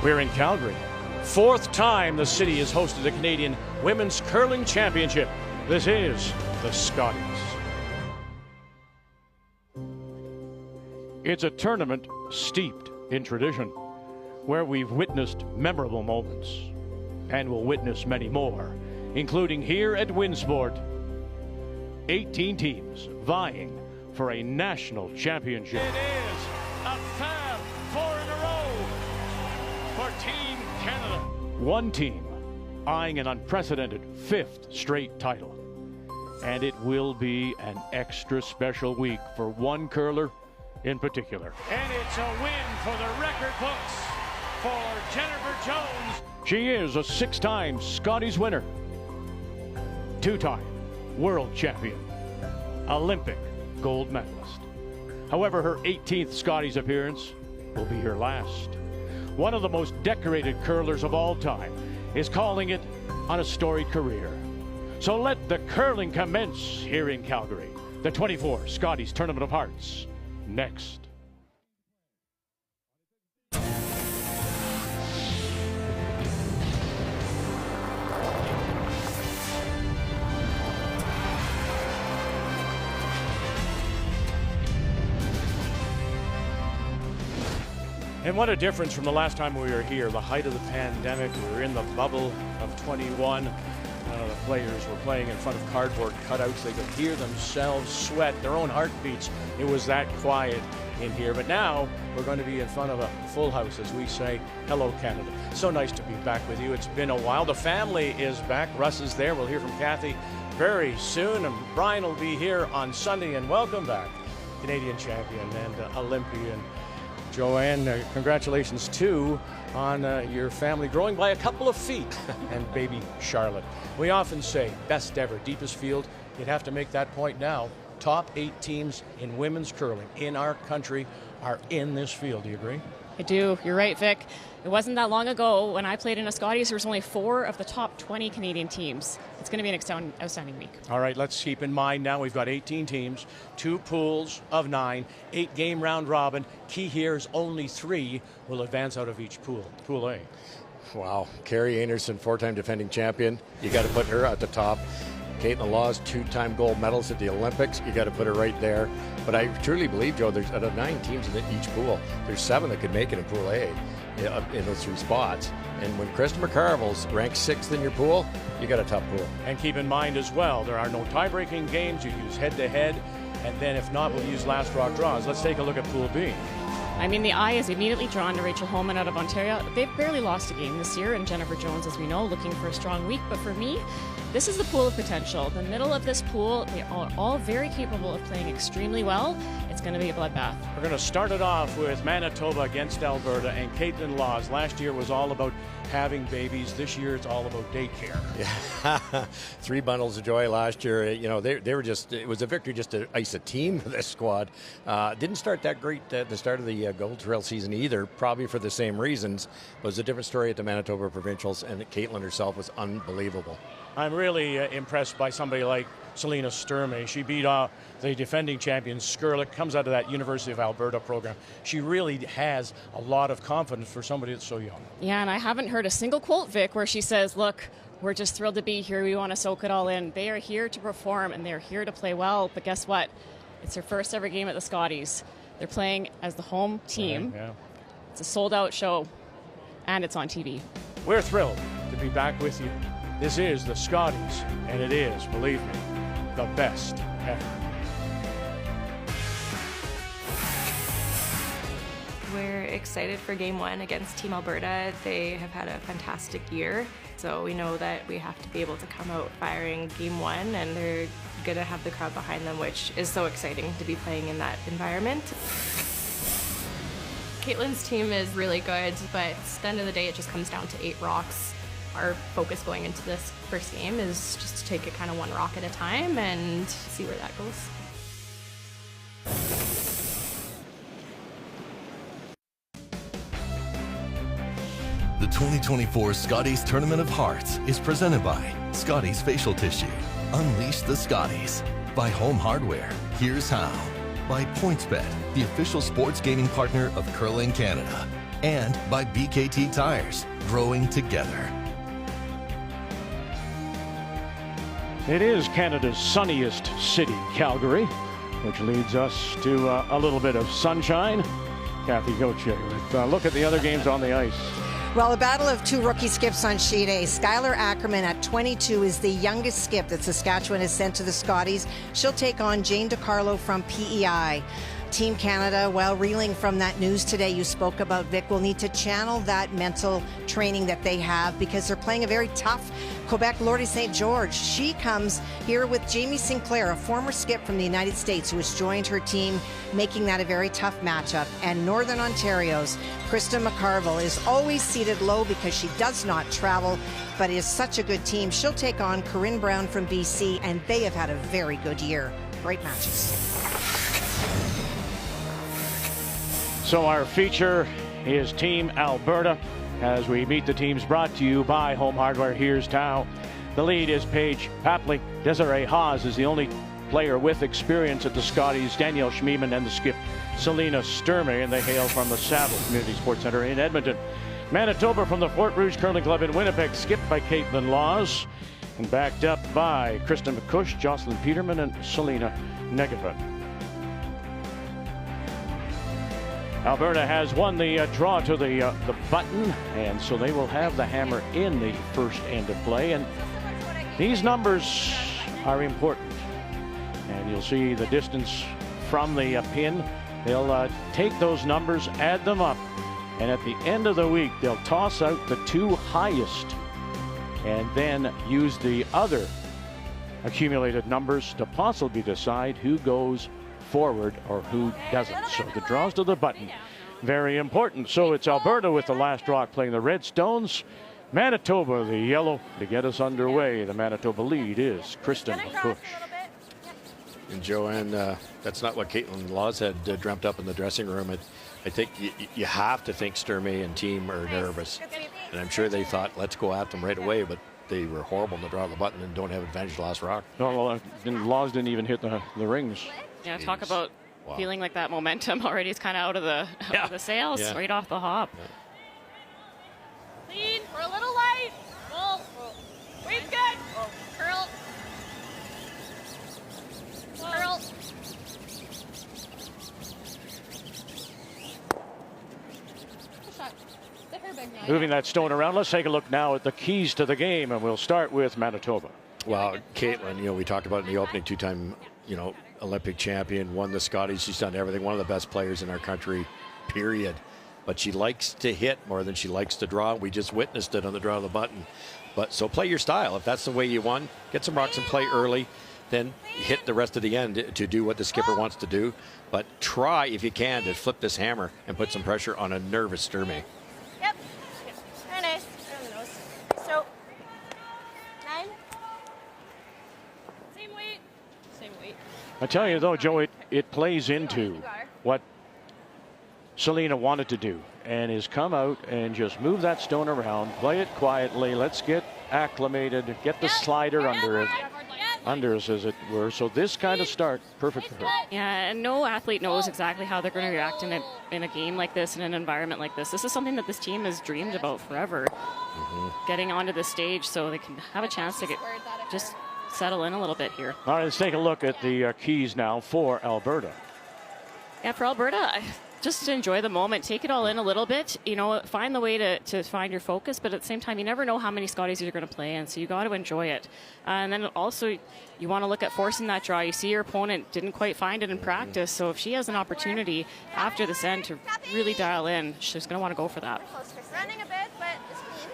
We're in Calgary. Fourth time the city has hosted a Canadian Women's Curling Championship. This is the Scotties. It's a tournament steeped in tradition, where we've witnessed memorable moments and will witness many more, including here at Winsport. 18 teams vying for a national championship. It is a fab 4 in a row for Team Canada. One team eyeing an unprecedented 5th straight title. And it will be an extra special week for one curler in particular. And it's a win for the record books for Jennifer Jones. She is a 6-time Scotties winner, 2-time world champion, Olympic gold medalist. However, her 18th Scotties appearance will be her last. One of the most decorated curlers of all time is calling it on a storied career. So let the curling commence here in Calgary. The 24 Scotties Tournament of Hearts, next. And what a difference from the last time we were here, the height of the pandemic. We were in the bubble of 21. The players were playing in front of cardboard cutouts. They could hear themselves sweat, their own heartbeats. It was that quiet in here. But now we're going to be in front of a full house as we say, hello, Canada. So nice to be back with you. It's been a while. The family is back. Russ is there. We'll hear from Kathy very soon. And Brian will be here on Sunday. And welcome back, Canadian champion and Olympian Joanne. Congratulations too on your family growing by a couple of feet and baby Charlotte. We often say best ever, deepest field. You'd have to make that point now. Top 8 teams in women's curling in our country are in this field. Do you agree? I do. You're right, Vic. It wasn't that long ago when I played in a Scotties, there was only 4 of the top 20 Canadian teams. It's going to be an outstanding week. All right, let's keep in mind now we've got 18 teams, 2 pools of 9, 8-game round robin. Key here is only 3 will advance out of each pool. Pool A. Wow, Carrie Anderson, 4-time defending champion. You got to put her at the top. Caitlin Laws, 2-time gold medalist at the Olympics. You got to put her right there. But I truly believe, Joe, there's out of 9 teams in each pool, there's 7 that could make it in Pool A in those 3 spots. And when Krista McCarville's ranked 6th in your pool, you got a tough pool. And keep in mind as well, there are no tie-breaking games. You use head-to-head, and then if not, we'll use last rock draws. Let's take a look at Pool B. I mean, the eye is immediately drawn to Rachel Holman out of Ontario. They've barely lost a game this year, and Jennifer Jones, as we know, looking for a strong week. But for me, this is the pool of potential. The middle of this pool, they are all very capable of playing extremely well. It's going to be a bloodbath. We're going to start it off with Manitoba against Alberta, and Caitlin Laws. Last year was all about having babies. This year it's all about daycare. Yeah, 3 bundles of joy last year. You know, they were just, it was a victory just to ice a team for this squad. Didn't start that great at the start of the Gold Trail season either, probably for the same reasons. But it was a different story at the Manitoba Provincials, and Caitlin herself was unbelievable. I'm really impressed by somebody like Selena Sturmay. She beat the defending champion Skurlik, comes out of that University of Alberta program. She really has a lot of confidence for somebody that's so young. Yeah, and I haven't heard a single quote, Vic, where she says, look, we're just thrilled to be here. We want to soak it all in. They are here to perform, and they're here to play well. But guess what? It's their first ever game at the Scotties. They're playing as the home team. Right, yeah. It's a sold-out show, and it's on TV. We're thrilled to be back with you. This is the Scotties, and it is, believe me, the best ever. We're excited for Game 1 against Team Alberta. They have had a fantastic year, so we know that we have to be able to come out firing Game 1, and they're going to have the crowd behind them, which is so exciting to be playing in that environment. Caitlin's team is really good, but at the end of the day, it just comes down to 8 rocks. Our focus going into this first game is just to take it kind of 1 rock at a time and see where that goes. The 2024 Scotties Tournament of Hearts is presented by Scotties Facial Tissue. Unleash the Scotties. By Home Hardware. Here's how. By PointsBet, the official sports gaming partner of Curling Canada. And by BKT Tires, growing together. It is Canada's sunniest city, Calgary, which leads us to a little bit of sunshine. Kathy Gauthier with a look at the other games on the ice. Well, a battle of two rookie skips on sheet A. Skylar Ackerman at 22 is the youngest skip that Saskatchewan has sent to the Scotties. She'll take on Jane DiCarlo from PEI. Team Canada, while reeling from that news today you spoke about, Vic, will need to channel that mental training that they have because they're playing a very tough Quebec Lordy St. George. She comes here with Jamie Sinclair, a former skip from the United States who has joined her team, making that a very tough matchup. And Northern Ontario's Krista McCarville is always seated low because she does not travel, but is such a good team. She'll take on Corinne Brown from BC, and they have had a very good year. Great matches. So our feature is Team Alberta as we meet the teams brought to you by Home Hardware. Here's Tao. The lead is Paige Papley. Desiree Haas is the only player with experience at the Scotties. Danielle Schmiemann and the skip Selena Sturmay, and they hail from the Saville Community Sports Centre in Edmonton. Manitoba from the Fort Rouge Curling Club in Winnipeg, skipped by Caitlin Laws and backed up by Kristen McCush, Jocelyn Peterman, and Selena Negevin. Alberta has won the draw to the button, and so they will have the hammer in the first end of play. And these numbers are important. And you'll see the distance from the pin. They'll take those numbers, add them up, and at the end of the week, they'll toss out the two highest and then use the other accumulated numbers to possibly decide who goes forward or who doesn't. So the draws to the button, very important. So it's Alberta with the last rock playing the Redstones. Manitoba, the yellow, to get us underway. The Manitoba lead is Kristen McCush. And Joanne, that's not what Caitlin Laws had dreamt up in the dressing room. I think you have to think Sturmay and team are nervous. And I'm sure they thought, let's go at them right away, but they were horrible in the draw of the button and don't have advantage last rock. No, Laws didn't even hit the rings. Yeah, talk about feeling like that momentum already is kind of out of the sails, right off the hop. Lean, we're a little light. Roll. Weight's good. Curl. Curl. Moving that stone around, let's take a look now at the keys to the game, and we'll start with Manitoba. Well, Caitlin, we talked about in the opening, two-time, Olympic champion, won the Scotties. She's done everything. One of the best players in our country, period. But she likes to hit more than she likes to draw. We just witnessed it on the draw of the button. But so play your style. If that's the way you won, get some rocks and play early, then hit the rest of the end to do what the skipper wants to do. But try, if you can, to flip this hammer and put some pressure on a nervous Sturmay. Yep. Very nice. So, 9. Same weight. Same weight. I tell you, though, Joe, it plays into what Selena wanted to do and has come out and just move that stone around, play it quietly. Let's get acclimated, get the slider under us, as it were. So this kind of start, perfect for her. Yeah, and no athlete knows exactly how they're going to react in a game like this, in an environment like this. This is something that this team has dreamed about forever, getting onto this stage so they can have a chance to just settle in a little bit here. All right, let's take a look at the keys now for Alberta. Yeah, for Alberta, just to enjoy the moment, take it all in a little bit, find the way to find your focus, but at the same time, you never know how many Scotties you're going to play in, so you got to enjoy it. And then also, you want to look at forcing that draw. You see your opponent didn't quite find it in practice, so if she has an opportunity after this end to really dial in, she's going to want to go for that. Running a bit, but it's clean.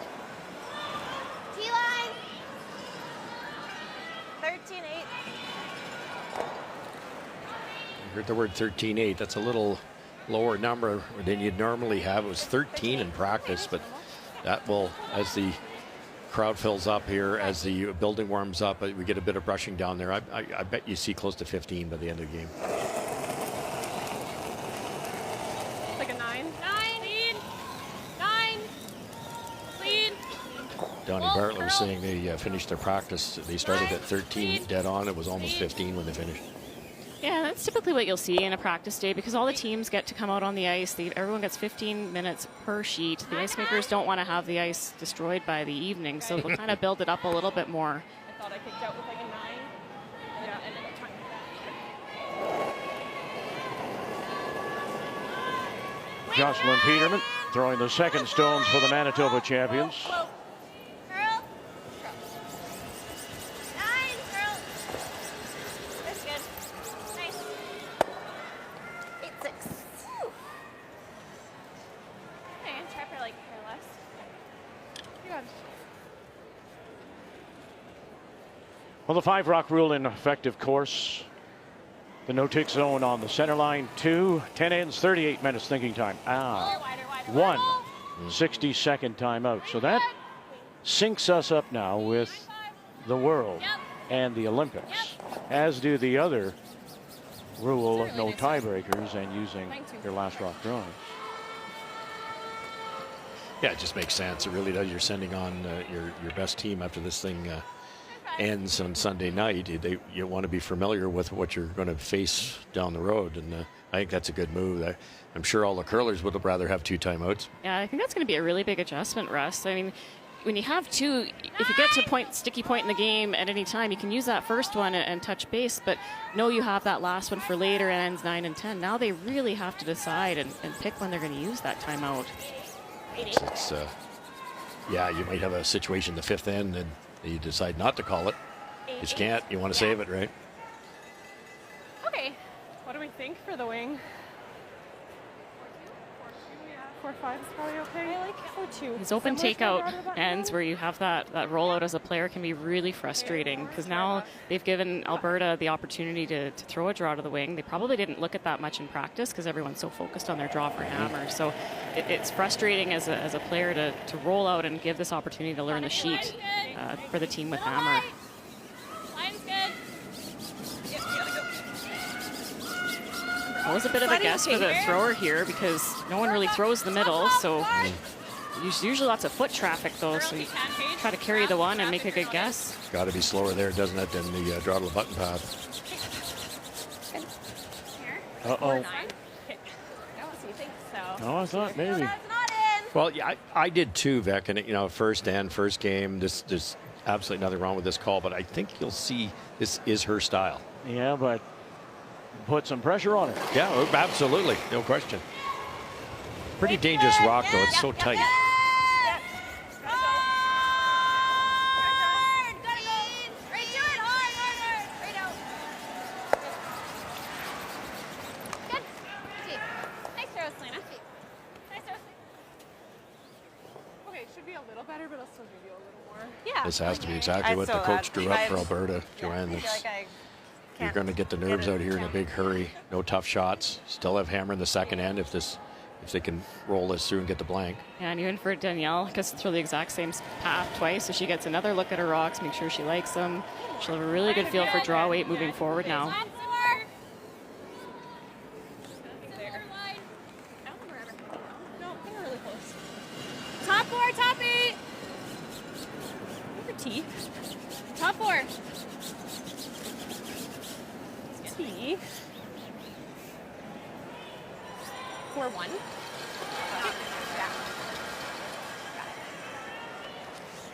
T-line. 13-8. You heard the word 13-8. That's a little lower number than you'd normally have. It was 13 in practice, but that will, as the crowd fills up here, as the building warms up, we get a bit of brushing down there. I bet you see close to 15 by the end of the game. Like a 9. 9. Lean. 9. Lean. Donnie Bartlett was saying they finished their practice. They started at 13 dead on. It was almost 15 when they finished. Yeah, that's typically what you'll see in a practice day because all the teams get to come out on the ice. Everyone gets 15 minutes per sheet. The ice makers don't want to have the ice destroyed by the evening, so they'll kind of build it up a little bit more. I thought I kicked out with like a 9. Yeah, ended up trying Jocelyn Peterman throwing the second stones for the Manitoba champions. Well, the 5-rock rule in effect, of course. The no-tick zone on the center line. 2, 10 ends, 38 minutes thinking time. 1 60-second timeout. So that syncs us up now with the World and the Olympics, as do the other rule of no tiebreakers and using your last rock drawings. Yeah, it just makes sense. It really does. You're sending on your best team after this thing ends on Sunday night. You want to be familiar with what you're going to face down the road, and I think that's a good move. I'm sure all the curlers would have rather have 2 timeouts. Yeah, I think that's going to be a really big adjustment, Russ. I mean, when you have 2, if you get to a sticky point in the game at any time, you can use that first one and touch base, but know you have that last one for later and ends 9 and 10. Now they really have to decide and pick when they're going to use that timeout. Yeah, you might have a situation the 5th end and you decide not to call it. But you can't. You want to save it, right? Okay. What do we think for the wing? 4-5 is probably okay. I like 4-2. These open takeout ends where you have that rollout as a player can be really frustrating because now they've given Alberta the opportunity to throw a draw to the wing. They probably didn't look at that much in practice because everyone's so focused on their draw for hammer. So it's frustrating as a player to roll out and give this opportunity to learn the sheet for the team with hammer. Line's good. Well, it was a bit of a guess for the thrower here because no one really throws the middle, so usually lots of foot traffic though, so you try to carry the one and make a good guess. Got to be slower there, doesn't it, than the draw to the button path. Uh-oh. So you think so? Oh, I thought maybe. Well, yeah, I did too, Vec, and first game, there's absolutely nothing wrong with this call, but I think you'll see this is her style. Yeah, but put some pressure on her. Yeah, absolutely. No question. Pretty dangerous rock, though. It's so tight. Okay, should be a little better, but I'll still give you a little more. Yeah. This has to be exactly what the coach drew up for Alberta, Joanne. You're going to get the nerves out here in a big hurry. No tough shots. Still have hammer in the second end if they can roll this through and get the blank. Yeah, and even for Danielle, because through the exact same path twice, so she gets another look at her rocks, make sure she likes them. She'll have a really good feel for draw weight moving forward now. Top 4, top 8. T. Top 4. T. 4-1.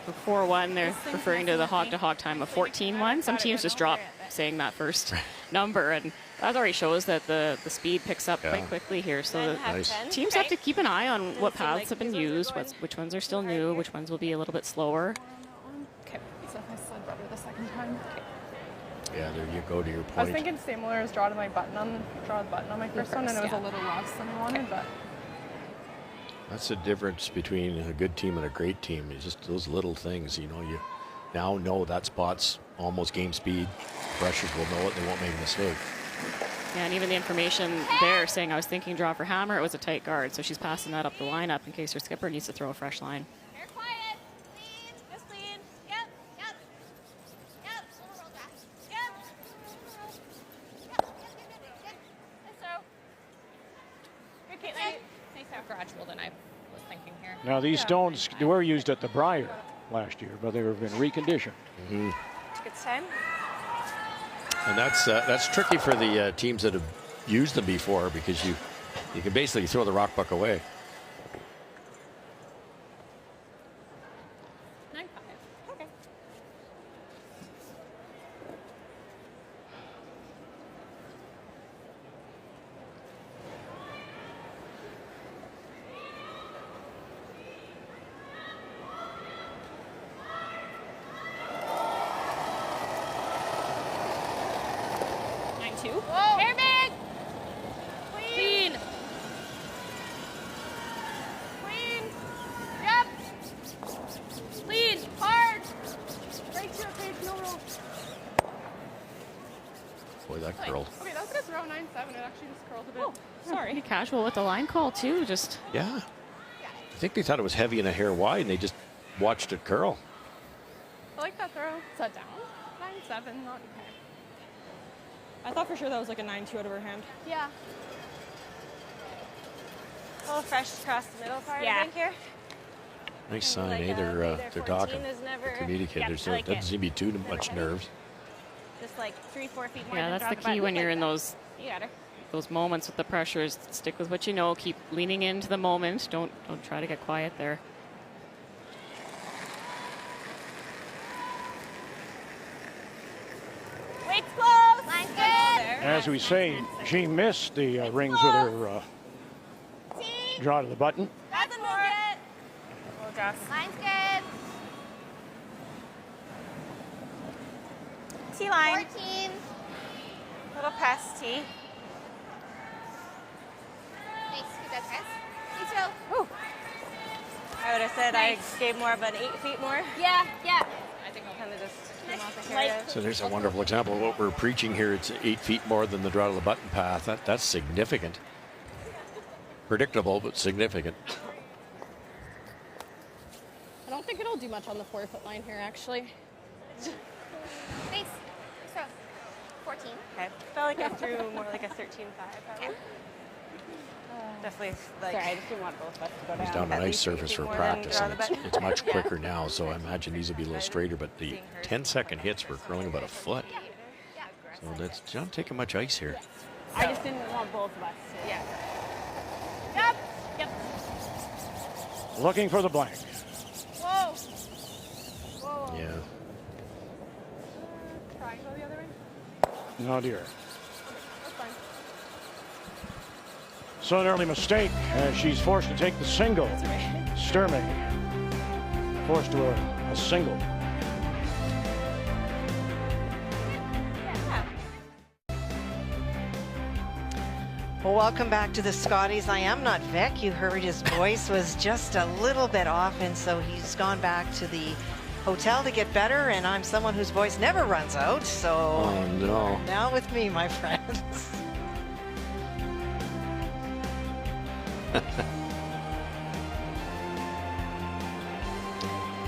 For 4-1, they're referring to the hog-to-hog time of 14-1. Some teams just drop saying that first number, and that already shows that the speed picks up quite quickly here. So the teams have to keep an eye on what paths have been used, which ones are still new, which ones will be a little bit slower. Okay, so I slid better the second time. Yeah, there you go to your point. I was thinking similar as draw the button on my first one, and it was a little less than I wanted, but. That's the difference between a good team and a great team. It's just those little things, you now know that spot's almost game speed. Rushers will know it, they won't make a mistake. Yeah, and even the information there saying I was thinking draw for hammer, it was a tight guard, so she's passing that up the lineup in case her skipper needs to throw a fresh line. Very quiet. Lean. Just lean. Yep. Yep. Yep. Roll back. Yep. Yep. Nice throw. Good, Caitlin. Nice throw. Gradual than I was thinking here. Now, these stones were used at the Brier last year, but they have been reconditioned. Good 10. And that's tricky for the teams that have used them before, because you can basically throw the rock puck away. 9-5. Okay. Whoa. Air big. Clean. Clean. Yep. Clean. Hard. Right to your page, no roll. Boy, that curled. Okay, that was a good throw, 9-7. It actually just curled a bit. Sorry. Pretty casual with the line call, too. Just Yeah. I think they thought it was heavy and a hair wide, and they just watched it curl. I like that throw. Set down. 9-7, not okay. I thought for sure that was like a 9-2 out of her hand. Yeah. A little fresh across the middle part, Yeah. I think, here. Nice sign, Like, eh? They're 14 talking. is never- Communicate. Yeah, There's I like doesn't it. seem to be too much nerves. Just like 3-4 feet more yeah, than that's draw the key button. when you're in Like those that. You got her. those moments with the pressures. Stick with what you know. Keep leaning into the moment. Don't try to get quiet there. Weight's close. Line's good. As we say, she missed the rings with her Team. draw to the button. Doesn't move yet. We'll adjust. Line's good. T-line. 14. Little press T. Nice. Good job, guys. Nice throw. Woo. I would have said I gave more of an 8 feet more. Yeah, yeah. I think I'll kind of just came off the Like- hair. So there's a wonderful example of what we're preaching here. It's 8 feet more than the draw to the button path. That's significant. Predictable, but significant. I don't think it'll do much on the 4-foot line here, actually. Nice. Nice throw. 14. Okay. Felt like I threw more like a 13-5 probably. Definitely like. Sorry, I just didn't want both of us to go He's down. down a At nice least surface 8 for feet more practice, than and draw the it's much button. quicker now, so I imagine these will be a little straighter, but the 10-second hits were curling about a foot. So that's not taking much ice here. I just didn't want both of us to. Yeah. Yep. Yep. Looking for the blank. Whoa. Whoa. Yeah. Try and go the other way. Oh dear. That's fine. So an early mistake as she's forced to take the single. Sturmay forced to a single. Well, welcome back to the Scotties. I am not Vic. You heard his voice was just a little bit off, and so he's gone back to the hotel to get better, and I'm someone whose voice never runs out, so Oh, no. now with me, my friends.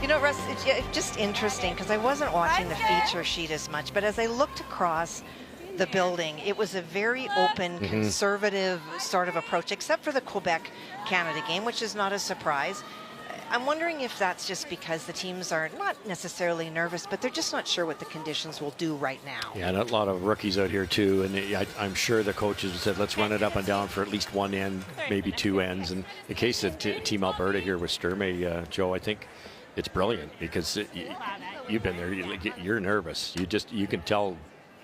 You know, Russ, it's just interesting because I wasn't watching the feature sheet as much, but as I looked across the building, it was a very open, conservative sort of approach, except for the Quebec-Canada game, which is not a surprise. I'm wondering if that's just because the teams are not necessarily nervous, but they're just not sure what the conditions will do right now. Yeah, and a lot of rookies out here too, and I'm sure the coaches said, let's run it up and down for at least one end, maybe two ends. And in the case of Team Alberta here with Sturmay, Joe, I think it's brilliant because you've been there. You're nervous. You can tell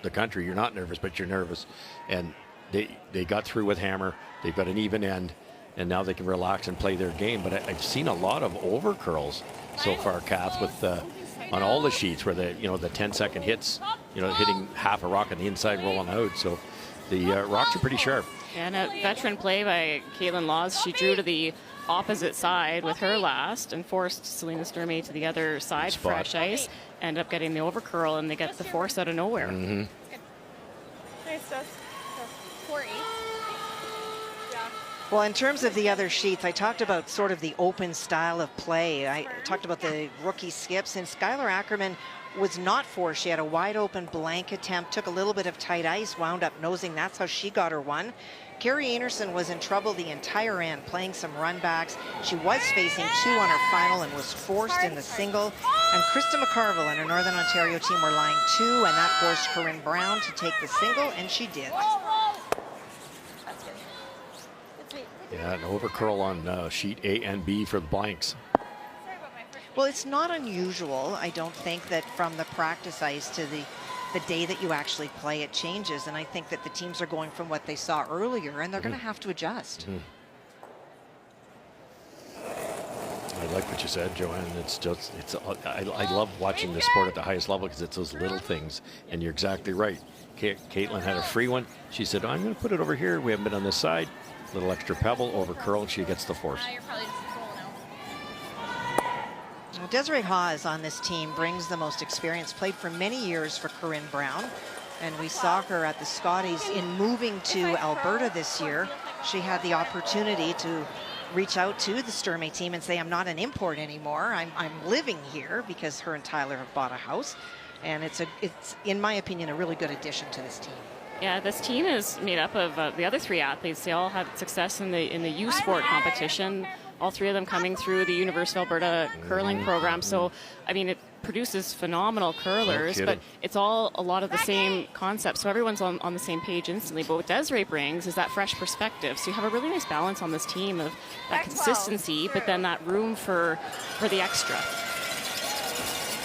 the country you're not nervous, but you're nervous. And they got through with hammer. They've got an even end, and now they can relax and play their game. But I've seen a lot of over curls so far, Kath, with on all the sheets where the 10-second hits, hitting half a rock on the inside, rolling out. So the rocks are pretty sharp. And a veteran play by Caitlin Laws. She drew to the opposite side with her last and forced Selena Sturmay to the other side, fresh ice. Ended up getting the over curl, and they get the force out of nowhere. Mm-hmm. Nice stuff. 4-8. Yeah. Well, in terms of the other sheets, I talked about sort of the open style of play. I talked about the rookie skips, and Skylar Ackerman was not forced. She had a wide open blank attempt, took a little bit of tight ice, wound up nosing. That's how she got her one. Carrie Anderson was in trouble the entire end, playing some run backs. She was facing 2 on her final and was forced in the single. And Krista McCarville and her Northern Ontario team were lying 2, and that forced Corinne Brown to take the single, and she did. That's good. Good sweep. Yeah, an over curl on sheet A and B for the blanks. Well, it's not unusual, I don't think, that from the practice ice to the day that you actually play, it changes. And I think that the teams are going from what they saw earlier, and they're going to have to adjust. I like what you said, Joanne. I love watching this sport at the highest level because it's those little things. And you're exactly right. Caitlin had a free one. She said, I'm going to put it over here. We haven't been on this side. Little extra pebble over curl, and she gets the force. You're probably just control now. Well, Desiree Hawes on this team brings the most experience, played for many years for Corinne Brown. And we saw her at the Scotties. In moving to Alberta this year, she had the opportunity to reach out to the Sturmay team and say, I'm not an import anymore. I'm living here, because her and Tyler have bought a house. And it's, in my opinion, a really good addition to this team. Yeah, this team is made up of the other 3 athletes. They all had success in the youth sport competition. All 3 of them coming through the University of Alberta curling program. So, I mean, it produces phenomenal curlers, but it's all a lot of the same concepts. So everyone's on the same page instantly. But what Desiree brings is that fresh perspective. So you have a really nice balance on this team of that consistency, but then that room for the extra.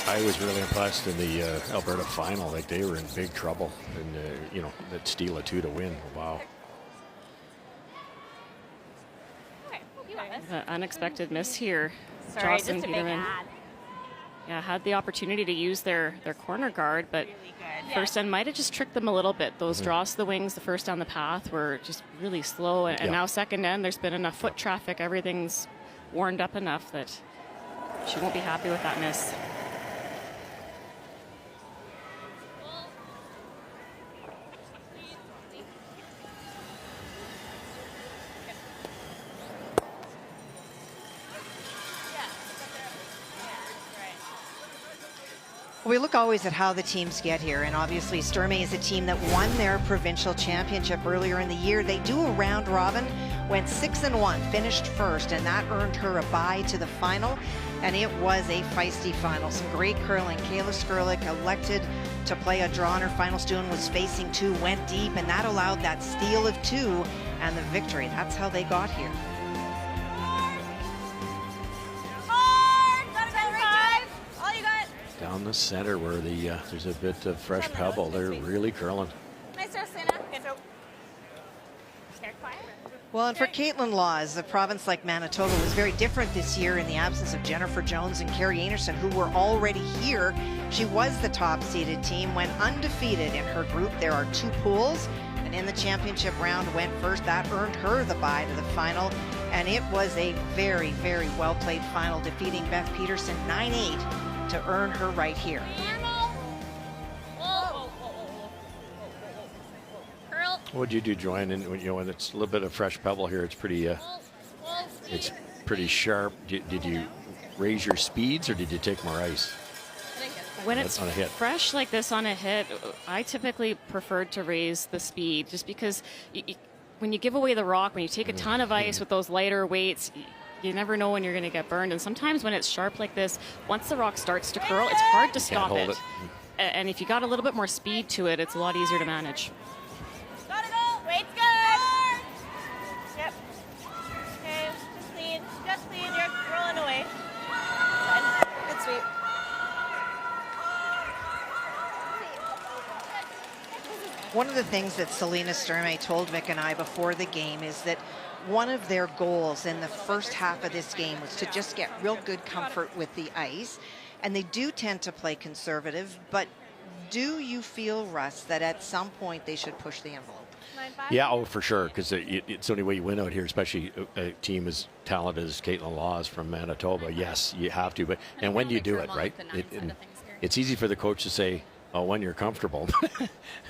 I was really impressed in the Alberta final. Like, they were in big trouble, and you know, that steal a 2 to win. Wow. Unexpected miss here. Sorry, Jocelyn just a big Peterman. ad. Yeah, had the opportunity to use their corner guard, but first end might have just tricked them a little bit. Those draws to the wings, the first down the path, were just really slow. And now second end, there's been enough foot traffic. Everything's warmed up enough that she won't be happy with that miss. We look always at how the teams get here, and obviously Sturmay is a team that won their provincial championship earlier in the year. They do a round robin, went 6-1, finished first, and that earned her a bye to the final, and it was a feisty final. Some great curling. Kayla Skurlik elected to play a draw in her final. Stewart was facing 2, went deep, and that allowed that steal of 2 and the victory. That's how they got here. Down the center where there's a bit of fresh pebble. They're really curling. Nice throw, Sina. Good throw. Well, and for Caitlin Laws, a province like Manitoba was very different this year in the absence of Jennifer Jones and Carrie Anderson, who were already here. She was the top-seeded team, went undefeated in her group. There are 2 pools, and in the championship round went first. That earned her the bye to the final, and it was a very, very well-played final, defeating Beth Peterson 9-8 to earn her right here. What'd you do, Joanne? And when it's a little bit of fresh pebble here, it's pretty sharp. Did you raise your speeds, or did you take more ice? When it's fresh like this on a hit, I typically prefer to raise the speed, just because when you give away the rock, when you take a ton of ice with those lighter weights, you never know when you're going to get burned. And sometimes when it's sharp like this, once the rock starts to curl, it's hard to stop it. And if you got a little bit more speed to it, it's a lot easier to manage. Gotta go. Weight's good. Yep. Okay, just clean. Just clean. You're rolling away. Good sweep. One of the things that Selena Sturmay told Vic and I before the game is that one of their goals in the first half of this game was to just get real good comfort with the ice. And they do tend to play conservative, but do you feel, Russ, that at some point they should push the envelope? Yeah, oh, for sure, because it's the only way you win out here, especially a team as talented as Caitlin Laws from Manitoba. Yes, you have to, but and when do you do it, right? It's easy for the coach to say, oh, when you're comfortable.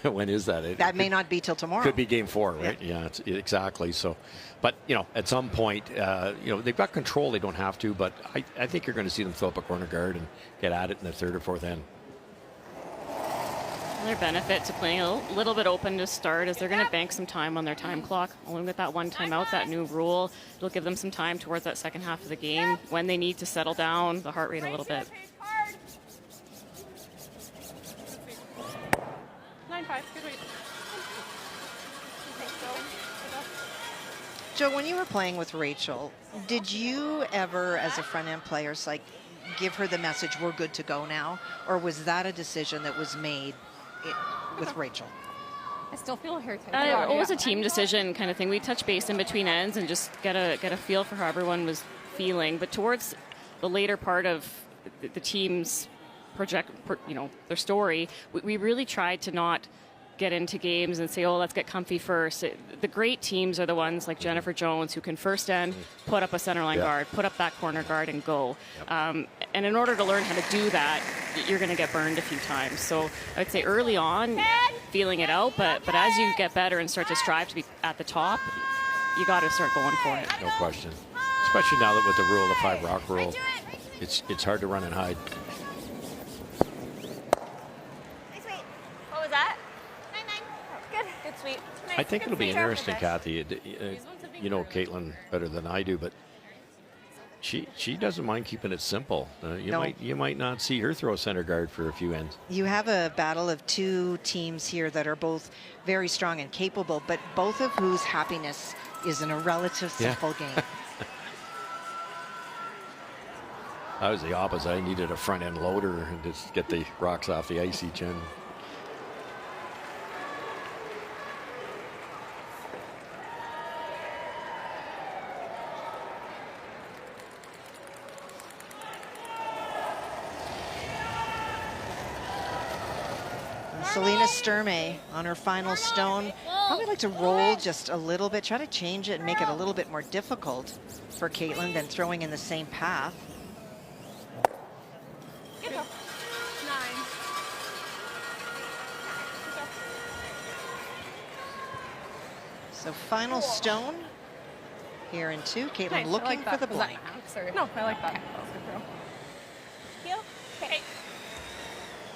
When is that? That may not be till tomorrow. Could be game 4, right? Yeah, exactly. So, but, at some point, they've got control. They don't have to, but I think you're going to see them throw up a corner guard and get at it in the 3rd or 4th end. Another benefit to playing a little bit open to start is they're going to bank some time on their time clock. Only with that one timeout, that new rule, it'll give them some time towards that second half of the game when they need to settle down the heart rate a little bit. 9-5. Good read. Joe, when you were playing with Rachel, did you ever, as a front-end player, like give her the message, we're good to go now? Or was that a decision that was made with Rachel? I still feel her too. It was a team decision kind of thing. We touch base in between ends and just get a feel for how everyone was feeling. But towards the later part of the team's their story, we really tried to not get into games and say, oh, let's get comfy first. The great teams are the ones like Jennifer Jones who can first end, put up a centerline guard, put up that corner guard, and go. And in order to learn how to do that, you're going to get burned a few times. So I would say early on, feeling it out, but as you get better and start to strive to be at the top, you got to start going for it. No question. Especially now that with the rule, the 5-rock rule, it's hard to run and hide. What was that? 9-9. Good. Good sweep. Nice. I think Good it'll be sweep. interesting, Kathy. You know Caitlin better than I do, but she doesn't mind keeping it simple. You might not see her throw center guard for a few ends. You have a battle of two teams here that are both very strong and capable, but both of whose happiness is in a relative simple game. I was the opposite. I needed a front end loader and just get the rocks off the ice each end. Selena Sturmay on her final stone. Probably like to roll just a little bit, try to change it and make it a little bit more difficult for Caitlin than throwing in the same path. Good go. 9. So final stone here in 2. Caitlin looking for the blank. No, I like that. That was a good throw. Heel. Okay.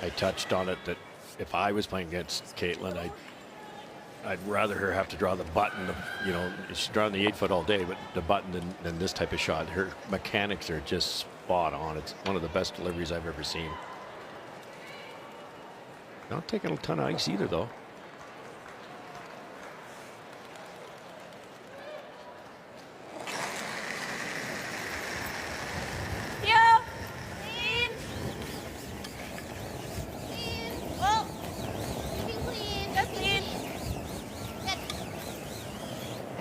I touched on it that if I was playing against Caitlin, I'd rather her have to draw the button. She's drawing the 8-foot all day, but the button than this type of shot. Her mechanics are just spot on. It's one of the best deliveries I've ever seen. Not taking a ton of ice either, though.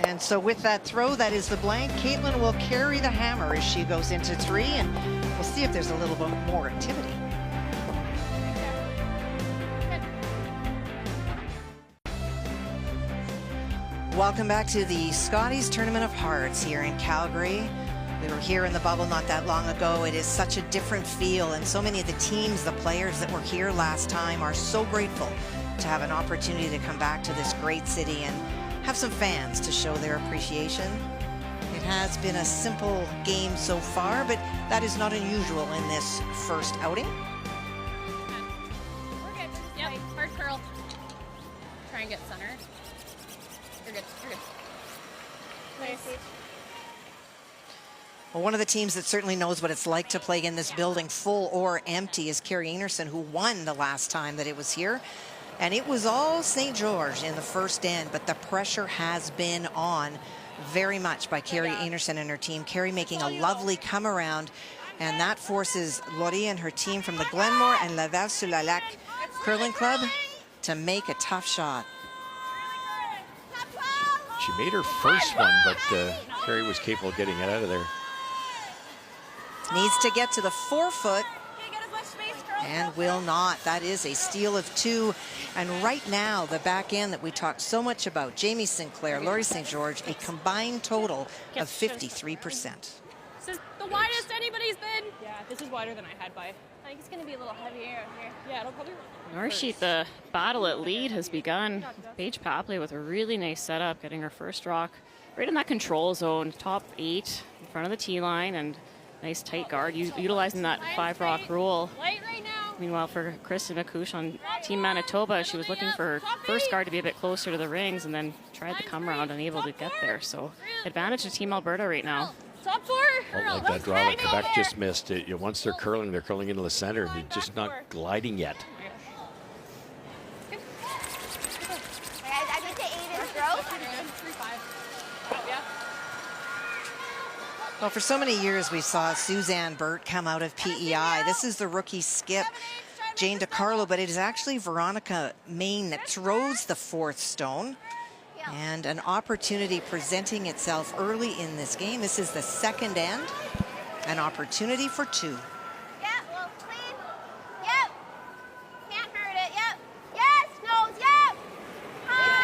And so with that throw, that is the blank. Caitlin will carry the hammer as she goes into 3, and we'll see if there's a little bit more activity. Welcome back to the Scotties Tournament of Hearts here in Calgary. We were here in the bubble not that long ago. It is such a different feel, and so many of the teams, the players that were here last time are so grateful to have an opportunity to come back to this great city and have some fans to show their appreciation. It has been a simple game so far, but that is not unusual in this first outing. We're good. Yep, hard curl. Try and get center. You're good. You're good. Nice. Well, one of the teams that certainly knows what it's like to play in this building, full or empty, is Carrie Anderson, who won the last time that it was here. And it was all St. George in the first end, but the pressure has been on very much by Carrie Anderson and her team. Carrie making a lovely come around, and that forces Laurie and her team from the Glenmore and Laval-sur-la-Lac Curling Club to make a tough shot. She made her first one, but Carrie was capable of getting it out of there. Needs to get to the 4-foot. And will not. That is a steal of 2. And right now, the back end that we talked so much about, Jamie Sinclair, Laurie St. George, a combined total of 53%. This is the widest anybody's been. Yeah, this is wider than I had by. I think it's going to be a little heavier out here. Yeah, it'll probably. Northsheet, the battle at lead has begun. Paige Papley with a really nice setup, getting her first rock right in that control zone, top 8 in front of the tee line, and nice tight guard, utilizing that 5-rock rule. Light right now. Meanwhile, for Kristen Akush on Team Manitoba, she was looking for her first guard to be a bit closer to the rings and then tried the come round, unable to get there. So advantage to Team Alberta right now. Stop for. Well, like that draw that Quebec just missed. Once they're curling into the center. They're just not gliding yet. I get to Aiden's throw. Well, for so many years, we saw Suzanne Burt come out of PEI. This is the rookie skip, Jane DiCarlo, but it is actually Veronica Main that throws the fourth stone. And an opportunity presenting itself early in this game. This is the second end. An opportunity for two. Yeah, well, clean. Yep. Can't hurt it. Yep. Yes, nose, yep. Hard.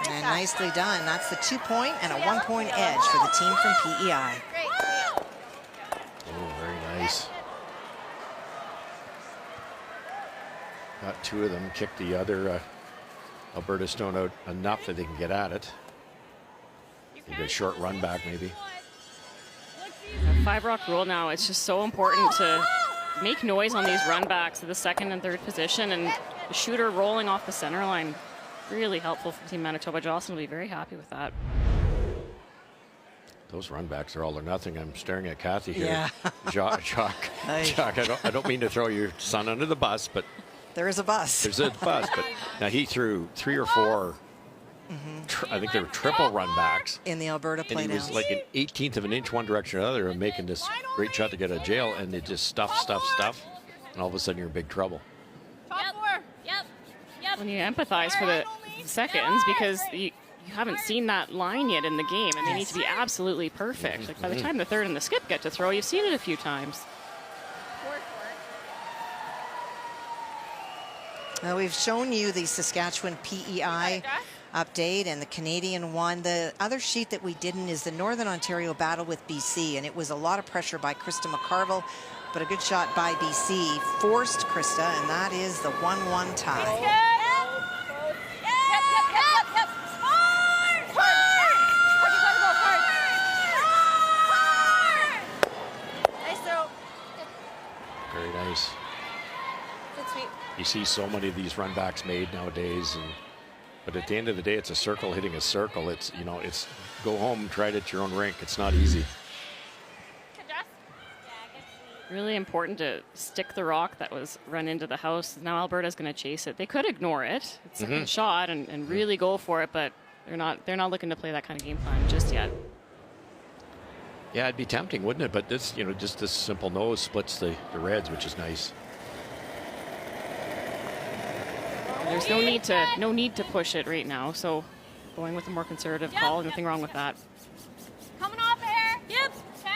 And nicely done. That's the 2-point and a 1-point edge for the team from PEI. Great. Oh, very nice. Got two of them, kicked the other Alberta stone out enough that they can get at it. Maybe a short run back, maybe. The 5-rock rule now, it's just so important to make noise on these run backs to the second and third position, and the shooter rolling off the center line. Really helpful for Team Manitoba. Jocelyn will be very happy with that. Those run backs are all or nothing. I'm staring at Kathy here. Yeah. Jacques, I don't mean to throw your son under the bus, but there is a bus. There's a bus, but now he threw 3 or 4. I think they were triple run backs in the Alberta play. And he was like an 1/18 of an inch one direction or another and making this great shot to get out of jail, and they just stuff, and all of a sudden you're in big trouble. When you empathize for the seconds, because you haven't seen that line yet in the game, and they need to be absolutely perfect. Like by the time the third and the skip get to throw, you've seen it a few times. We've shown you the Saskatchewan PEI update and the Canadian one. The other sheet that we didn't is the Northern Ontario battle with BC, and it was a lot of pressure by Krista McCarville, but a good shot by BC forced Krista, and that is the 1-1 tie. Very nice. You see so many of these run backs made nowadays, but at the end of the day, it's a circle hitting a circle. It's it's go home, try it at your own rink. It's not easy. Really important to stick the rock that was run into the house. Now Alberta's going to chase it. They could ignore it. It's a shot and really go for it, but they're not looking to play that kind of game plan just yet. Yeah, it'd be tempting, wouldn't it? But this, just this simple nose splits the Reds, which is nice. There's no need to push it right now. So going with a more conservative call, nothing wrong with that. Coming off air. Yep. 10.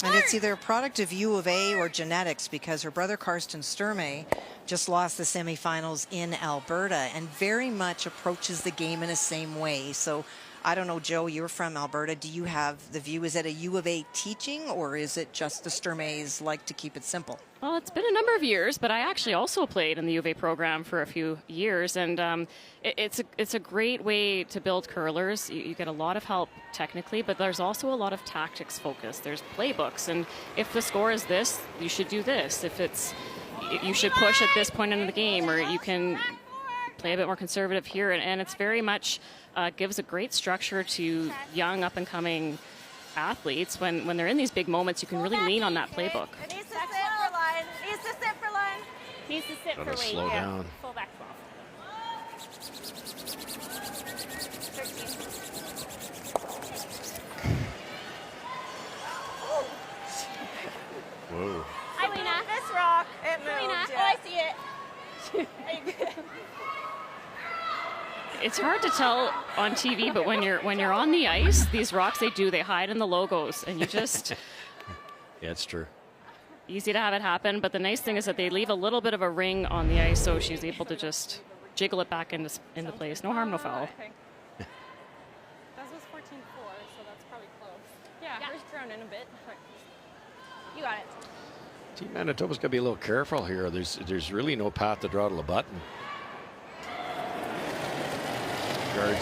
And it's either a product of U of A or genetics, because her brother Karsten Sturmay just lost the semifinals in Alberta and very much approaches the game in the same way. So I don't know, Joe, you're from Alberta. Do you have the view? Is it a U of A teaching, or is it just the Sturmays like to keep it simple? Well, it's been a number of years, but I actually also played in the U of A program for a few years, and it's a great way to build curlers. You get a lot of help technically, but there's also a lot of tactics focus. There's playbooks, and if the score is this, you should do this. If you should push at this point in the game, or you can play a bit more conservative here, and it's very much gives a great structure to young up-and-coming athletes. When they're in these big moments, you can really lean on that playbook. It needs to sit for line. Needs to sit for line. Needs to sit Gotta for weight. slow down. Full back 12. Whoa. Hi, Lena. This rock. It moved. Lena. Oh, I see it. Are you good? It's hard to tell on TV, but when you're on the ice, these rocks they hide in the logos, and you just Yeah, it's true. easy to have it happen. But the nice thing is that they leave a little bit of a ring on the ice, so she's able to just jiggle it back into place. No harm, no foul. That was 14-4, so that's probably close. Yeah, hers thrown in a bit. You got it. Team Manitoba's got to be a little careful here. There's really no path to draw to the button.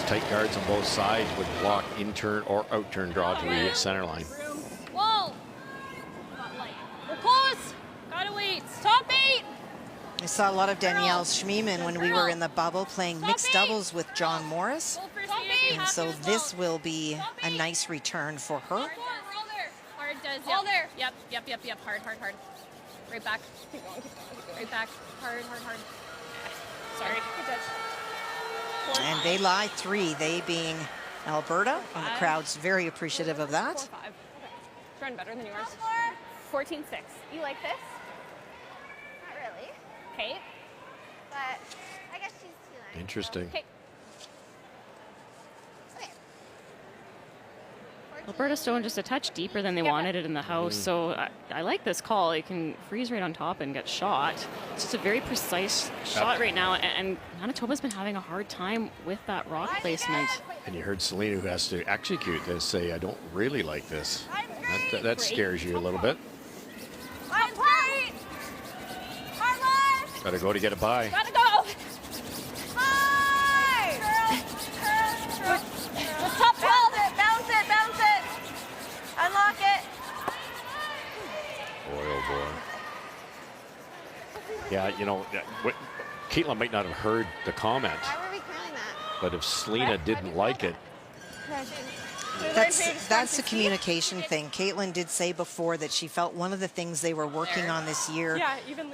Tight guards on both sides would block in-turn or out-turn draw to the center line. Whoa! I saw a lot of Danielle Schmiemann when we were in the bubble playing mixed doubles with John Morris. And so this will be a nice return for her. Hard does, yep. Yep. Hard. Right back. Right back. Hard. Sorry. Good touch. And they lie 3, they being Alberta, and the crowd's very appreciative of that. 4-5. Okay. Run better than yours. 14-6. You like this? Not really, Okay. but I guess she's too nice. Interesting. Okay. Okay. Alberta's stone just a touch deeper than they wanted it in the house, so I like this call. It can freeze right on top and get shot. It's just a very precise shot right now, and Manitoba's been having a hard time with that rock placement. And you heard Selena, who has to execute this, say, I don't really like this. That scares you a little bit. Line tight. Hard line. Got to go to get a bye. Gotta go. High. Curl. Just top 12. Bounce it. Unlock it. Boy, oh boy. Yeah, you know, Caitlin might not have heard the comment, Why were we curling that? but if Selena didn't like it, That's a communication thing. Caitlin did say before that she felt one of the things they were working on this year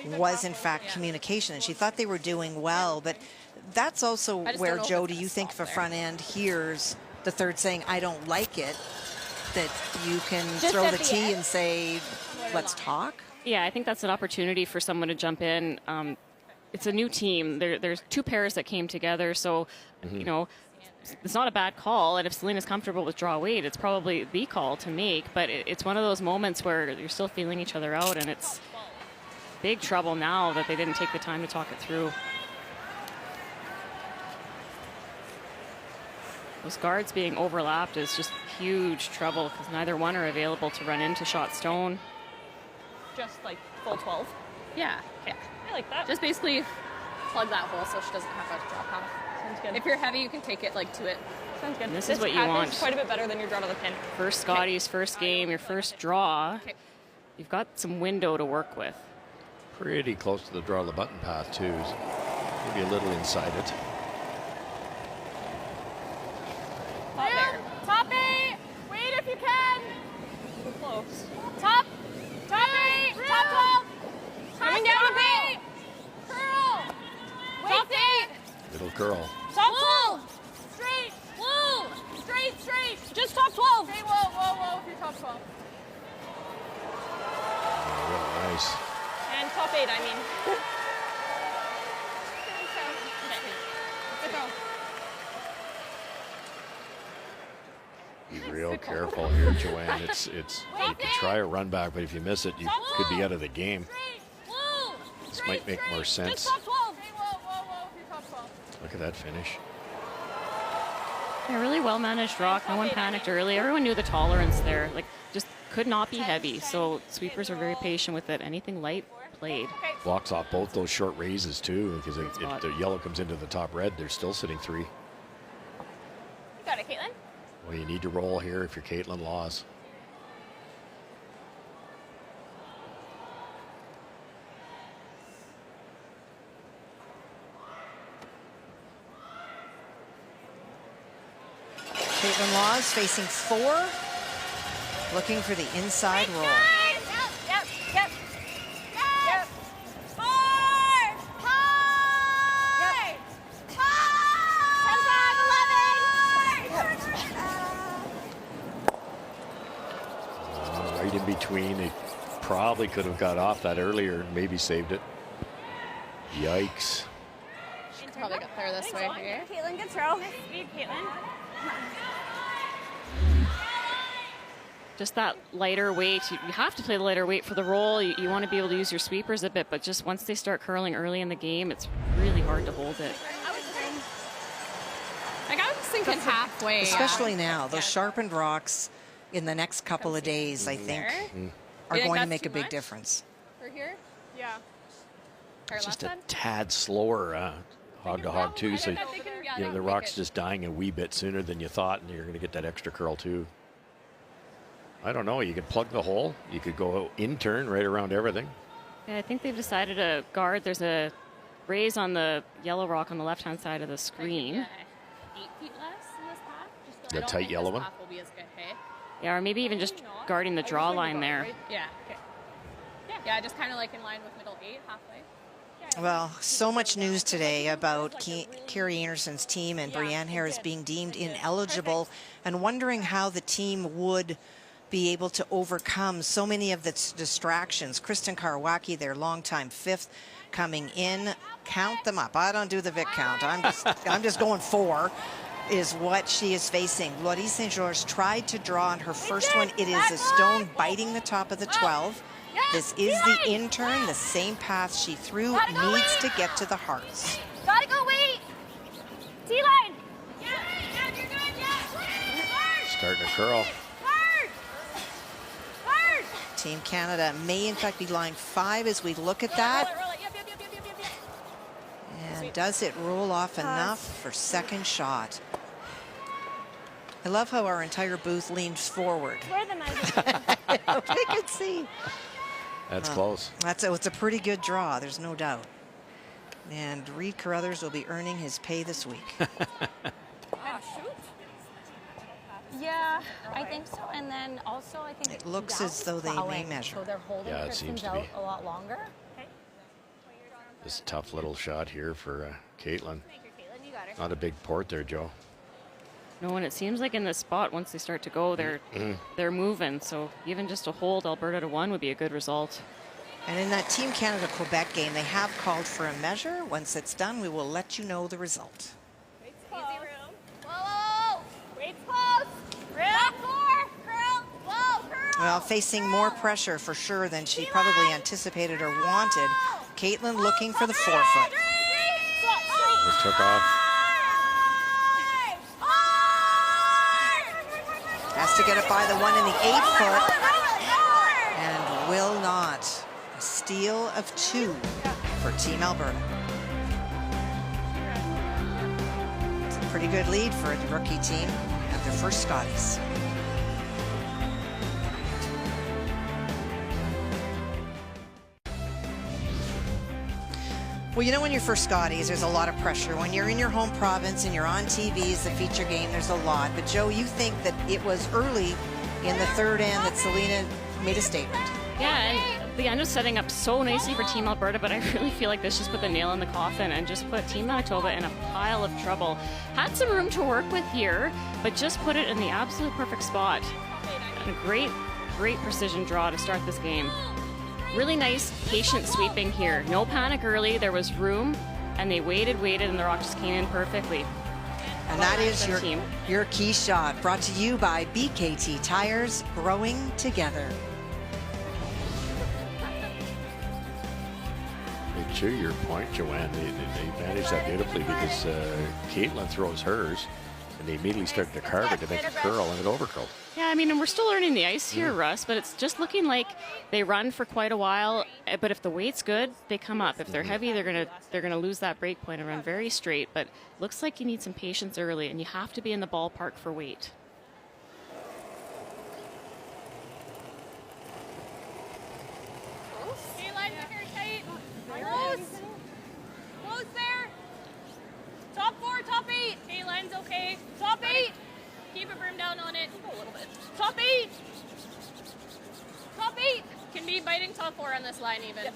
was in fact communication, and she thought they were doing well, but that's also where, Joe, do you think if a front end hears the third saying, I don't like it, that you can throw the tee and say, let's talk? Yeah, I think that's an opportunity for someone to jump in. It's a new team. There's 2 pairs that came together, so, you know, it's not a bad call, and if Selena's comfortable with draw weight, it's probably the call to make, but it's one of those moments where you're still feeling each other out, and it's big trouble now that they didn't take the time to talk it through. Those guards being overlapped is just huge trouble because neither one are available to run into shot stone. Just like full 12. Yeah. I like that. Just basically plug that hole so she doesn't have to drop path. Sounds good. If you're heavy, you can take it like to it. Sounds good. And this is what you want. Quite a bit better than your draw to the pin. First Scotties, first game, your first draw. Okay. You've got some window to work with. pretty close to the draw of the button path too. Maybe a little inside it. Top 8! Wait if you can! We're close. Top 8! Top 12! Coming down a bit! Curl! Top 8! Little curl. Top 12! Straight! Woo! Straight! Just top 12! Hey, whoa, if you're top 12. Oh, nice. And top 8, I mean. Good throw. Be real careful here, Joanne. It's you can try a run back, but if you miss it, you could be out of the game. This might make more sense. Hey, whoa, if you're top 12. Look at that finish. Yeah, really well managed rock. No one panicked early. Everyone knew the tolerance there. Like, just could not be heavy. So sweepers are very patient with it. Anything light, played. Blocks off both those short raises too, because if the yellow comes into the top red, they're still sitting 3. You got it, Caitlin. Well, you need to roll here if you're Caitlin Laws. Caitlin Laws facing 4, looking for the inside roll. Yep. 4! High! 10, 5, 11! Right in between. They probably could have got off that earlier and maybe saved it. Yikes. Probably got there this way here. Caitlin, good throw. Speed, Caitlin. Just that lighter weight. You have to play the lighter weight for the roll. You want to be able to use your sweepers a bit, but just once they start curling early in the game, it's really hard to hold it. Like, I was thinking halfway. Especially now, those sharpened rocks in the next couple of days, I think, are going to make a big difference. For here? Yeah. It's just a tad slower hog to hog too, so the rock's just dying a wee bit sooner than you thought, and you're going to get that extra curl too. I don't know. You could plug the hole. You could go in turn right around everything. Yeah, I think they've decided to guard. There's a raise on the yellow rock on the left-hand side of the screen. 8 feet less in this path. The tight yellow one? Will be as good, hey? Yeah, or maybe even just guarding the draw line there. Yeah. Okay. Yeah, just kind of like in line with middle 8, halfway. Well, so much news today about Carrie Anderson's team and Brianne Harris being deemed ineligible, and wondering how the team would be able to overcome so many of the distractions. Kristen Karwacki, their longtime 5th, coming in. Count them up. I don't do the Vic count. I'm just going 4 is what she is facing. Laurie St. George tried to draw on her first one. It is a stone biting the top of the 12. This is the in-turn, the same path she threw, needs to get to the hearts. Gotta go, wait! T-line! Yeah, you're good, yeah! Starting to curl. Hard! Team Canada may in fact be line 5 as we look at that. Roll it. Yep. And does it roll off enough for second shot? I love how our entire booth leans forward. Where the knife? They can see. That's close. It's a pretty good draw, there's no doubt. And Reed Carruthers will be earning his pay this week. Yeah, I think so. And then also, I think It looks as though they may measure. So they're holding Yeah, it seems Kristen's to out be. a lot longer. This tough little shot here for Caitlin. Caitlin, you got her. Not a big port there, Joe. No, and it seems like in this spot, once they start to go, they're moving. So even just to hold Alberta to 1 would be a good result. And in that Team Canada-Quebec game, they have called for a measure. Once it's done, we will let you know the result. Easy room. Whoa. Wait's close. Back 4. Curl. Whoa, curl. Well, facing more pressure for sure than she probably anticipated or wanted. Caitlin looking for the 4-foot. It took off. Has to get it by the 1 in the 8-foot. And will not. A steal of 2 for Team Alberta. It's a pretty good lead for the rookie team at their first Scotties. Well, you know, when you're first Scotties, there's a lot of pressure. When you're in your home province and you're on TV as the feature game, there's a lot. But Joe, you think that it was early in the third end that Selena made a statement. Yeah, and the end was setting up so nicely for Team Alberta, but I really feel like this just put the nail in the coffin and just put Team Manitoba in a pile of trouble. Had some room to work with here, but just put it in the absolute perfect spot. And a great precision draw to start this game. Really nice, patient sweeping here. No panic early, there was room, and they waited, and the rock just came in perfectly. And that is your key shot, brought to you by BKT Tires, growing together. To your point, Joanne, they managed that beautifully because Caitlin throws hers, and they immediately started to carve it to make a curl, and it overcurled. Yeah, I mean, and we're still learning the ice here, Russ, but it's just looking like they run for quite a while. But if the weight's good, they come up. If they're heavy, they're gonna lose that break point and run very straight. But looks like you need some patience early, and you have to be in the ballpark for weight. Close there. Top 4, top 8. Kaylin's okay. Top 8. Keep a broom down on it. A little bit. Top 8. Top 8. Can be biting top 4 on this line even. Yep.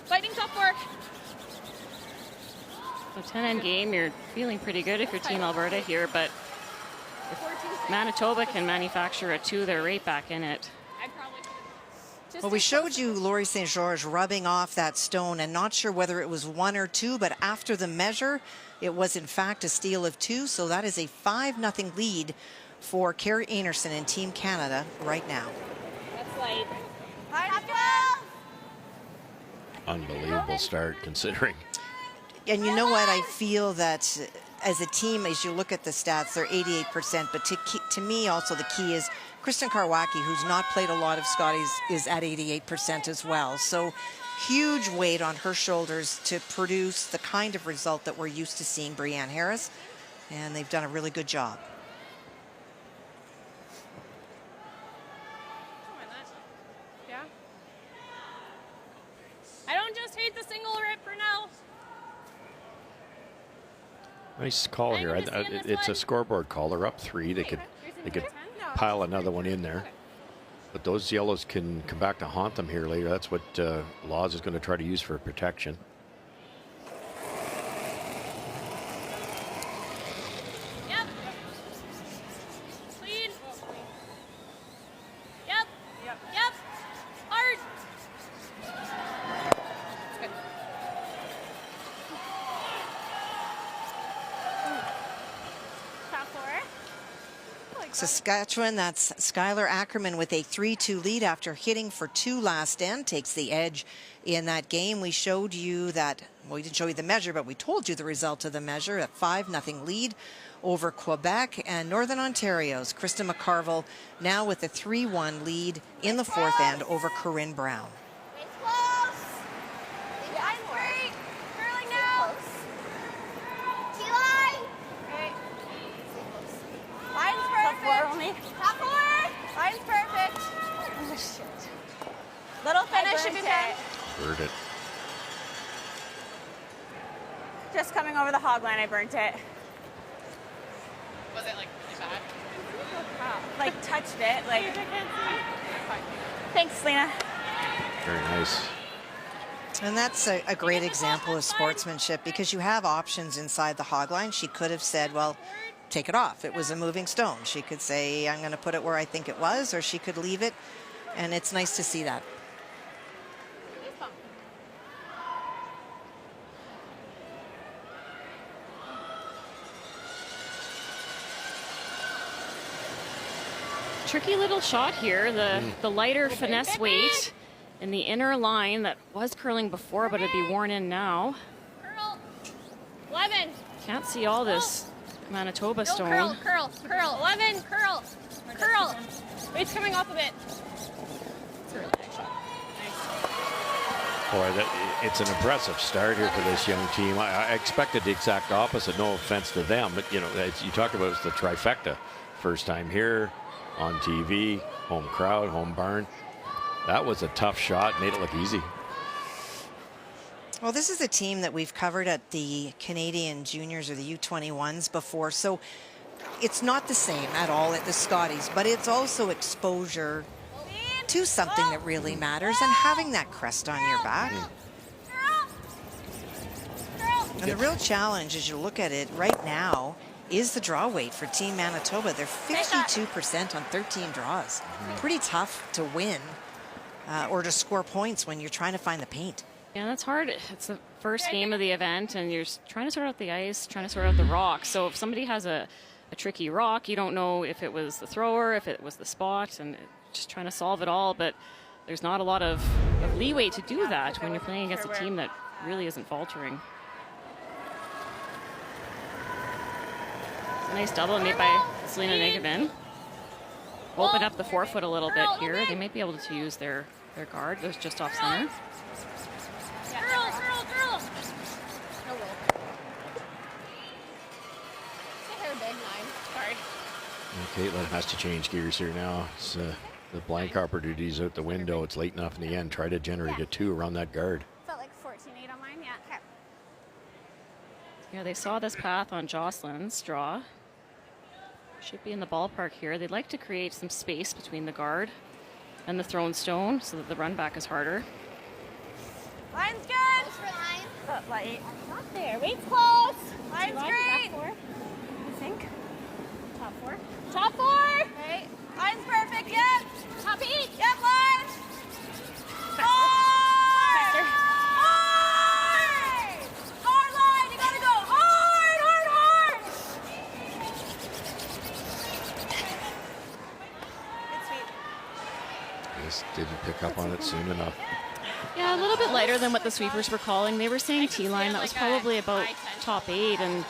Biting top 4. So 10-end game, you're feeling pretty good if you're Team Alberta here, but if Manitoba can manufacture a 2, they're right back in it. Well, we showed you Laurie St. George rubbing off that stone, and not sure whether it was 1 or 2, but after the measure, it was in fact a steal of 2. So that is a 5-0 lead for Carrie Anderson and Team Canada right now. That's light. Unbelievable start, considering. And you know what? I feel that as a team, as you look at the stats, they're 88%. But to me, also, the key is Kristen Karwacki, who's not played a lot of Scotties, is at 88% as well. So huge weight on her shoulders to produce the kind of result that we're used to seeing Brianne Harris. And they've done a really good job. Nice call here. It's a scoreboard call. They're up 3. They could pile another one in there. But those yellows can come back to haunt them here later. That's what Laws is going to try to use for protection. Yep. Clean. Yep. Yep. Hard. Top 4. Saskatchewan, that's Skylar Ackerman with a 3-2 lead after hitting for 2 last end, takes the edge in that game. We showed you that, well, we didn't show you the measure, but we told you the result of the measure, a 5-0 lead over Quebec. And Northern Ontario's Krista McCarville now with a 3-1 lead in the 4th end over Corinne Brown. It's close. Line straight. Curling now. T-line. Okay. Line's perfect. Top 4. Line's perfect. Oh, shit. Little finish if you can. Bird it. Just coming over the hog line, I burnt it. Was it like really bad? Like touched it. Like. Thanks, Lena. Very nice. And that's a great example of sportsmanship because you have options inside the hog line. She could have said, well, take it off. It was a moving stone. She could say, I'm going to put it where I think it was, or she could leave it. And it's nice to see that. Tricky little shot here. The lighter finesse weight in the inner line that was curling before, but it'd be worn in now. Curl. 11. Can't see all this Manitoba No, stone. curl. 11. Curl. Weight's coming off a bit. It's a really nice shot. Boy, it's an impressive start here for this young team. I expected the exact opposite. No offense to them, but you know, as you talked about, it's the trifecta. First time here, on TV, home crowd, home barn. That was a tough shot. Made it look easy. Well, this is a team that we've covered at the Canadian Juniors or the U21s before, so it's not the same at all at the Scotties, but it's also exposure to something that really matters and having that crest on your back. And the real challenge as you look at it right now is the draw weight for Team Manitoba. They're 52% on 13 draws. Pretty tough to win or to score points when you're trying to find the paint. Yeah, that's hard. It's the first game of the event, and you're trying to sort out the ice, trying to sort out the rock. So if somebody has a tricky rock, you don't know if it was the thrower, if it was the spot, and just trying to solve it all. But there's not a lot of leeway to do that when you're playing against a team that really isn't faltering. It's a nice double made by Selena Negevin. Open up the forefoot a little bit here. They might be able to use their guard. It was just off center. Curl. Sorry. Caitlin has to change gears here now. It's, the blank opportunity's out the window. It's late enough in the end. Try to generate a 2 around that guard. Felt like 14-8 on mine, yeah. Okay. Yeah, they saw this path on Jocelyn's draw. Should be in the ballpark here. They'd like to create some space between the guard and the thrown stone so that the run back is harder. Line's good. Close for line. Light. Not there. Weight's close. Line's great. Top 4, I think. Top 4. Top 4. Okay. Line's perfect. Yep. Top 8. Yep. Line. Hard. Hard line. You gotta go hard. Good sweep. Just didn't pick up on it soon enough. Yeah, a little bit lighter than what the sweepers were calling. They were saying T-line. That was probably about top 8, and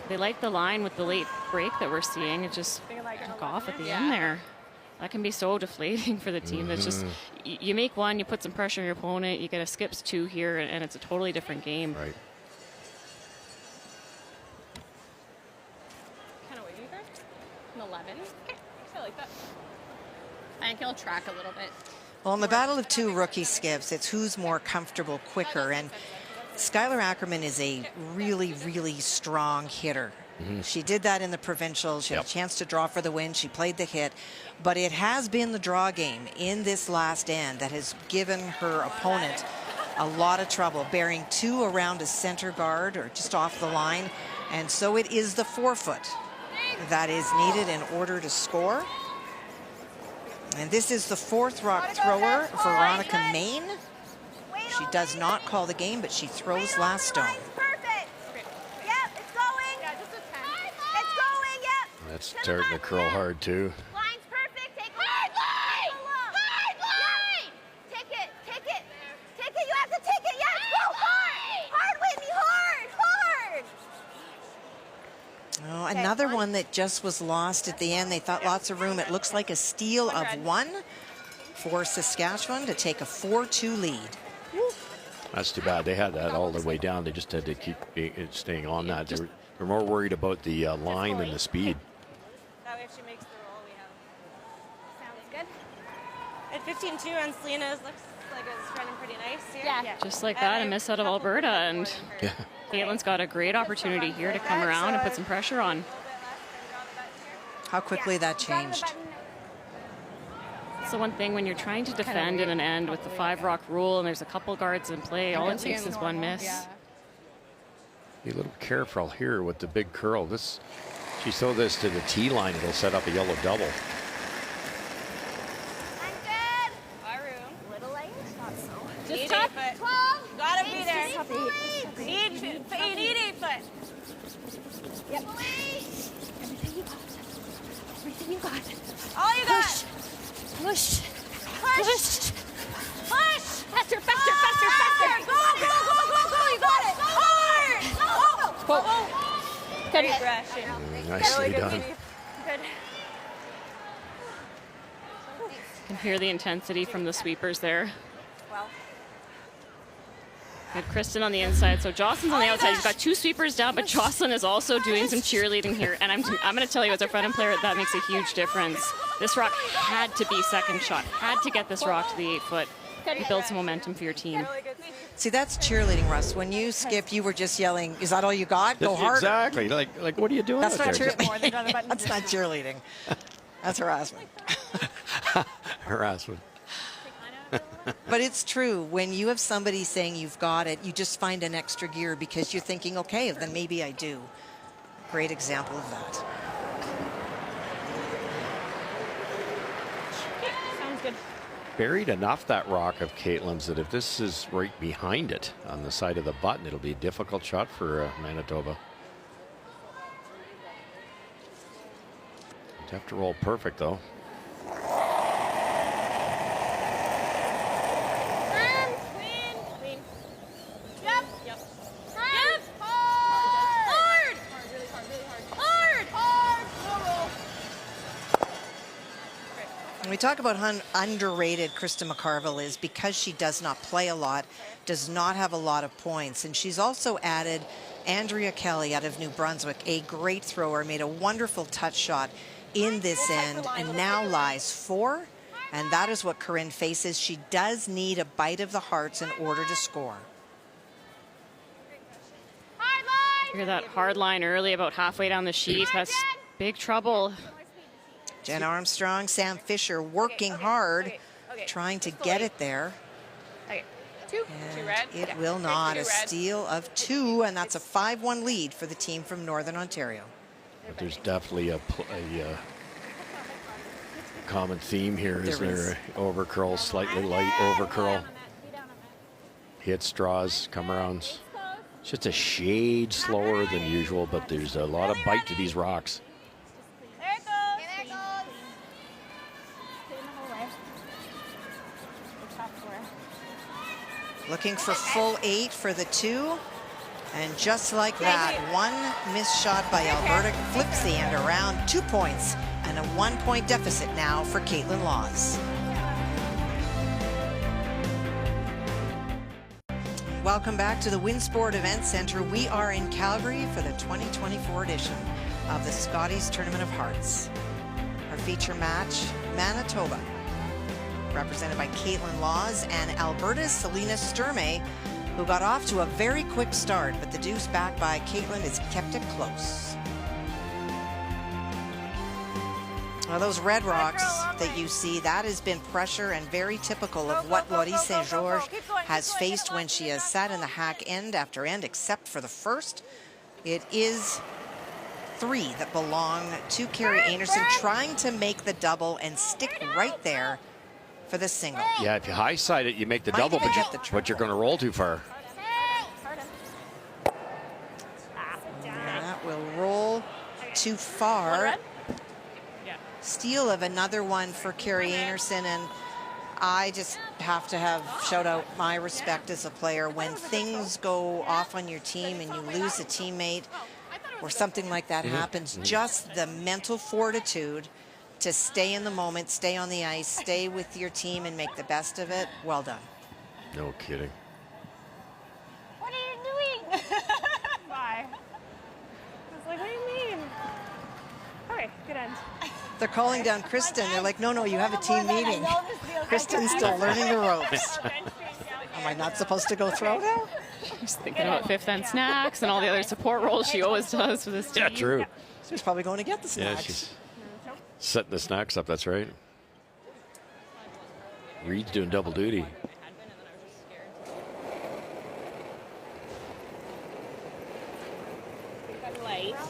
they liked the line with the late break that we're seeing. It just took off at the end there. That can be so deflating for the team. It's just, you make one, you put some pressure on your opponent, you get a skips 2 here, and it's a totally different game. Right. Kind of waiting for an 11. Okay, I like that. I think he'll track a little bit. Well, in the battle of 2 rookie skips, it's who's more comfortable quicker. And Skylar Ackerman is a really, really strong hitter. She did that in the provincial. She had a chance to draw for the win. She played the hit. But it has been the draw game in this last end that has given her opponent a lot of trouble, bearing 2 around a center guard or just off the line. And so it is the 4-foot that is needed in order to score. And this is the 4th rock thrower, Veronica Main. She does not call the game, but she throws last stone. That's starting to curl hard too. Line's perfect. Take hard line. Hard line. Take it. Take it. Take it. You have to take it. Yes. Go hard. Hard, Whitney. Hard. Oh, another one that just was lost at the end. They thought lots of room. It looks like a steal of 1 for Saskatchewan to take a 4-2 lead. That's too bad. They had that all the way down. They just had to keep staying on that. They were more worried about the line than the speed. That way if she makes the roll, we have. Sounds good. At 15-2 on Selena's, looks like it's running pretty nice here. Yeah. Just like that, a miss out of Alberta. And Caitlin's got a great opportunity here to come around and put some pressure on. How quickly that changed. So one thing when you're trying to defend in an end with the 5-rock rule and there's a couple guards in play, all it takes is one miss. Be a little careful here with the big curl. This, she throw this to the tee line, it'll set up a yellow double. Just top 12. You gotta be there. You need 8 foot. Yep. Everything you got. All you got. Push. Push. Push. Faster, faster, faster, faster. Go. You got it. Hard. Go. Good rushing. Nicely done. Good. You can hear the intensity from the sweepers there. Well. Good Kristen on the inside. So Jocelyn's on the outside. He's got 2 sweepers down, but Jocelyn is also doing some cheerleading here. And I'm going to tell you, as a front end player, that makes a huge difference. This rock had to be second shot. Had to get this rock to the 8-foot. Build some momentum for your team. See, that's cheerleading, Russ. When you skip, you were just yelling, is that all you got? Go harder. Exactly. Like, what are you doing? That's out not there? cheerleading. That's not cheerleading. That's harassment. Harassment. But it's true. When you have somebody saying you've got it, you just find an extra gear because you're thinking, okay, then maybe I do. Great example of that. Sounds good. Buried enough, that rock of Caitlin's, that if this is right behind it on the side of the button, it'll be a difficult shot for Manitoba. You'd have to roll perfect, though. When we talk about how underrated Krista McCarville is, because she does not play a lot, does not have a lot of points. And she's also added Andrea Kelly out of New Brunswick, a great thrower, made a wonderful touch shot in this end, and now lies 4. And that is what Corinne faces. She does need a bite of the hearts in order to score. Hear that hard line early, about halfway down the sheet. That's big trouble. Jen Armstrong, Sam Fisher working hard, trying to get it there. Okay. 2 red. It will not. A steal of 2, and that's a 5-1 lead for the team from Northern Ontario. But there's definitely a common theme here. Is there overcurl, slightly light overcurl? Hit straws, come arounds. It's just a shade slower than usual, but there's a lot of bite to these rocks. Looking for full 8 for the 2. And just like that, one missed shot by Alberta flips the end around. 2 points and a 1-point deficit now for Caitlin Laws. Welcome back to the Winsport Event Center. We are in Calgary for the 2024 edition of the Scotties Tournament of Hearts. Our feature match, Manitoba, represented by Caitlin Laws, and Alberta's Selena Sturmay, who got off to a very quick start, but the deuce back by Caitlin has kept it close. Well, those red rocks that you see, that has been pressure and very typical of what Laurie St. George has faced when she has sat in the hack end after end, except for the first. It is 3 that belong to Carrie Anderson, trying to make the double and stick right there for the single. Yeah, if you high side it, you make the double, but you're going to roll too far. And that will roll too far. Steal of another one for Carrie Anderson, and I just have to shout out my respect as a player. When things go off on your team and you lose a teammate or something like that happens, just the mental fortitude to stay in the moment, stay on the ice, stay with your team and make the best of it. Well done. No kidding. What are you doing? Bye. I was like, what do you mean? Okay, good end. They're calling down Kristen. They're like, no, you have a team meeting. Kristen's still learning the ropes. Am I not supposed to go throw now? She's thinking about fifth end snacks and all the other support roles she always does for this team. Yeah, true. She's probably going to get the snacks. Yeah, she's setting the snacks up, that's right. Reed's doing double duty.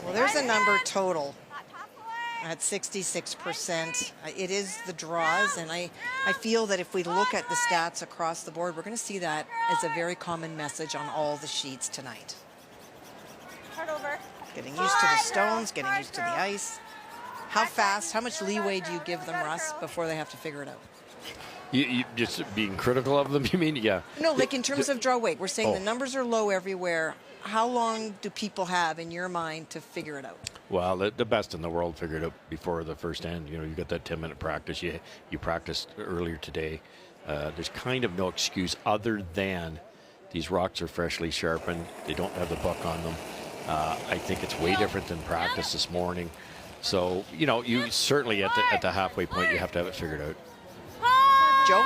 Well, there's a number total at 66%. It is the draws, and I feel that if we look at the stats across the board, we're going to see that as a very common message on all the sheets tonight. Start over. Getting used to the stones, getting used to the ice. How fast, how much leeway do you give them, Russ, before they have to figure it out? You just being critical of them, you mean? Yeah. No, like in terms of draw weight. We're saying the numbers are low everywhere. How long do people have in your mind to figure it out? Well, the best in the world figured out before the first end. You know, you got that 10-minute practice. You practiced earlier today. There's kind of no excuse other than these rocks are freshly sharpened. They don't have the buck on them. I think it's way different than practice this morning. So, you know, you certainly at the halfway point, you have to have it figured out. Joe?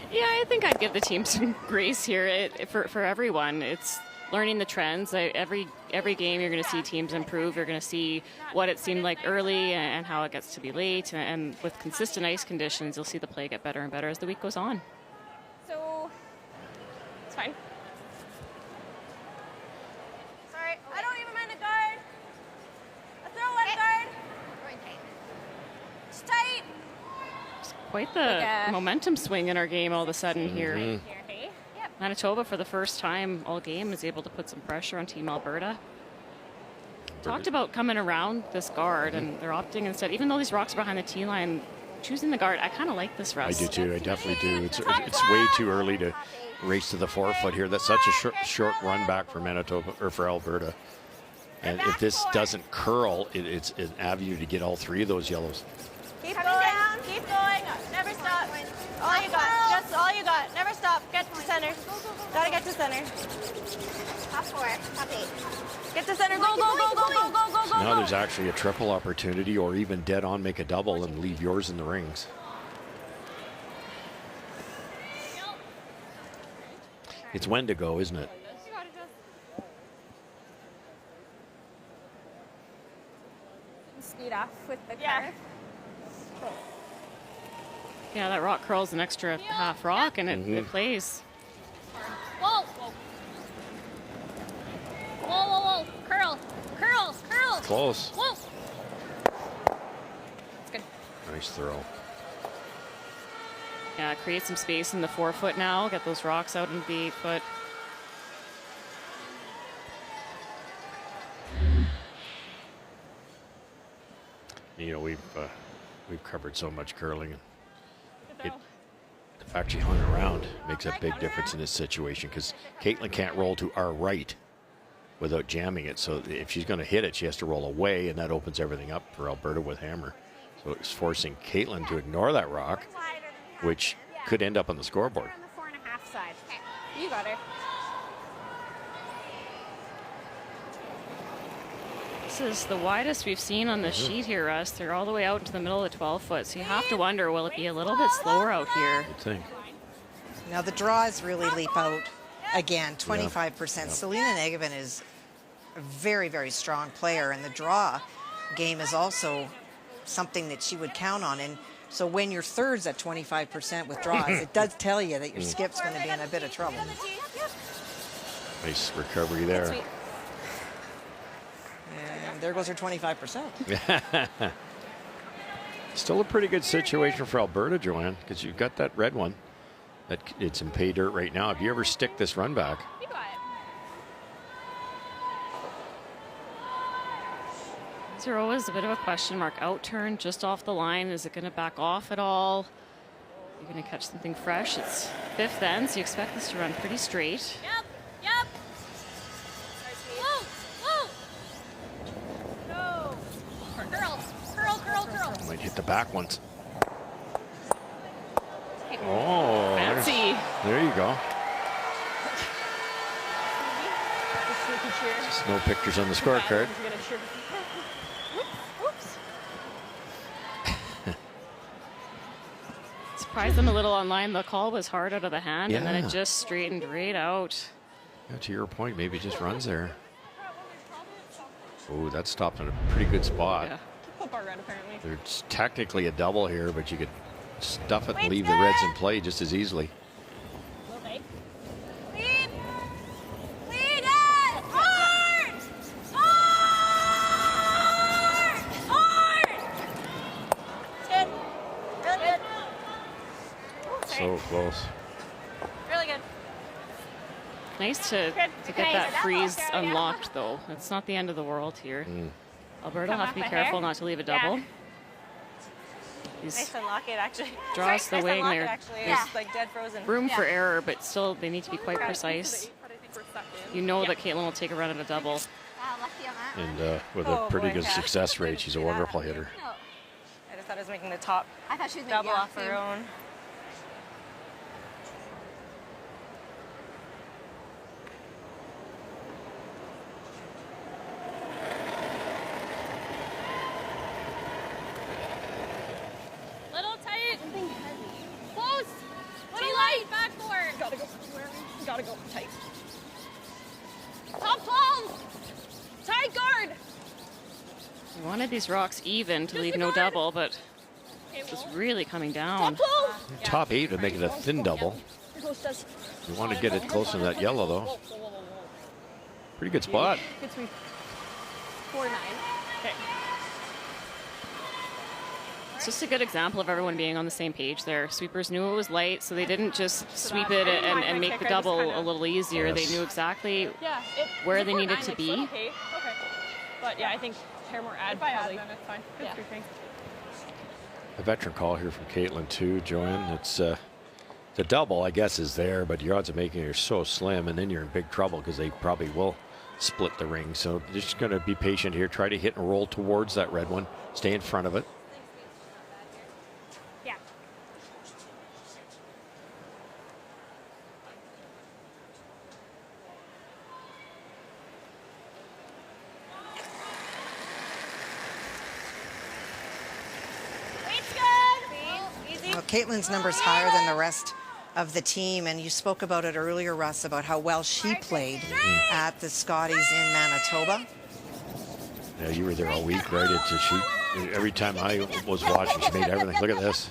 Yeah, I think I'd give the team some grace here. For everyone, it's learning the trends. Every game you're going to see teams improve. You're going to see what it seemed like early and how it gets to be late. And with consistent ice conditions, you'll see the play get better and better as the week goes on. So, it's fine. Sorry, I don't even mind a guard. A throw one guard. It's tight. Quite the momentum swing in our game all of a sudden here. Manitoba, for the first time all game, is able to put some pressure on Team Alberta. Talked about coming around this guard, and they're opting instead, even though these rocks are behind the T line, choosing the guard. I kind of like this, Russ. I do too. I definitely do. It's way too early to race to the 4-foot here. That's such a short run back for Manitoba or for Alberta. And if this doesn't curl, it's an avenue to get all 3 of those yellows. Keep going, keep going. Never stop. All you got, just all you got. Never stop. Get to center. Gotta get to center. Top 4, top 8. Get to center. Go, go, go, go, go, go, go, go. Now there's actually a triple opportunity, or even dead on make a double and leave yours in the rings. It's when to go, isn't it? Speed off with the car. Yeah, that rock curls an extra half rock, and it plays. Whoa! Whoa, whoa, whoa. Curl. Curl. Curl. Close. Whoa. It's good. Nice throw. Yeah, create some space in the 4-foot now. Get those rocks out into the 8-foot. You know, we've covered so much curling. The fact she hung around makes a big difference in this situation, because Caitlin can't roll to our right without jamming it. So if she's going to hit it, she has to roll away, and that opens everything up for Alberta with hammer. So it's forcing Caitlin to ignore that rock, which could end up on the scoreboard. On the 4.5 side. You got her. This is the widest we've seen on the sheet here, Russ. They're all the way out into the middle of the 12-foot, so you have to wonder, will it be a little bit slower out here? Good thing. Now the draws really leap out again, 25%. Selena Negevin is a very, very strong player, and the draw game is also something that she would count on. And so when your third's at 25% with draws, it does tell you that your skip's going to be in a bit of trouble. Nice recovery there. And there goes her 25%. Still a pretty good situation for Alberta, Joanne, because you've got that red one. It's in pay dirt right now. If you ever stick this run back. These are always a bit of a question mark. Out turn just off the line. Is it going to back off at all? You're going to catch something fresh. It's fifth end, so you expect this to run pretty straight. Yep. Whoa. Go. Curl. Might hit the back once. Oh, fancy. There you go. Just no pictures on the scorecard. Surprised them a little online. The call was hard out of the hand, and then it just straightened right out. Yeah, to your point, maybe it just runs there. Oh, that stopped in a pretty good spot. Yeah. There's technically a double here, but you could stuff it and leave the Reds in play just as easily. Lead it! Hard! Good. Really good. So close. Really good. Nice to get that freeze unlocked, though. It's not the end of the world here. Alberta will have to be careful not to leave a double. Nice to unlock it, actually. Draws the wing there. It's like dead frozen. Room for error, but still they need to be quite precise. You know that Caitlin will take a run at a double. And with a pretty good success rate, she's a wonderful hitter. I just thought I was making the top I thought she was double off her own. Little tight. Close. Little light. Back for. Gotta go tight. Top 12. Tight guard. We wanted these rocks even to leave no double, but it's really coming down. Top 8 would make it a thin double. You want to get it close to that yellow, though. Pretty good spot. Good sweep. 4-9. Okay. It's just a good example of everyone being on the same page there. Sweepers knew it was light, so they didn't just sweep it and make the double a little easier. Yes. They knew exactly Yeah, where they needed to be. Okay. But yeah, I think hair more add. If I add, then it's fine. Good sweeping. A veteran call here from Caitlin, too, Joanne. It's the double, I guess, is there, but your odds of making it are so slim, and then you're in big trouble because they probably will split the ring. So just going to be patient here. Try to hit and roll towards that red one. Stay in front of it. Yeah. Weight's good. Easy. Well, Caitlin's number's higher than the rest of the team, and you spoke about it earlier, Russ, about how well she played at the Scotties in Manitoba. Yeah, you were there all week, right? Every time I was watching, she made everything. Look at this.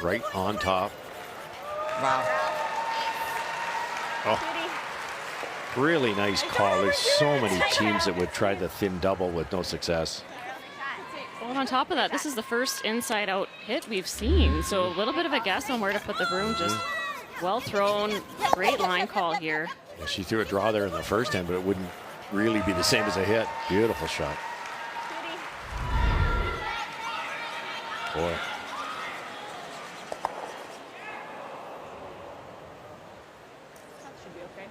Right on top. Wow. Oh, really nice call. There's so many teams that would try the thin double with no success. Well, and on top of that, this is the first inside-out hit we've seen, so a little bit of a guess on where to put the broom. Just well thrown, great line call here. Yeah, she threw a draw there in the first hand, but it wouldn't really be the same as a hit. Beautiful shot. Boy. That should be okay.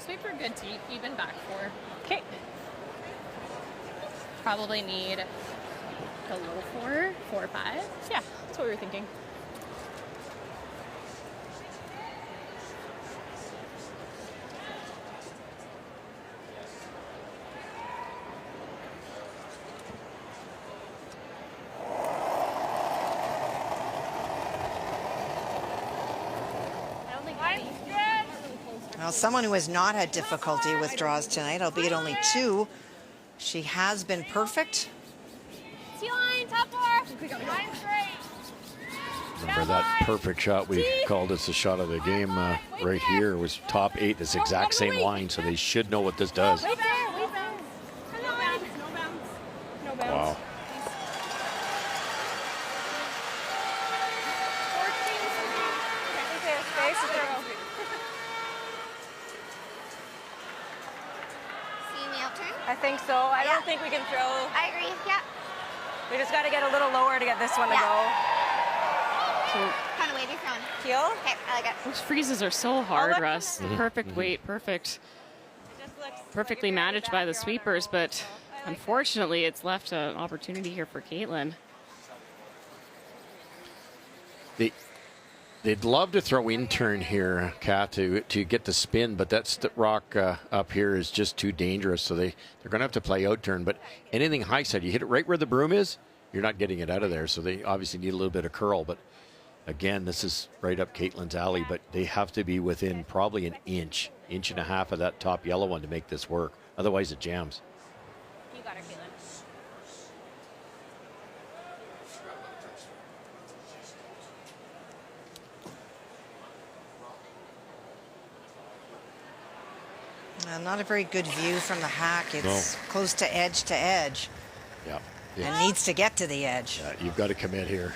Sweep her good deep, even back four. Okay. Probably need a low 4, 5. Yeah, that's what we were thinking. Well, someone who has not had difficulty with draws tonight, albeit only 2. She has been perfect. T-line, top 4. Line straight. Remember that perfect shot we called as the shot of the game right here was top 8. This exact same line, so they should know what this does. Right there, we bounce. No bounce, no bounce. No bounce. Wow. 14 something. Right there, space, throw. See me out turn? I think so. I don't think we can throw. I agree. Yep. We just got to get a little lower to get this one to Yeah. go. Kind of wavy throwing. Heel? Okay, I like it. Those freezes are so hard, look. Russ. The perfect weight, perfectly managed by the sweepers, but unfortunately it's left an opportunity here for Caitlin. They'd love to throw in turn here, Kat, to get the spin, but that rock up here is just too dangerous, so they're going to have to play out turn. But anything high side, you hit it right where the broom is, you're not getting it out of there, so they obviously need a little bit of curl. But again, this is right up Caitlin's alley, but they have to be within probably an inch and a half of that top yellow one to make this work. Otherwise, it jams. You got her, Caitlin. Not a very good view from the hack. It's close to edge. Yeah. And needs to get to the edge. Yeah, you've got to commit here.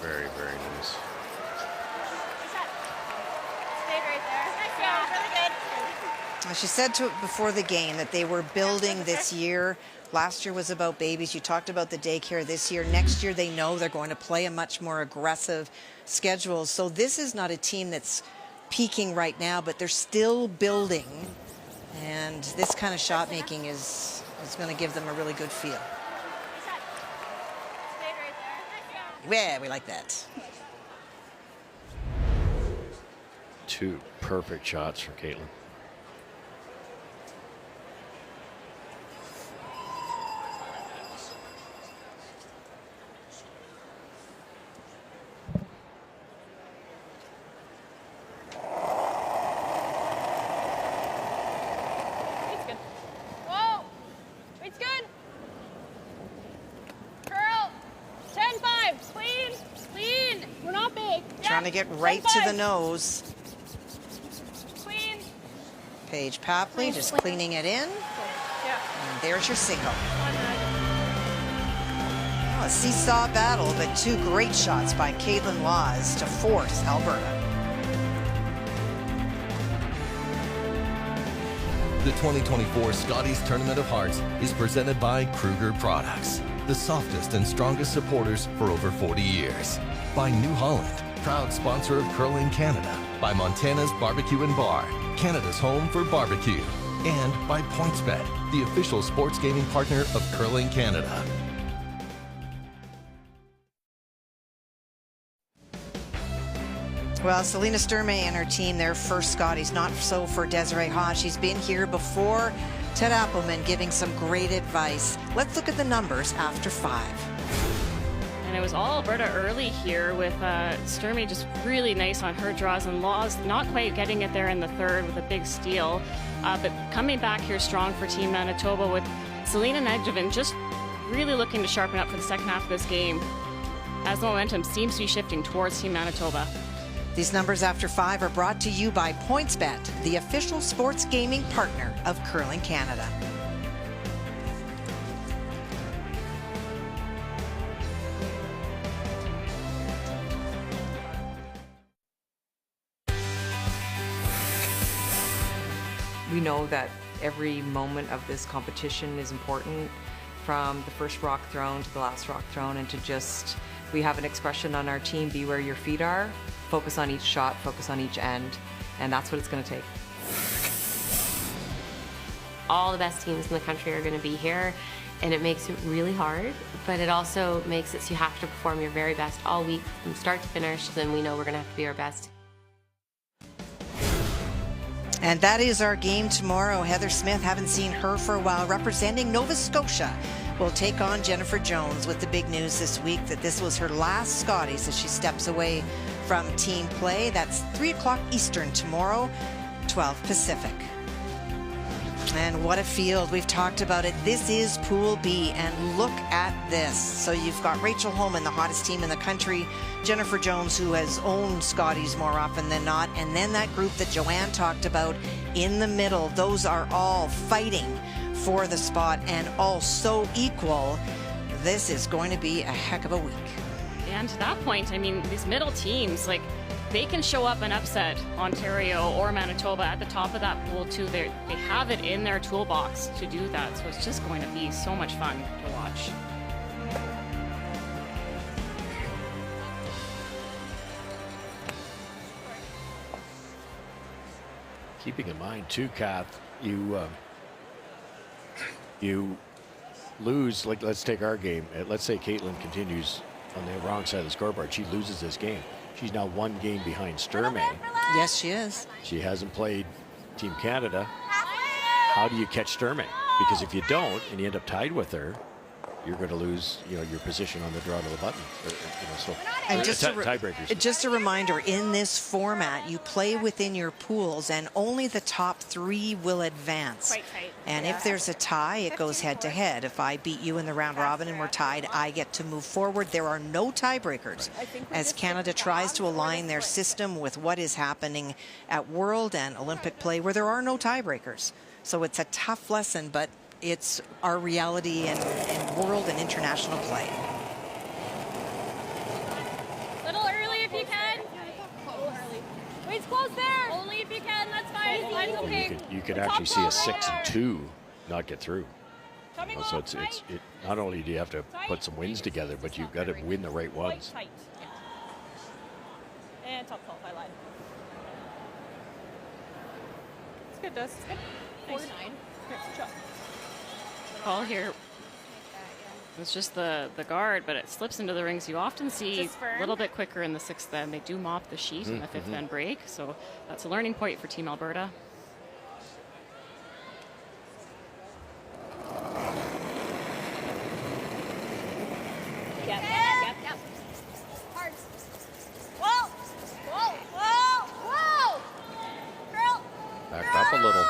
Very, very nice. Stayed right there. Nice job. Really good. She said before the game that they were building this year. Last year was about babies. You talked about the daycare this year. Next year, they know they're going to play a much more aggressive schedule. So this is not a team that's peaking right now, but they're still building. And this kind of shot making is going to give them a really good feel. Yeah, we like that. 2 perfect shots for Caitlin. It's good. Whoa! It's good. Curl. 10-5. Clean. Clean. We're not big. Trying to get right to the nose. Clean. Paige Papley just cleaning it in. Yeah. And there's your single. Oh, a seesaw battle, but 2 great shots by Caitlin Laws to force Alberta. The 2024 Scotties Tournament of Hearts is presented by Kruger Products, the softest and strongest supporters for over 40 years. By New Holland, proud sponsor of Curling Canada. By Montana's Barbecue and Bar, Canada's home for barbecue. And by PointsBet, the official sports gaming partner of Curling Canada. Well, Selena Sturmay and her team, their first Scotties, not so for Desiree Haas. She's been here before. Ted Appelman giving some great advice. Let's look at the numbers after 5. And it was all Alberta early here with Sturmay just really nice on her draws, and Laws not quite getting it there in the third with a big steal. But coming back here strong for Team Manitoba with Selena Nedjevin just really looking to sharpen up for the second half of this game as the momentum seems to be shifting towards Team Manitoba. These numbers after 5 are brought to you by PointsBet, the official sports gaming partner of Curling Canada. We know that every moment of this competition is important, from the first rock thrown to the last rock thrown, and to just, we have an expression on our team, be where your feet are, focus on each shot, focus on each end, and that's what it's going to take. All the best teams in the country are going to be here, and it makes it really hard, but it also makes it so you have to perform your very best all week from start to finish. Then we know we're going to have to be our best. And that is our game tomorrow. Heather Smith, haven't seen her for a while, representing Nova Scotia, will take on Jennifer Jones with the big news this week that this was her last Scotties as she steps away from team play. That's 3 o'clock Eastern tomorrow, 12 Pacific. And what a field. We've talked about it. This is Pool B, and look at this. So you've got Rachel Holman, the hottest team in the country, Jennifer Jones, who has owned Scotties more often than not, and then that group that Joanne talked about in the middle. Those are all fighting for the spot and all so equal. This is going to be a heck of a week. And to that point, I mean, these middle teams, like, they can show up and upset Ontario or Manitoba at the top of that pool too. They have it in their toolbox to do that. So it's just going to be so much fun to watch. Keeping in mind too, Kath, you lose, like, let's take our game. Let's say Caitlin continues on the wrong side of the scoreboard. She loses this game. She's now 1 game behind Sturmay. Yes, she is. She hasn't played Team Canada. How do you catch Sturmay? Because if you don't and you end up tied with her, you're going to lose, your position on the draw to the button. And tiebreakers. Just a reminder, in this format, you play within your pools, and only the top 3 will advance. Quite tight. And if there's a tie, it goes head to head. If I beat you in the round robin and we're tied, I get to move forward. There are no tiebreakers as Canada tries to align their system with what is happening at World and Olympic play, where there are no tiebreakers. So it's a tough lesson, but it's our reality in world and international play. Little early if you can. Wait's close there. Only if you can, that's fine. Mine's okay. You could actually see a 6 and 2 not get through. So it's not only do you have to put some wins together, but you've got to win the right ones. Tight. And top 12, I lied. It's good, Dust. It's good. 4-9. Good job. Call here. It's just the guard, but it slips into the rings. You often see a little bit quicker in the 6th end. They do mop the sheet in the 5th end break, so that's a learning point for Team Alberta. Yep. Hard. Whoa! Whoa! Whoa! Whoa! Girl! Backed up a little.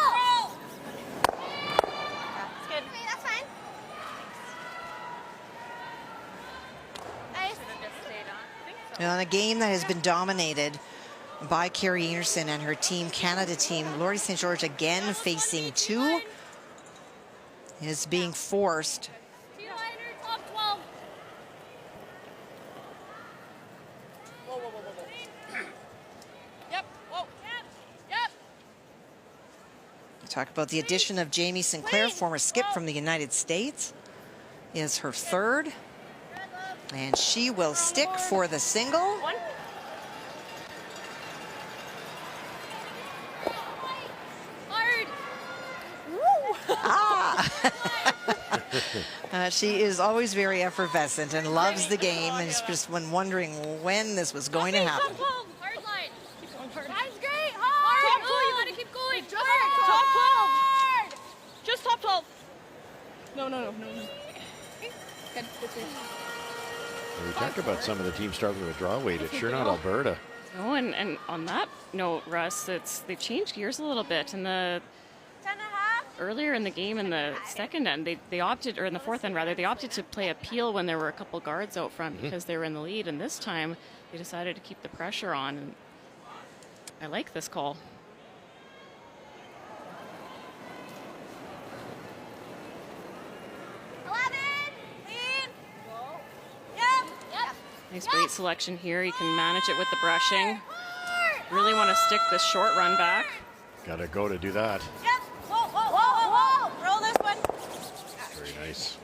On a game that has been dominated by Carrie Anderson and her Team Canada team, Laurie St. George again facing 2 is being forced. Talk about the addition of Jamie Sinclair, former skip from the United States, is her 3rd. And she will stick for the single. Hard. She is always very effervescent and loves the game, and it's just when wondering when this was going to happen. Hard line. Keep going hard. That's great. Hard. Top 12. You gotta keep going. Just top 12. Just top 12. No. Good. We talk about some of the teams struggling with draw weight. It's sure not Alberta. Oh, and on that note, Russ, they've changed gears a little bit. In the earlier in the game, in the 2nd end, they opted, or in the 4th end rather, they opted to play a peel when there were a couple guards out front because they were in the lead. And this time, they decided to keep the pressure on. And I like this call. Nice weight selection here. You can manage it with the brushing. Really want to stick this short run back. Got to go to do that. Yep. Whoa. Roll this one. Very nice.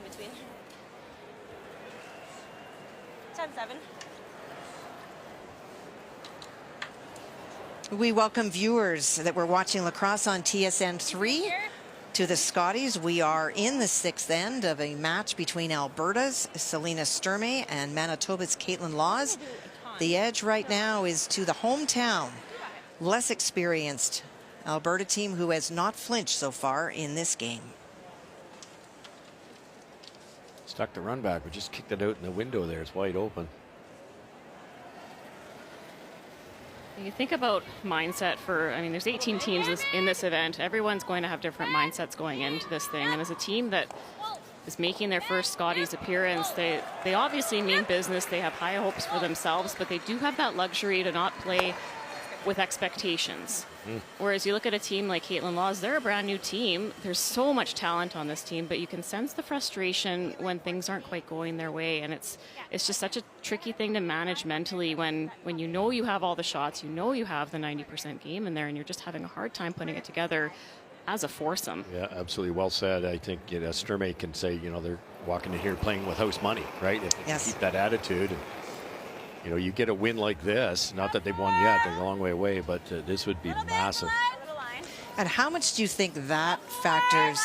10-7. We welcome viewers that were watching lacrosse on TSN 3 to the Scotties. We are in the 6th end of a match between Alberta's Selena Sturmay and Manitoba's Caitlin Laws. The edge right now is to the hometown, less experienced Alberta team who has not flinched so far in this game. Stuck the run back, but just kicked it out in the window there. It's wide open. You think about mindset for, I mean, there's 18 teams in this event. Everyone's going to have different mindsets going into this thing. And as a team that is making their first Scotties appearance, they obviously mean business. They have high hopes for themselves, but they do have that luxury to not play with expectations. Whereas you look at a team like Caitlin Laws, they're a brand new team. There's so much talent on this team, but you can sense the frustration when things aren't quite going their way. And it's just such a tricky thing to manage mentally when you know you have all the shots, you know you have the 90% game in there, and you're just having a hard time putting it together as a foursome. Yeah, absolutely well said. I think Sturmay can say, they're walking in here playing with house money, right? If they keep that attitude. And, you get a win like this, not that they've won yet, they're a long way away, but this would be massive. And how much do you think that factors,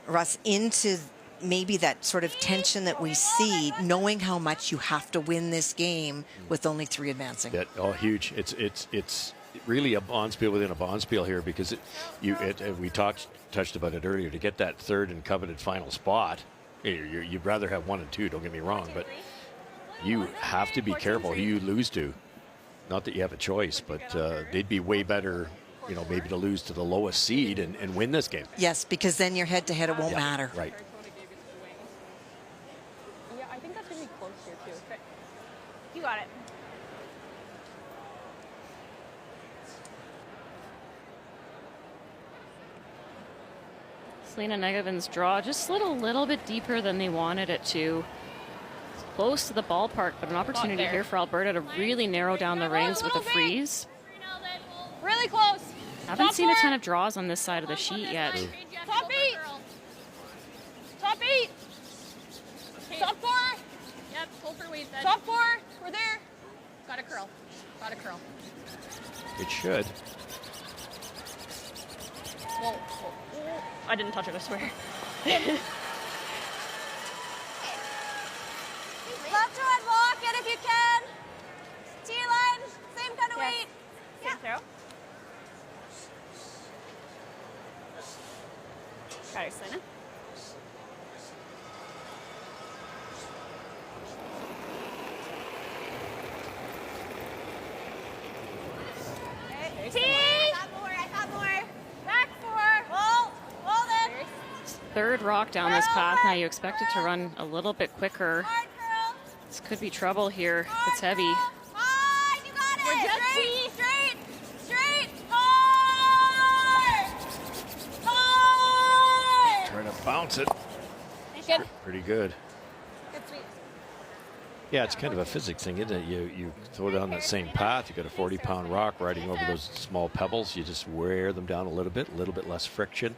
Russ, into maybe that sort of tension that we see, knowing how much you have to win this game with only 3 advancing? Oh, huge. It's really a bonspiel within a bonspiel here, because we touched about it earlier. To get that third and coveted final spot, you'd rather have 1 and 2, don't get me wrong, but you have to be careful who you lose to. Not that you have a choice, but they'd be way better, maybe to lose to the lowest seed and win this game. Yes, because then your head-to-head, it won't matter. Right. Yeah, I think that's going to be close here, too. Okay. You got it. Selena Negavin's draw just slid a little bit deeper than they wanted it to. Close to the ballpark, but an opportunity here for Alberta to really narrow down the rings with a freeze. Really close. Haven't seen a ton of draws on this side of the sheet yet. Top 8. Top 8. Top 4. Yep, pull for weight then. Top 4. We're there. Got a curl. Got a curl. It should. Whoa. I didn't touch it, I swear. Left to unlock it if you can. T-line, same kind of weight. Same throw. Got it, Selena. T! I thought more. Back 4. Hold it. Third rock down this path. Now you expect it to run a little bit quicker. This could be trouble here. It's heavy. You got it. We're just Straight. Hard. Trying to bounce it. Good. Pretty good. Good sweep. Yeah, it's kind of a physics thing, isn't it? You throw down that same path, you got a 40-pound rock riding over those small pebbles. You just wear them down a little bit less friction,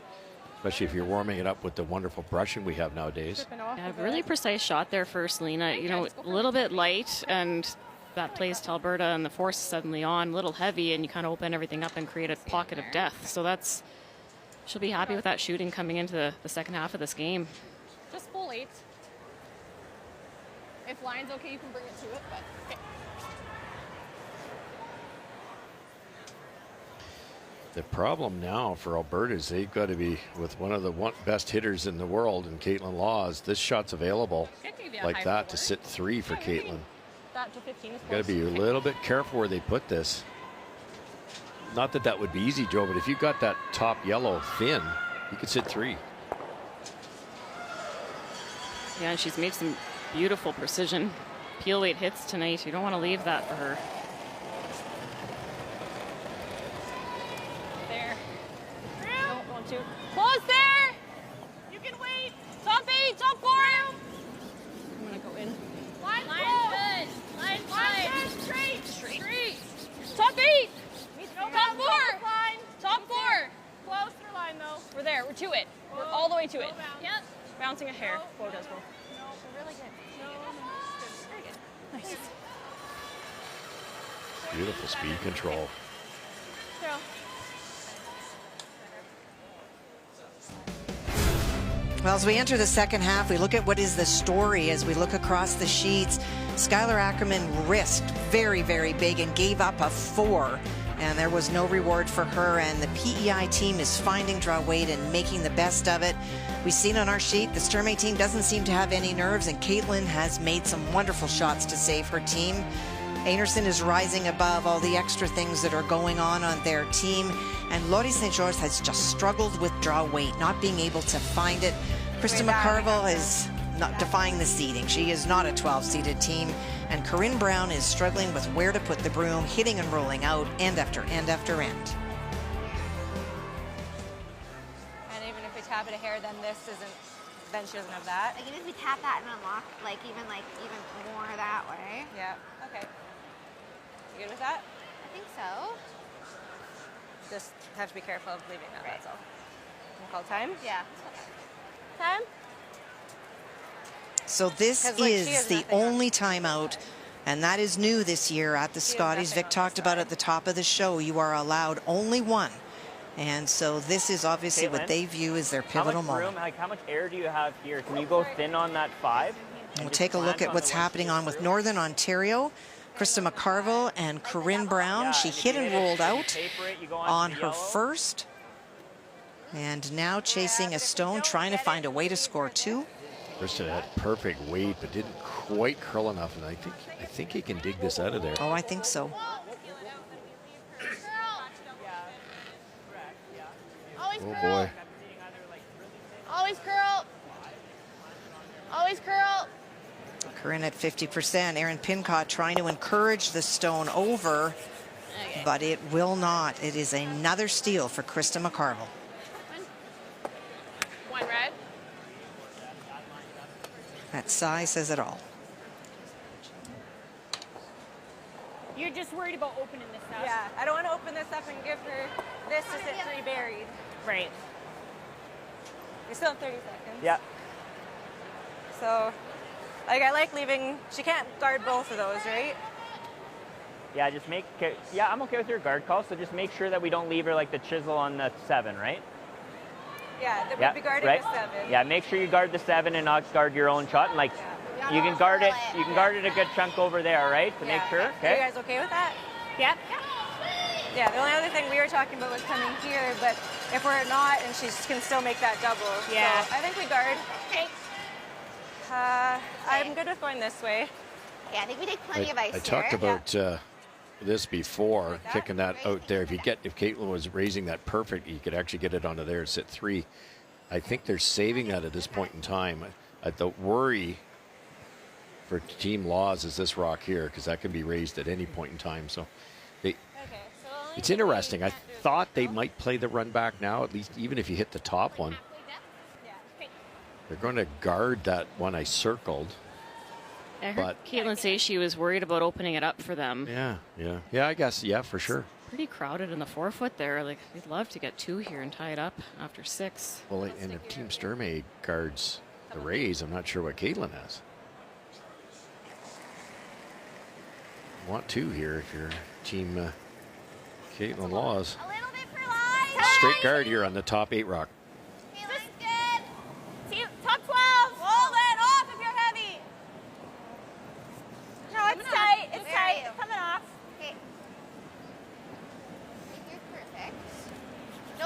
especially if you're warming it up with the wonderful brushing we have nowadays. Yeah, a really precise shot there for Selena. A little bit light, and that plays to Alberta, and the force is suddenly on, a little heavy, and you kind of open everything up and create a pocket of death. So she'll be happy with that shooting coming into the second half of this game. Just full 8. If line's okay, you can bring it to it, but okay. The problem now for Alberta is they've got to be with one of the best hitters in the world in Caitlin Laws. This shot's available like that to sit 3 for Caitlin. That to 15 is Got to be a little bit careful where they put this. Not that would be easy, Joe, but if you got that top yellow fin, you could sit 3. Yeah, and she's made some beautiful precision peel weight hits tonight. You don't want to leave that for her. There. Don't want to. Close there. You can wait. Top 8, top 4. I'm gonna go in. Line's good. Line's good. Straight. Top 8. Top 4. Top 4. Close through line though. We're there. We're to it. We're all the way to it. Yep. Bouncing a hair. Whoa, does well. No, we're really good. Very good. Nice. Beautiful speed control. Throw. Well, as we enter the second half, we look at what is the story as we look across the sheets. Skylar Ackerman risked very, very big and gave up a 4. and there was no reward for her, and the PEI team is finding draw weight and making the best of it. We've seen on our sheet the Sturmay team doesn't seem to have any nerves, and Caitlin has made some wonderful shots to save her team. Einarson is rising above all the extra things that are going on their team, and Laurie St. George has just struggled with draw weight, not being able to find it. Krista McCarville is not defying the seeding. She is not a 12-seeded team, and Corinne Brown is struggling with where to put the broom, hitting and rolling out end after end after end. And even if we tap it a hair, then this isn't, then she doesn't have that. Like even if we tap that and unlock, like even more that way. Yeah, okay. You good with that? I think so. Just have to be careful of leaving that, that's all. Can we call time? Yeah. Time? So this is the only timeout, and that is new this year at the Scotties. Vic talked about at the top of the show, you are allowed only one. And so this is obviously what they view as their pivotal moment. How much air do you have here? Can you go thin on that 5? We'll take a look at what's happening on with Northern Ontario. Krista McCarville and Corinne Brown. She hit and rolled out on her first. And now chasing a stone, trying to find a way to score 2. Krista had perfect weight, but didn't quite curl enough, and I think he can dig this out of there. Oh, I think so. Always Oh curl. boy. Always curl. Always curl. Corinne at 50%. Erin Pincott trying to encourage the stone over, but it will not. It is another steal for Krista McCarville. One red. That size says it all. You're just worried about opening this up. Yeah, I don't want to open this up and give her this to sit 3 buried. Right. We still have 30 seconds. Yeah. So, like, I like leaving, she can't guard both of those, right? Yeah, just I'm okay with your guard call, so just make sure that we don't leave her like the chisel on the 7, right? Yeah, that would be guarding right? the 7. Yeah, make sure you guard the 7 and not guard your own shot. And like, you can guard it. You can guard it a good chunk over there, right? To make sure. Are Okay. you guys okay with that? Yep. Yeah, the only other thing we were talking about was coming here, but if we're not, and she can still make that double. Yeah. So I think we guard. Okay. I'm good with going this way. Yeah, I think we take plenty of ice I talked about this before, kicking that out there. If Caitlin was raising that perfect, you could actually get it onto there and sit 3. I think they're saving that at this point in time. The worry for Team Laws is this rock here, because that can be raised at any point in time. So it's interesting. I thought they might play the run back now, at least even if you hit the top one. They're going to guard that one I circled. I heard Caitlin say she was worried about opening it up for them. Yeah, I guess, for sure. Pretty crowded in the 4-foot there. Like, we'd love to get 2 here and tie it up after 6. Well, and if Team Sturmay guards the raise, I'm not sure what Caitlin has. Want 2 here if you're Team Caitlin Laws. A little bit for line. Straight guard here on the top 8 rock. Caitlin's good. See, top 12. Hold it off if you're heavy. No, it's tight. It's tight. It's coming off. Okay. I think you're perfect. No.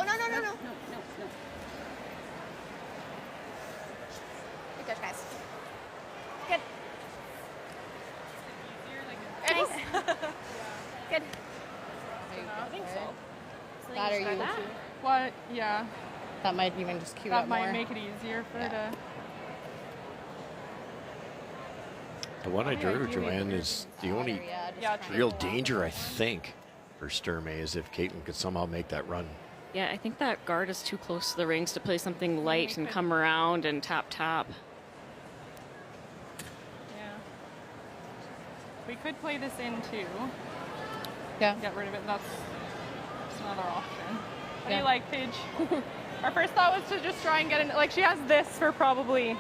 Good touch, guys. Good. Nice. Good. I think so. That or you? What? Yeah. That might even just cue that up might more. make it easier for her to. The one I drew, Joanne, is the only real danger, I think, for Sturmay is if Caitlin could somehow make that run. Yeah, I think that guard is too close to the rings to play something light and come around and tap. Yeah. We could play this in too. Yeah. Get rid of it. That's another option. What do you like, Paige? Our first thought was to just try and get in. Like, she has this for probably.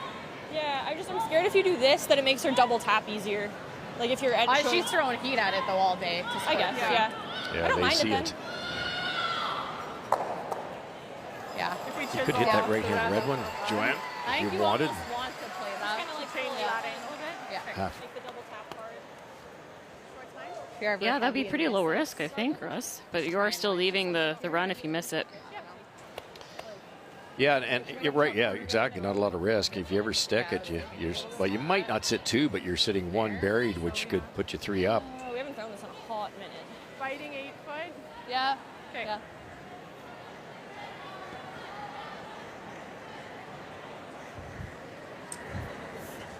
Yeah, I'm scared if you do this that it makes her double tap easier. Like if you're edge. She's throwing heat at it though all day. I guess. Yeah. Yeah, I don't they mind see then. it. Yeah. If we You could hit that right hand red one, Joanne, I if think you you wanted. almost want to play that. Kind of like change that in a little bit. Yeah. Half. Make the double tap hard. Yeah, that'd be pretty low risk, I think, Russ. But you are still leaving the run if you miss it. Yeah, and you're right. Yeah, exactly. Not a lot of risk. If you ever stick it, well, you might not sit 2, but you're sitting 1 buried, which could put you 3 up. We haven't thrown this in a hot minute. Fighting 8 foot. Yeah. Okay. Yeah.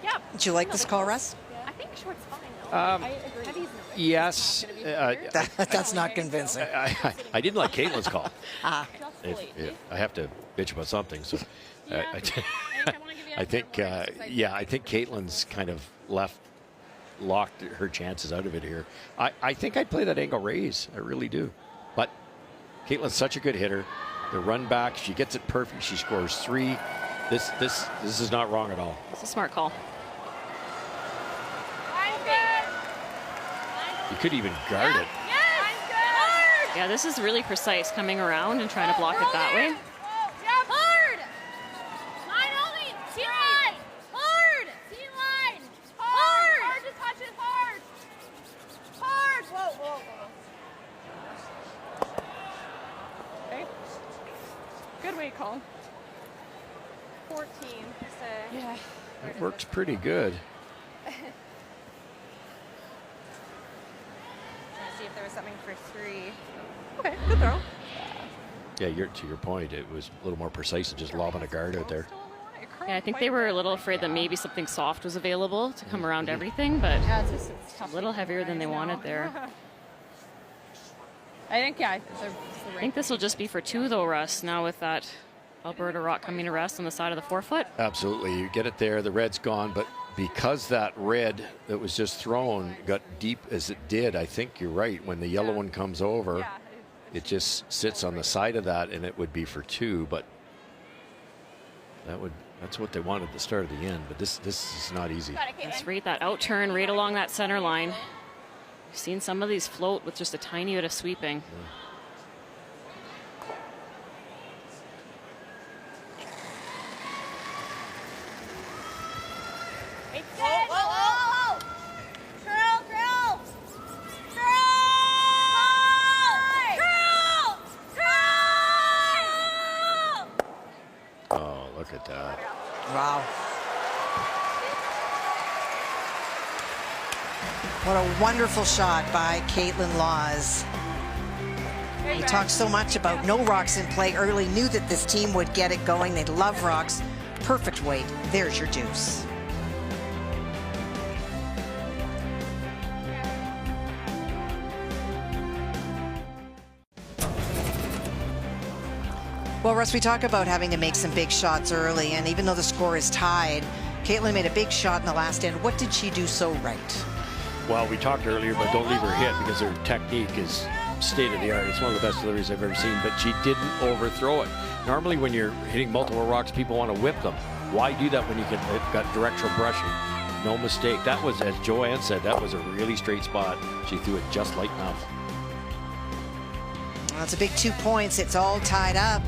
Yep. Did you like this call, Russ? I think short's fine. I agree. Yes. That's not convincing. I didn't like Caitlin's call. Ah. I have to bitch about something, so I think, I think Caitlin's kind of locked her chances out of it here. I think I'd play that angle raise. I really do. But Caitlin's such a good hitter. The run back, she gets it perfect. She scores 3. This is not wrong at all. It's a smart call. You could even guard it. Yeah, this is really precise, coming around and trying to block it that way. Hard! Line only! T-line! Hard! T-line! Hard! Hard to touch it, hard! Hard! Whoa. Okay. Good weight call. 14. Yeah. It works pretty good. See if there was something for 3. Okay, good throw. Yeah, to your point, it was a little more precise than just lobbing a guard out there. Yeah, I think they were a little afraid that maybe something soft was available to come around everything, but it's a little heavier than they wanted there. I think, I think this will just be for 2, though, Russ, now with that Alberta rock coming to rest on the side of the 4-foot. Absolutely. You get it there, the red's gone, but because that red that was just thrown got deep as it did, I think you're right. When the yellow one comes over, it just sits on the side of that, and it would be for 2, but that's what they wanted at the start of the end, but this is not easy. That's right, that out turn right along that center line. We've seen some of these float with just a tiny bit of sweeping. Whoa. Curl! Oh, look at that. Wow. What a wonderful shot by Caitlin Laws. He talked so much about no rocks in play early, knew that this team would get it going. They love rocks. Perfect weight. There's your deuce. Well, Russ, we talk about having to make some big shots early, and even though the score is tied, Caitlin made a big shot in the last end. What did she do so right? Well, we talked earlier about don't leave her hit because her technique is state of the art. It's one of the best deliveries I've ever seen, but she didn't overthrow it. Normally when you're hitting multiple rocks, people want to whip them. Why do that when you can got directional brushing? No mistake. That was, as Joanne said, that was a really straight spot. She threw it just light enough. Well, that's a big 2 points. It's all tied up.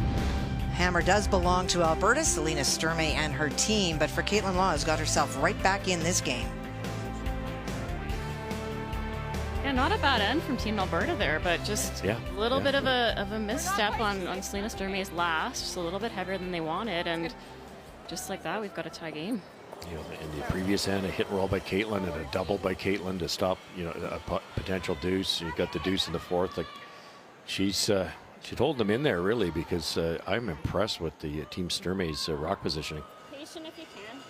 Hammer does belong to Alberta, Selena Sturmay and her team, but for Caitlin Laws, got herself right back in this game. Yeah, not a bad end from Team Alberta there, but just a little bit of a misstep on Selena Sturmay's last, just a little bit heavier than they wanted, and just like that, we've got a tie game. You know, in the previous end, a hit and roll by Caitlin and a double by Caitlin to stop, a potential deuce. You got the deuce in the 4th. Like she's holding them in there really, because I'm impressed with the Team Sturmay's rock positioning. Patient if you can.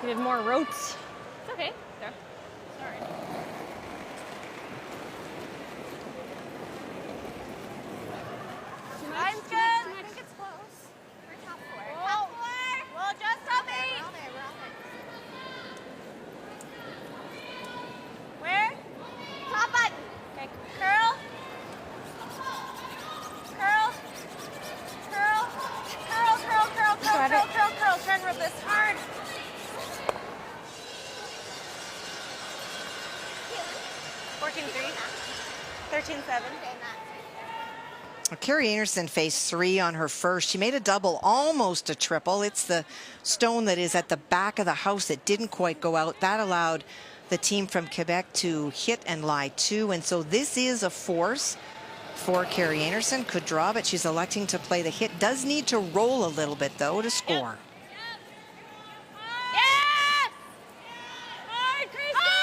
We have more ropes. It's okay. There. Sorry. Line's good. I think it's close. We're top 4. Top 4. Well, just top 8. Where? Top button. Okay. Curl. Curl. Try and rip this hard. 14-3. 13-7. Carrie Anderson faced 3 on her first. She made a double, almost a triple. It's the stone that is at the back of the house that didn't quite go out. That allowed the team from Quebec to hit and lie 2. And so this is a force for Carrie Anderson. Could draw, but she's electing to play the hit. Does need to roll a little bit, though, to score.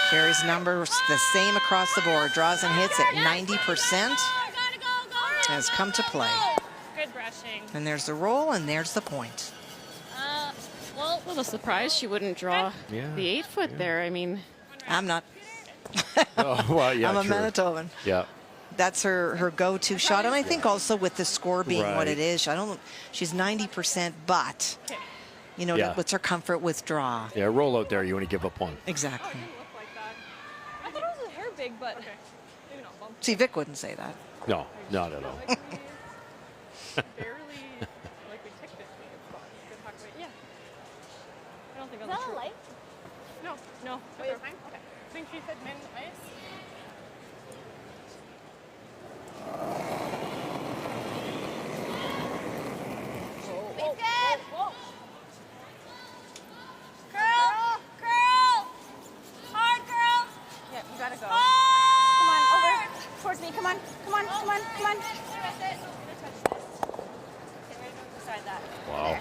Carrie's numbers the same across the board. Draws and hits at 90%. Has come to play. Good brushing. And there's the roll, and there's the point. Well, a little surprised she wouldn't draw the 8-foot there. I mean, I'm not. Oh, well, yeah, I'm a true. Manitoban. Yeah. That's her go-to shot, and I think also with the score being what Right. it is, I don't. She's 90%, but you know, Yeah. what's her comfort with draw? Yeah, roll out there. You want to give up one. Exactly. I thought it was a hair big, but maybe not bump. See, Vic wouldn't say that. No, not at all. Barely, like we ticked it. Good huck weight. Yeah. I don't think Is that's that a true. light? No, no. Wait, okay. I think she said min ice. Good. Curl. Curl. Hard curl. Yeah, you gotta go. Come on, over towards me. Come on, come on, come on, come on. Wow.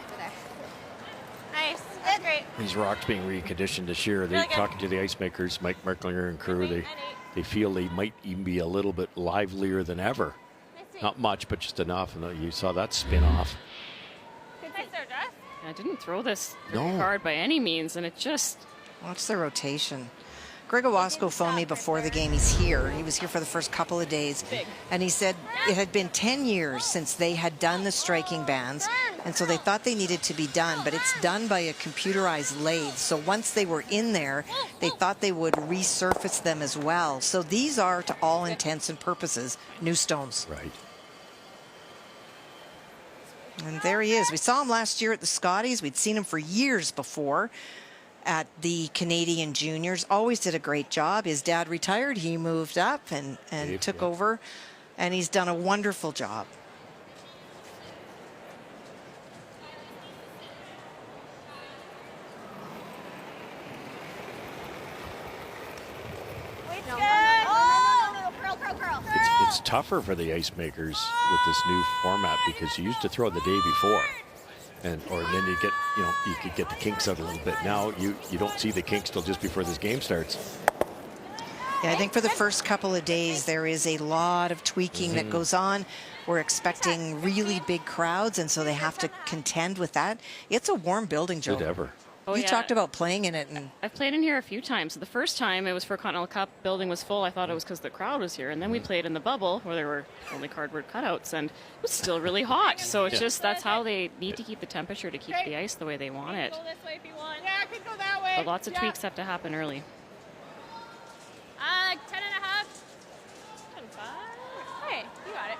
Nice. That's great. These rocks being reconditioned this year. They're Really good. talking to the ice makers, Mike Merklinger and crew. They feel they might even be a little bit livelier than ever. Not much, but just enough. And you saw that spin off. I didn't throw this No. hard by any means, and it just. Watch the rotation. Greg Owasco phoned me before the game. He's here. He was here for the first couple of days. And he said it had been 10 years since they had done the striking bands. And so they thought they needed to be done, but it's done by a computerized lathe. So once they were in there, they thought they would resurface them as well. So these are, to all intents and purposes, new stones. Right. And there he is. We saw him last year at the Scotties. We'd seen him for years before at the Canadian Juniors. Always did a great job. His dad retired. He moved up and took over. And he's done a wonderful job. It's tougher for the ice makers with this new format because you used to throw the day before. Then you get, you could get the kinks out a little bit. Now you don't see the kinks till just before this game starts. Yeah, I think for the first couple of days, there is a lot of tweaking that goes on. We're expecting really big crowds, and so they have to contend with that. It's a warm building, Joe. Good ever. Oh, you yeah. talked about playing in it. And I've played in here a few times. The first time it was for Continental Cup, building was full. I thought it was because the crowd was here. And then we played in the bubble where there were only cardboard cutouts, and it was still really hot. So it's just that's how they need to keep the temperature to keep the ice the way they want it. Go this way if you want. Yeah, I could go that way. But lots of tweaks have to happen early. 10 and a half. 10-5. Hey, you got it.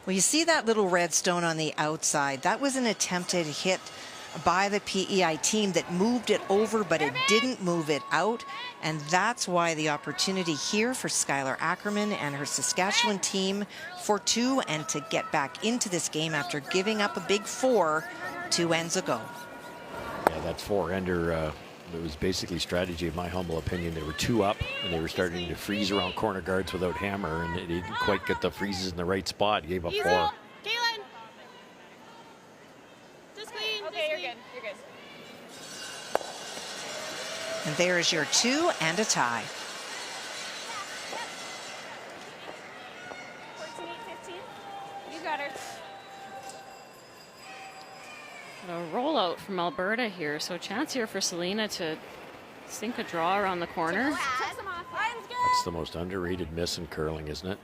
well, you see that little red stone on the outside. That was an attempted hit by the PEI team that moved it over, but it didn't move it out. And that's why the opportunity here for Skylar Ackerman and her Saskatchewan team for 2 and to get back into this game after giving up a big 4 2 ends ago. Yeah, that 4-ender, it was basically strategy, in my humble opinion. They were 2 up, and they were starting to freeze around corner guards without hammer, and they didn't quite get the freezes in the right spot. Gave up 4. Caitlin. Just clean. Okay, you're good. You're good. And there is your 2 and a tie. 14-8-15. You got her. A rollout from Alberta here. So chance here for Selena to sink a draw around the corner. That's the most underrated miss in curling, isn't it?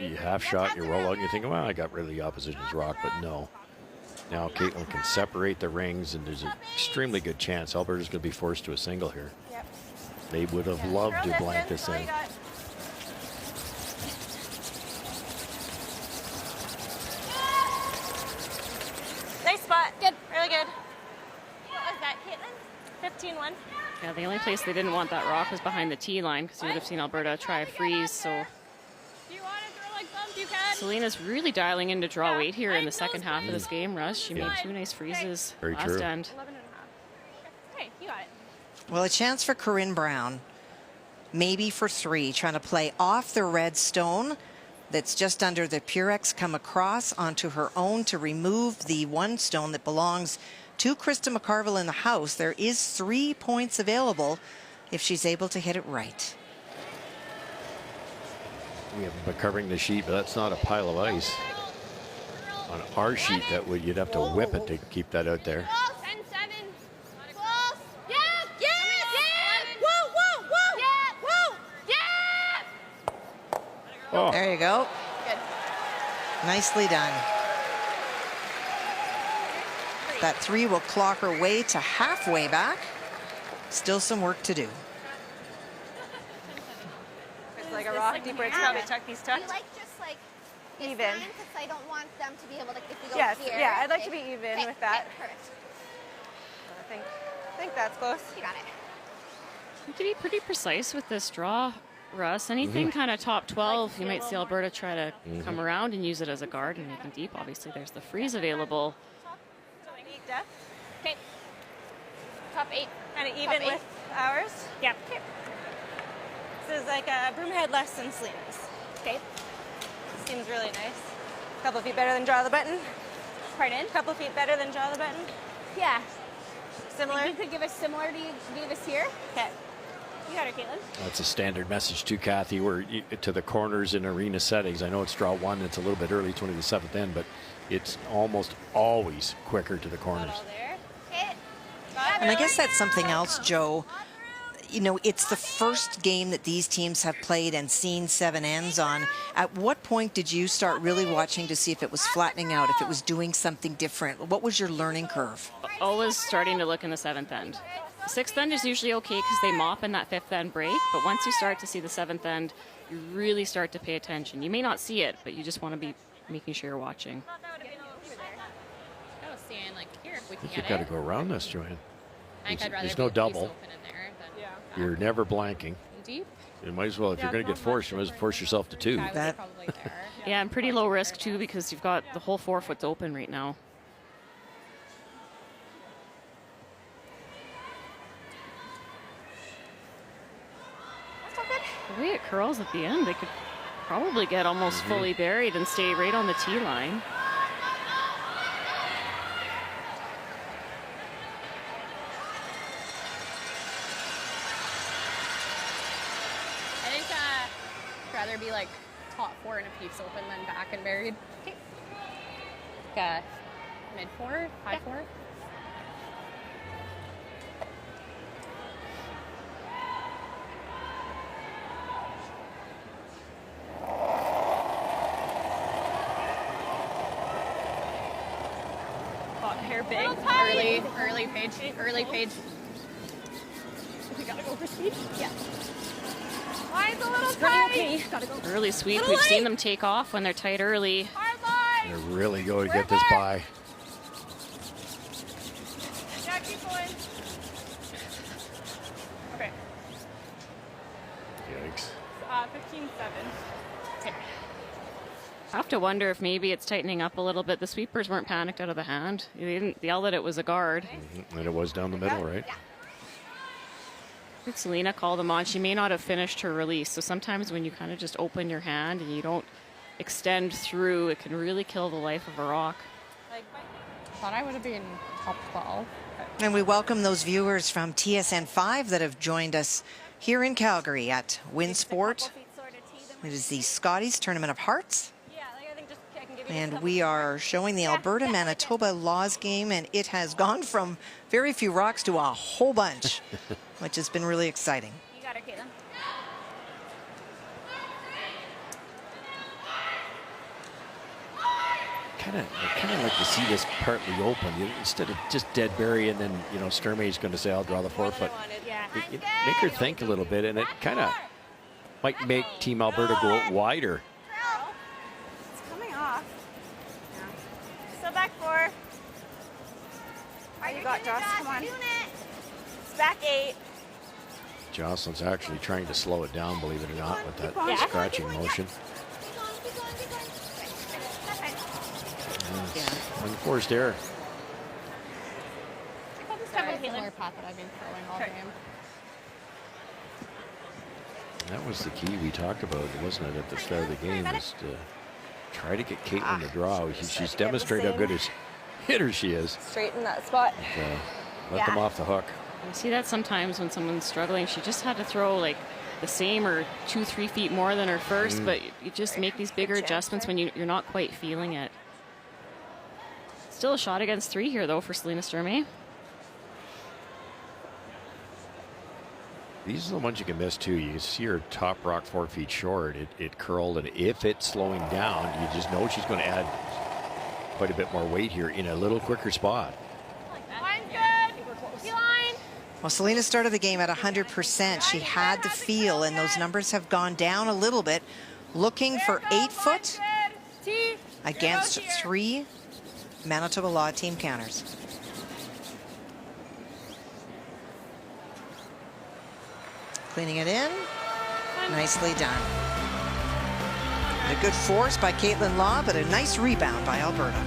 You half shot, you roll out, and you think, well, I got rid of the opposition's rock, but no. Now Caitlin can separate the rings, and there's an extremely good chance Alberta's going to be forced to a single here. Yep. They would have loved to blank this in. Nice spot. Good. Really good. What was that, Caitlin? 15-1. Yeah, the only place they didn't want that rock was behind the tee line because you would have seen Alberta try a freeze. So Do you want to throw like Selena's really dialing into draw weight here in the second half of this game, Russ. She made 2 nice freezes Very last true. end. Hey, you got it. Well, a chance for Corinne Brown, maybe for 3, trying to play off the red stone that's just under the Purex, come across onto her own to remove the 1 stone that belongs to Krista McCarville in the house. There is 3 points available if she's able to hit it right. We haven't been covering the sheet, but that's not a pile of ice. On our sheet, that would you'd have to whip it to keep that out there. 10-7. Close. Yeah. Yeah. Whoa, whoa, whoa. Yeah. Whoa. Yeah. Oh. There you go. Good. Nicely done. That 3 will clock her way to halfway back. Still some work to do. It's like a rock deeper. It's probably these tucked. You like just like Even. because I don't want them to be able to, if we go Yes, here. yeah, I'd like to okay. be even Okay, with that. okay, perfect. I think that's close. You got it. You can be pretty precise with this draw, Russ. Anything kind of top 12, you might see Alberta try to come around and use it as a guard and make them deep. Obviously, there's the freeze available. Okay. Top 8. Kind of even with ours. Yeah. Okay. This is like a broom head less than Selena's. Okay. Seems really nice. A couple feet better than draw the button. Pardon? A couple feet better than draw the button. Yeah. Similar. You could give us similar to you gave us here. Okay. You got her, Caitlin. That's a standard message too, Kathy. We're to the corners in arena settings. I know it's draw 1. It's a little bit early, 20 to the 7th end, but it's almost always quicker to the corners. And I guess that's something else, Joe. You know, it's the first game that these teams have played and seen 7 ends on. At what point did you start really watching to see if it was flattening out, if it was doing something different? What was your learning curve? Always starting to look in the 7th end. The 6th end is usually okay because they mop in that 5th end break, but once you start to see the 7th end, you really start to pay attention. You may not see it, but you just want to be making sure you're watching. I was seeing, like, here, if we can You've get got to it. go around this, Joanne. I think I'd rather There's be no a piece double. open in there than You're never blanking. deep. You might as well, if you're going to get forced, you might as well force yourself to 2. I would say probably there. Yeah, and pretty low risk too because you've got the whole 4 foot's open right now. The way it curls at the end, they could probably get almost fully buried and stay right on the tee line. I think I'd rather be like top 4 in a piece open than back and buried. Like mid 4, high 4. Hair big. Early page. We gotta go for speed. Yeah. Line's a little Running tight. okay. Gotta go. Early sweep. Little We've seen light. them take off when they're tight early. Hard line. They're really going to get this by. Yeah, keep going. Okay. Yikes. 15-7. Okay. I have to wonder if maybe it's tightening up a little bit. The sweepers weren't panicked out of the hand. They didn't yell that it was a guard. And it was down the middle, right? I think Selena called them on. She may not have finished her release. So sometimes when you kind of just open your hand and you don't extend through, it can really kill the life of a rock. I thought I would have been top 12. And we welcome those viewers from TSN 5 that have joined us here in Calgary at Winsport. It is the Scotties Tournament of Hearts. And we are showing the Alberta-Manitoba Laws game, and it has gone from very few rocks to a whole bunch, which has been really exciting. You got her, Caitlin. Kind of like to see this partly open instead of just dead bury, and then Sturmay is going to say, "I'll draw the 4 foot." Yeah. Make her think a little bit, and it kind of might make Team Alberta go wider. It's coming off. Yeah. Still back 4. You got Josh. Come on. It's back 8. Jocelyn's actually trying to slow it down, believe it or not, with that scratching motion. Unforced error. Very similar path that I've been throwing all game. That was the key we talked about, wasn't it, at the start of the game, was to try to get Caitlin to draw. She's demonstrated how good a hitter she is. Straighten that spot. Let them off the hook. You see that sometimes when someone's struggling, she just had to throw like the same or 2-3 feet more than her first, but you just make these bigger adjustments when you're not quite feeling it. Still a shot against 3 here, though, for Selena Sturmay. These are the ones you can miss too. You see her top rock 4 feet short. It curled, and if it's slowing down, you just know she's going to add quite a bit more weight here in a little quicker spot. Line's good. Line. Well, Selena started the game at 100%. She had the feel, and those numbers have gone down a little bit. Looking for 8 foot against 3 Manitoba Law team counters. Cleaning it in. Nicely done. And a good force by Caitlin Law, but a nice rebound by Alberta.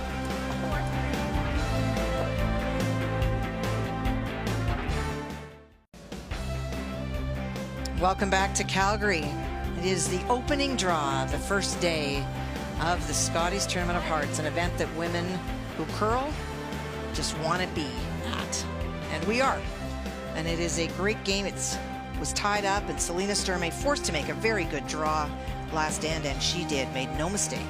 Welcome back to Calgary. It is the opening draw of the first day of the Scotties Tournament of Hearts, an event that women who curl just want to be at. And we are. And it is a great game. It was tied up, and Selena Sturmay forced to make a very good draw last end, and she did, made no mistake.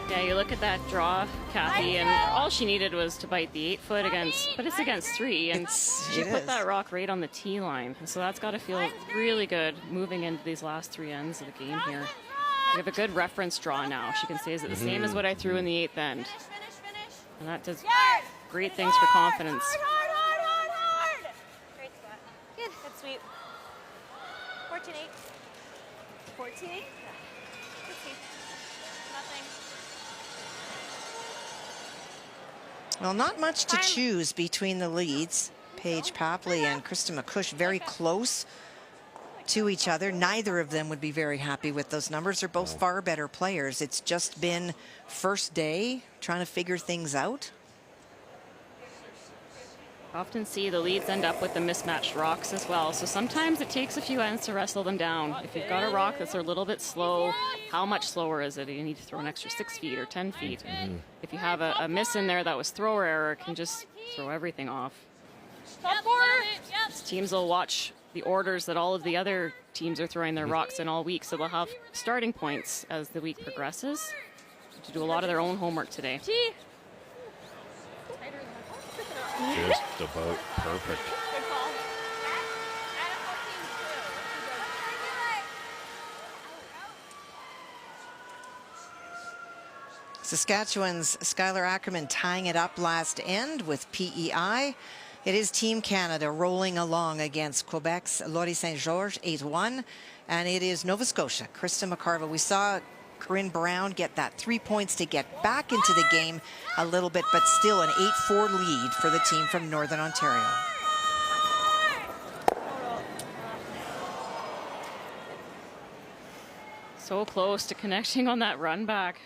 Yeah, you look at that draw, Kathy, and all she needed was to bite the 8 foot against, but it's against 3, and she put that rock right on the tee line. So that's got to feel really good moving into these last 3 ends of the game here. We have a good reference draw now. She can say, is it the same as what I threw in the 8th end? And that does great things for confidence. Hard. Great spot. Good sweep. 14-8. 14-8? Good sweep. Nothing. Well, not much to choose between the leads. Paige Papley and Krista McCush very close to each other. Neither of them would be very happy with those numbers. They're both far better players. It's just been first day, trying to figure things out. Often see the leads end up with the mismatched rocks as well. So sometimes it takes a few ends to wrestle them down. If you've got a rock that's a little bit slow, how much slower is it? You need to throw an extra 6 feet or 10 feet. If you have a miss in there that was thrower error, it can just throw everything off. These teams will watch the orders that all of the other teams are throwing their rocks in all week, so they'll have starting points as the week progresses to do a lot of their own homework today. Just about perfect. Saskatchewan's Skylar Ackerman tying it up last end with PEI. It is Team Canada rolling along against Quebec's Laurie St. George 8-1. And it is Nova Scotia, Krista McCarville. We saw Corinne Brown get that 3 points to get back into the game a little bit, but still an 8-4 lead for the team from Northern Ontario. So close to connecting on that run back.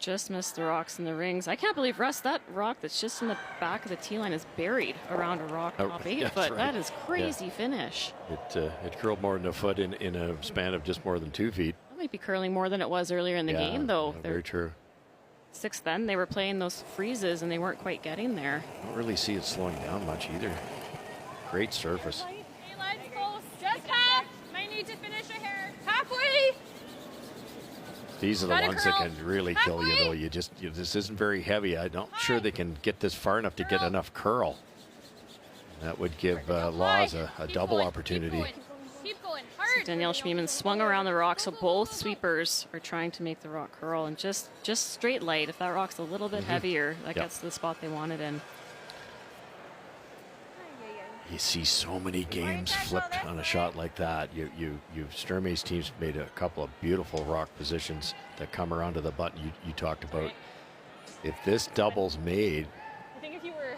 Just missed the rocks in the rings. I can't believe, Russ, that rock that's just in the back of the tee line is buried around a rock top 8 foot. Right. That is crazy finish. It curled more than a foot in a span of just more than 2 feet. That might be curling more than it was earlier in the game, though. Very true. 6th then, they were playing those freezes and they weren't quite getting there. I don't really see it slowing down much either. Great surface. Line's close. Just half. Might need to finish a hair. Halfway. These are the ones that can really kill you, though. This isn't very heavy. I'm not sure they can get this far enough to get enough curl. That would give Laws a double opportunity. Keep going. So Danielle Schmiemann swung around the rock, so both sweepers are trying to make the rock curl, and just straight light. If that rock's a little bit heavier, that gets to the spot they wanted in. You see so many games flipped on a shot like that. Sturmay's team's made a couple of beautiful rock positions that come around to the button you talked about. If this double's made,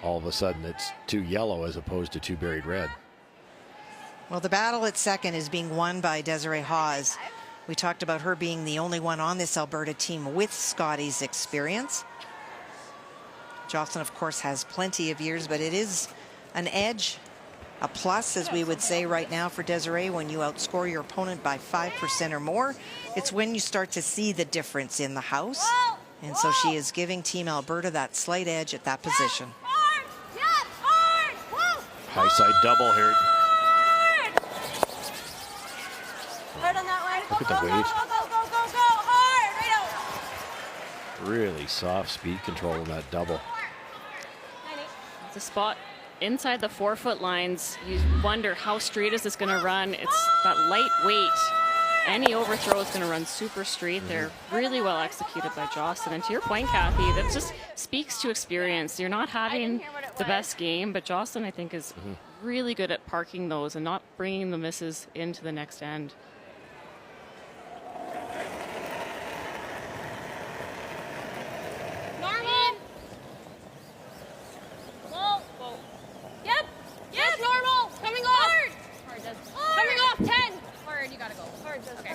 all of a sudden it's 2 yellow as opposed to 2 buried red. Well, the battle at second is being won by Desiree Hawes. We talked about her being the only one on this Alberta team with Scotties experience. Jocelyn, of course, has plenty of years, but it is an edge, a plus, as we would say right now for Desiree, when you outscore your opponent by 5% or more. It's when you start to see the difference in the house. And so she is giving Team Alberta that slight edge at that position. High side double here. Hard on that one. Look at the weight. Go. Hard. Right out. Really soft speed control in that double. It's a spot inside the 4-foot lines. You wonder how straight is this going to run. It's that light weight. Any overthrow is going to run super straight there. Really well executed by Jocelyn. And to your point, Kathy, that just speaks to experience. You're not having the best game, but Jocelyn, I think, is really good at parking those and not bringing the misses into the next end. Normal. Whoa. Yep. Yes, normal. Coming off. Hard. Coming off 10. Hard, you gotta go. Hard, okay.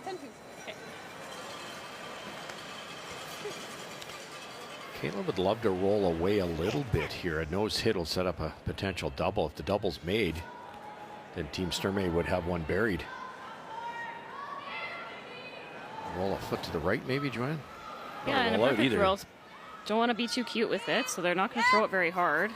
10-2. Okay. Caitlin would love to roll away a little bit here. A nose hit will set up a potential double. If the double's made, then Team Sturmay would have one buried. Roll a foot to the right, maybe, Joanne? Yeah, and a perfect throw. Don't want to be too cute with it, so they're not going to throw it very hard.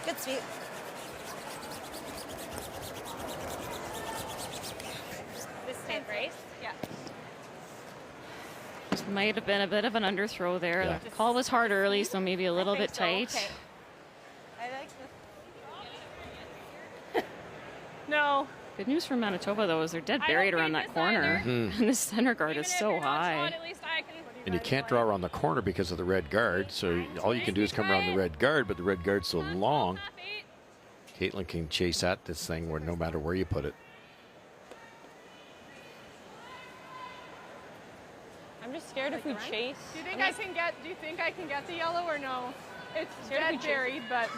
Good sweep. This is 10th race? Yeah. This might have been a bit of an underthrow there. Yeah. The call was hard early, so maybe a little bit tight. Okay. I like this. No. Good news for Manitoba, though, is they're dead buried around that corner. And the center guard is so high. And you can't draw around the corner because of the red guard, so all you can do is come around the red guard, but the red guard's so long. Caitlin can chase at this thing where no matter where you put it. I'm just scared if we chase. Do you think I can get the yellow or no? It's dead buried, but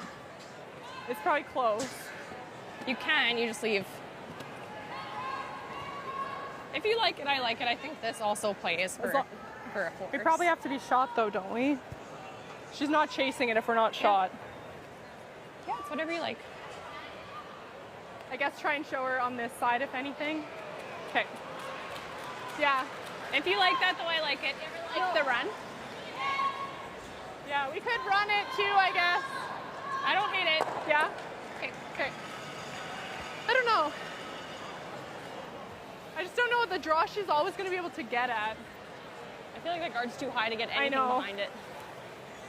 it's probably close. You can, you just leave. If you like it, I like it. I think this also plays for a horse. We probably have to be shot though, don't we? She's not chasing it if we're not shot. Yeah, it's whatever you like. I guess try and show her on this side if anything. Okay. Yeah. If you like that, though, I like it. Like the run. Yeah, we could run it too, I guess. I don't hate it. Yeah? Okay. I don't know. I just don't know what the draw she's always going to be able to get at. I feel like the guard's too high to get anything behind it.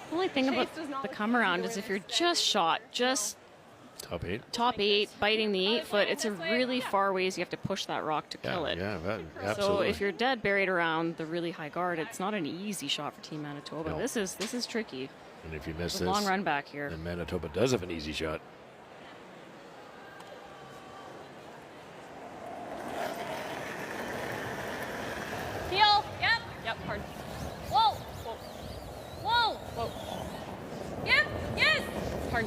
The only thing about the come around is if you're just shot, just top eight, biting the 8-foot, it's a really far ways you have to push that rock to kill it. Yeah, absolutely. So if you're dead buried around the really high guard, it's not an easy shot for Team Manitoba. No. This is tricky. And if you miss It's this, a long run back here. then Manitoba does have an easy shot. Heel. Yep, hard. Whoa. Whoa. Whoa. Yep. Yes. Hard.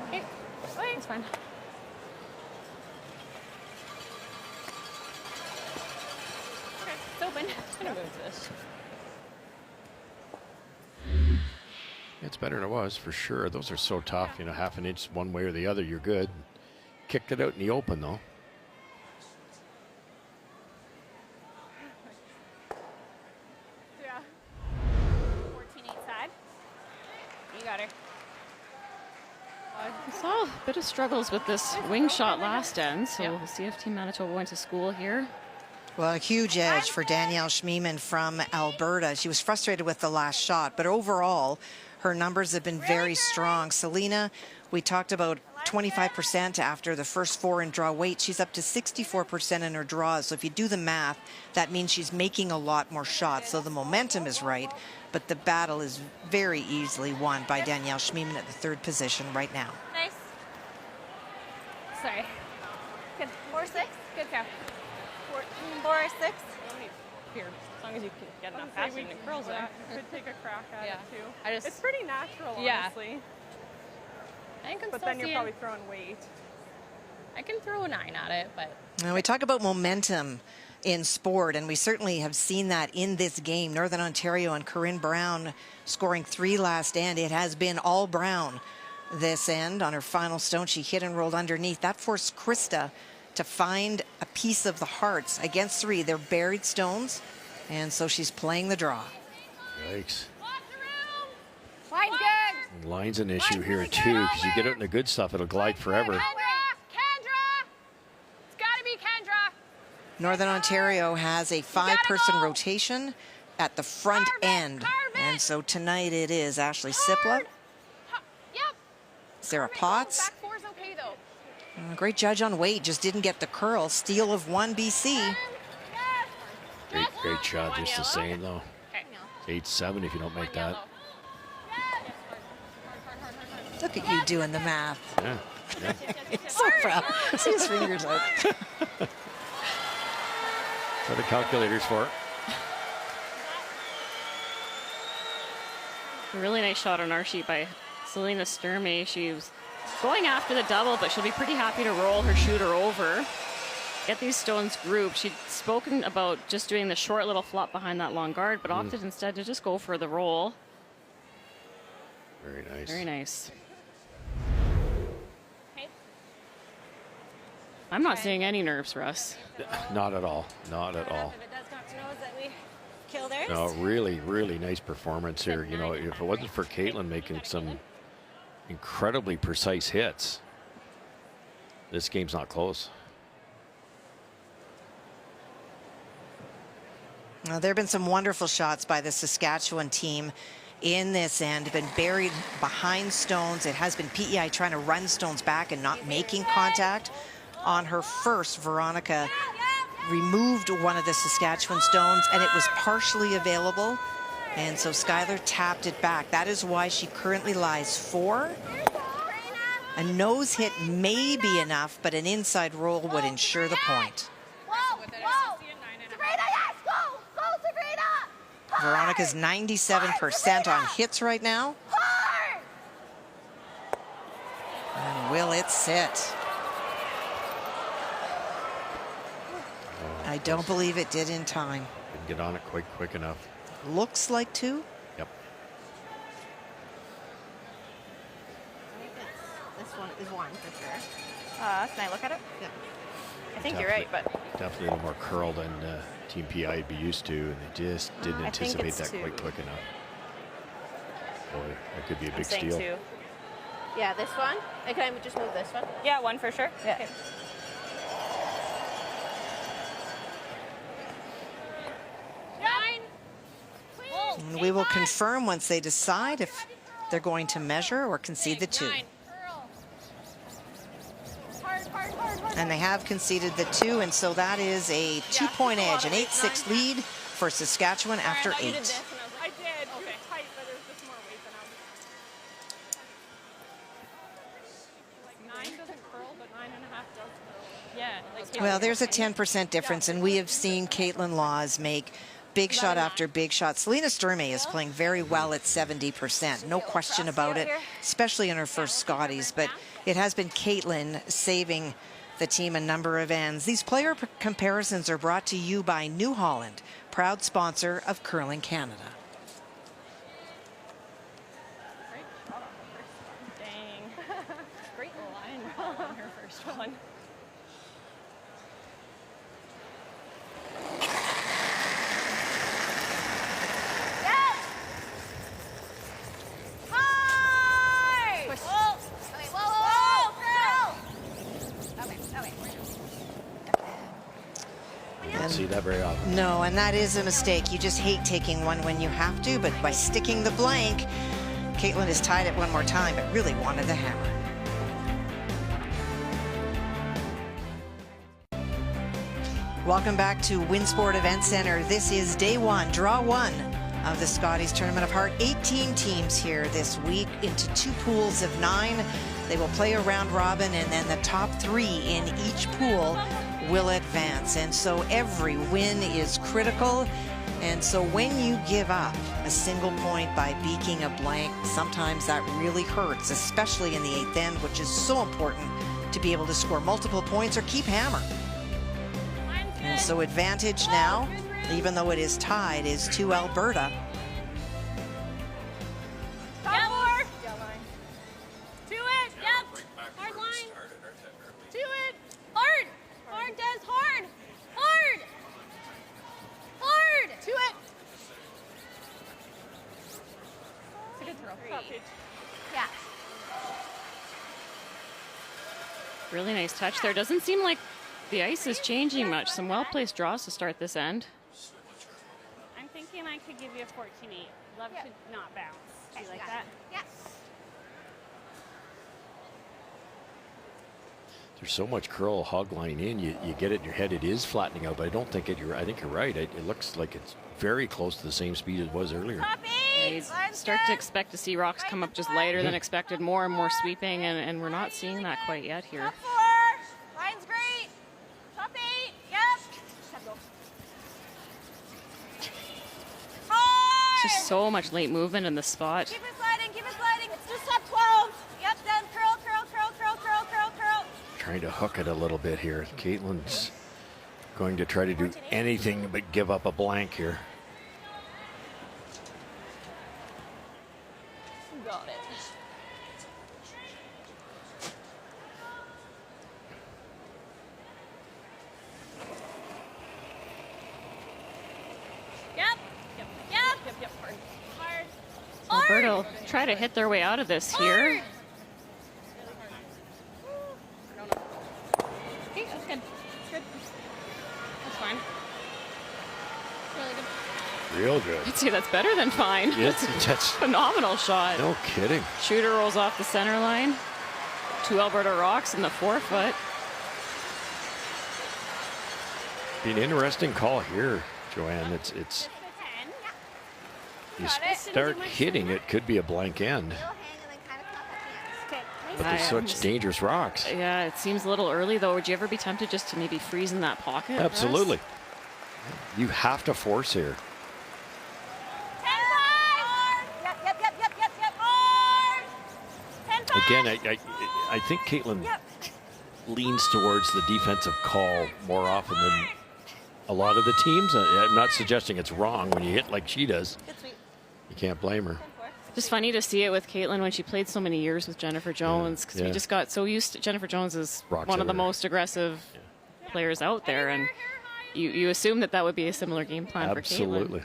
Okay. It's fine. Okay. It's open. I'm gonna move this. It's better than it was, for sure. Those are so tough, you know, half an inch one way or the other, you're good. Kicked it out in the open, though. Yeah. 14-8 side. You got her. I saw a bit of struggles with this wing shot last end, so we'll see if Team Manitoba went to school here. Well, a huge edge for Danielle Schmiemann from Alberta. She was frustrated with the last shot, but overall, her numbers have been very strong. Selena, we talked about 25% after the first 4 in draw weight. She's up to 64% in her draws. So if you do the math, that means she's making a lot more shots. So the momentum is right, but the battle is very easily won by Danielle Schmiemann at the 3rd position right now. Nice. Sorry. Good. 4-6. Good cow. 4-6. Here, as long as you can get enough action and curls in. Could take a crack at it too. I just, it's pretty natural, yeah. honestly. I can but still then you're see probably throwing weight. I can throw a 9 at it, but. Now we talk about momentum in sport, and we certainly have seen that in this game. Northern Ontario and Corinne Brown scoring 3 last end. It has been all Brown this end. On her final stone, she hit and rolled underneath. That forced Krista to find a piece of the hearts against 3. They're buried stones, and so she's playing the draw. Yikes. Line's good. Line's an issue here too, because you get it in the good stuff, it'll glide forever. Kendra! It's gotta be Kendra! Northern Ontario has a 5-person rotation at the front end, and so tonight it is Ashley Sipla, Sarah Potts. Back 4's okay though. Great judge on weight, just didn't get the curl. Steal of 1 BC. Great shot, just the same though. 8-7 if you don't make that. Look at you doing the math. Yeah. So proud. See his fingers out. What the calculators for it. A really nice shot on our sheet by Selena Sturmay. She was going after the double, but she'll be pretty happy to roll her shooter over. Get these stones grouped. She'd spoken about just doing the short little flop behind that long guard, but opted instead to just go for the roll. Very nice. Very nice. I'm not seeing any nerves, Russ. Not at all. Not at all. If it does come to nose that we kill theirs. No, really, really nice performance here. You know, if it wasn't for Caitlin making some incredibly precise hits, this game's not close. Now, there have been some wonderful shots by the Saskatchewan team in this end, been buried behind stones. It has been PEI trying to run stones back and not making contact. On her first, Veronica removed one of the Saskatchewan stones, and it was partially available, and so Skylar tapped it back. That is why she currently lies 4. A nose hit may be enough, but an inside roll would ensure the point. Veronica's 97% on hits right now. And will it sit? I don't believe it did in time. Didn't get on it quick enough. Looks like 2. Yep. This one is 1 for sure. Can I look at it? Yeah. I think you're right, but Definitely a little more curl than Team PI would be used to, and they just didn't anticipate that quick enough. Boy, that could be a big steal. 2. Yeah, this one. Can I just move this one? Yeah, 1 for sure. Yeah. Okay. And we will confirm once they decide if they're going to measure or concede the 2. And they have conceded the 2, and so that is a 2-point edge, an 8-6 lead for Saskatchewan after 8. I did. It was tight, but it was just more weight than I was. 9 doesn't curl, but 9.5 does curl. Yeah. Well, there's a 10% difference, and we have seen Caitlin Laws make big shot after big shot. Selena Sturmay is playing very well at 70%. No question about it, especially in her first Scotties. But it has been Caitlin saving the team a number of ends. These player comparisons are brought to you by New Holland, proud sponsor of Curling Canada. Dang. Great line on her first one. Don't see that very often. No, and that is a mistake. You just hate taking one when you have to, but by sticking the blank, Caitlin has tied it one more time, but really wanted the hammer. Welcome back to Winsport Event Center. This is day 1, draw 1 of the Scotties Tournament of Heart. 18 teams here this week into 2 pools of 9. They will play a round robin, and then the top 3 in each pool will advance. And so every win is critical. And so when you give up a single point by beaking a blank, sometimes that really hurts, especially in the 8th end, which is so important to be able to score multiple points or keep hammer. And so advantage now, even though it is tied, is to Alberta. Yeah. Really nice touch there. Doesn't seem like the ice is changing much. Some well-placed draws to start this end. I'm thinking I could give you a 14-8. Love to not bounce. Do you like that? Yes. There's so much curl hog line in, you get it in your head, it is flattening out, but I don't think I think you're right. It looks like it's very close to the same speed it was earlier. Yeah, you start to expect to see rocks come up just lighter than expected, more and more sweeping, and we're not seeing that quite yet here. Top 4. Line's great. Top 8. Yep. Just so much late movement in the spot. Keep it sliding. Keep it sliding. It's just top 12. Yep. Then curl, curl, curl, curl, curl, curl, curl. Trying to hook it a little bit here. Caitlin's going to try to do anything but give up a blank here. Got it. Yep. Hard. Alberta will try to hit their way out of this here. Okay, that's good. That's good. That's fine. Really good. Real good. I'd say that's better than fine. Yes, that's Phenomenal shot. no kidding. Shooter rolls off the center line. 2 Alberta rocks in the 4-foot. Be an interesting call here, Joanne. It's you start hitting it, could be a blank end. But there's such dangerous rocks. Yeah, it seems a little early though. Would you ever be tempted just to maybe freeze in that pocket? Absolutely. You have to force here. Again, I think Caitlin leans towards the defensive call more often than a lot of the teams. I'm not suggesting it's wrong when you hit like she does. You can't blame her. Just funny to see it with Caitlin when she played so many years with Jennifer Jones, because we just got so used to Jennifer Jones is one of the most aggressive players out there, and you assume that would be a similar game plan for Caitlin. Absolutely.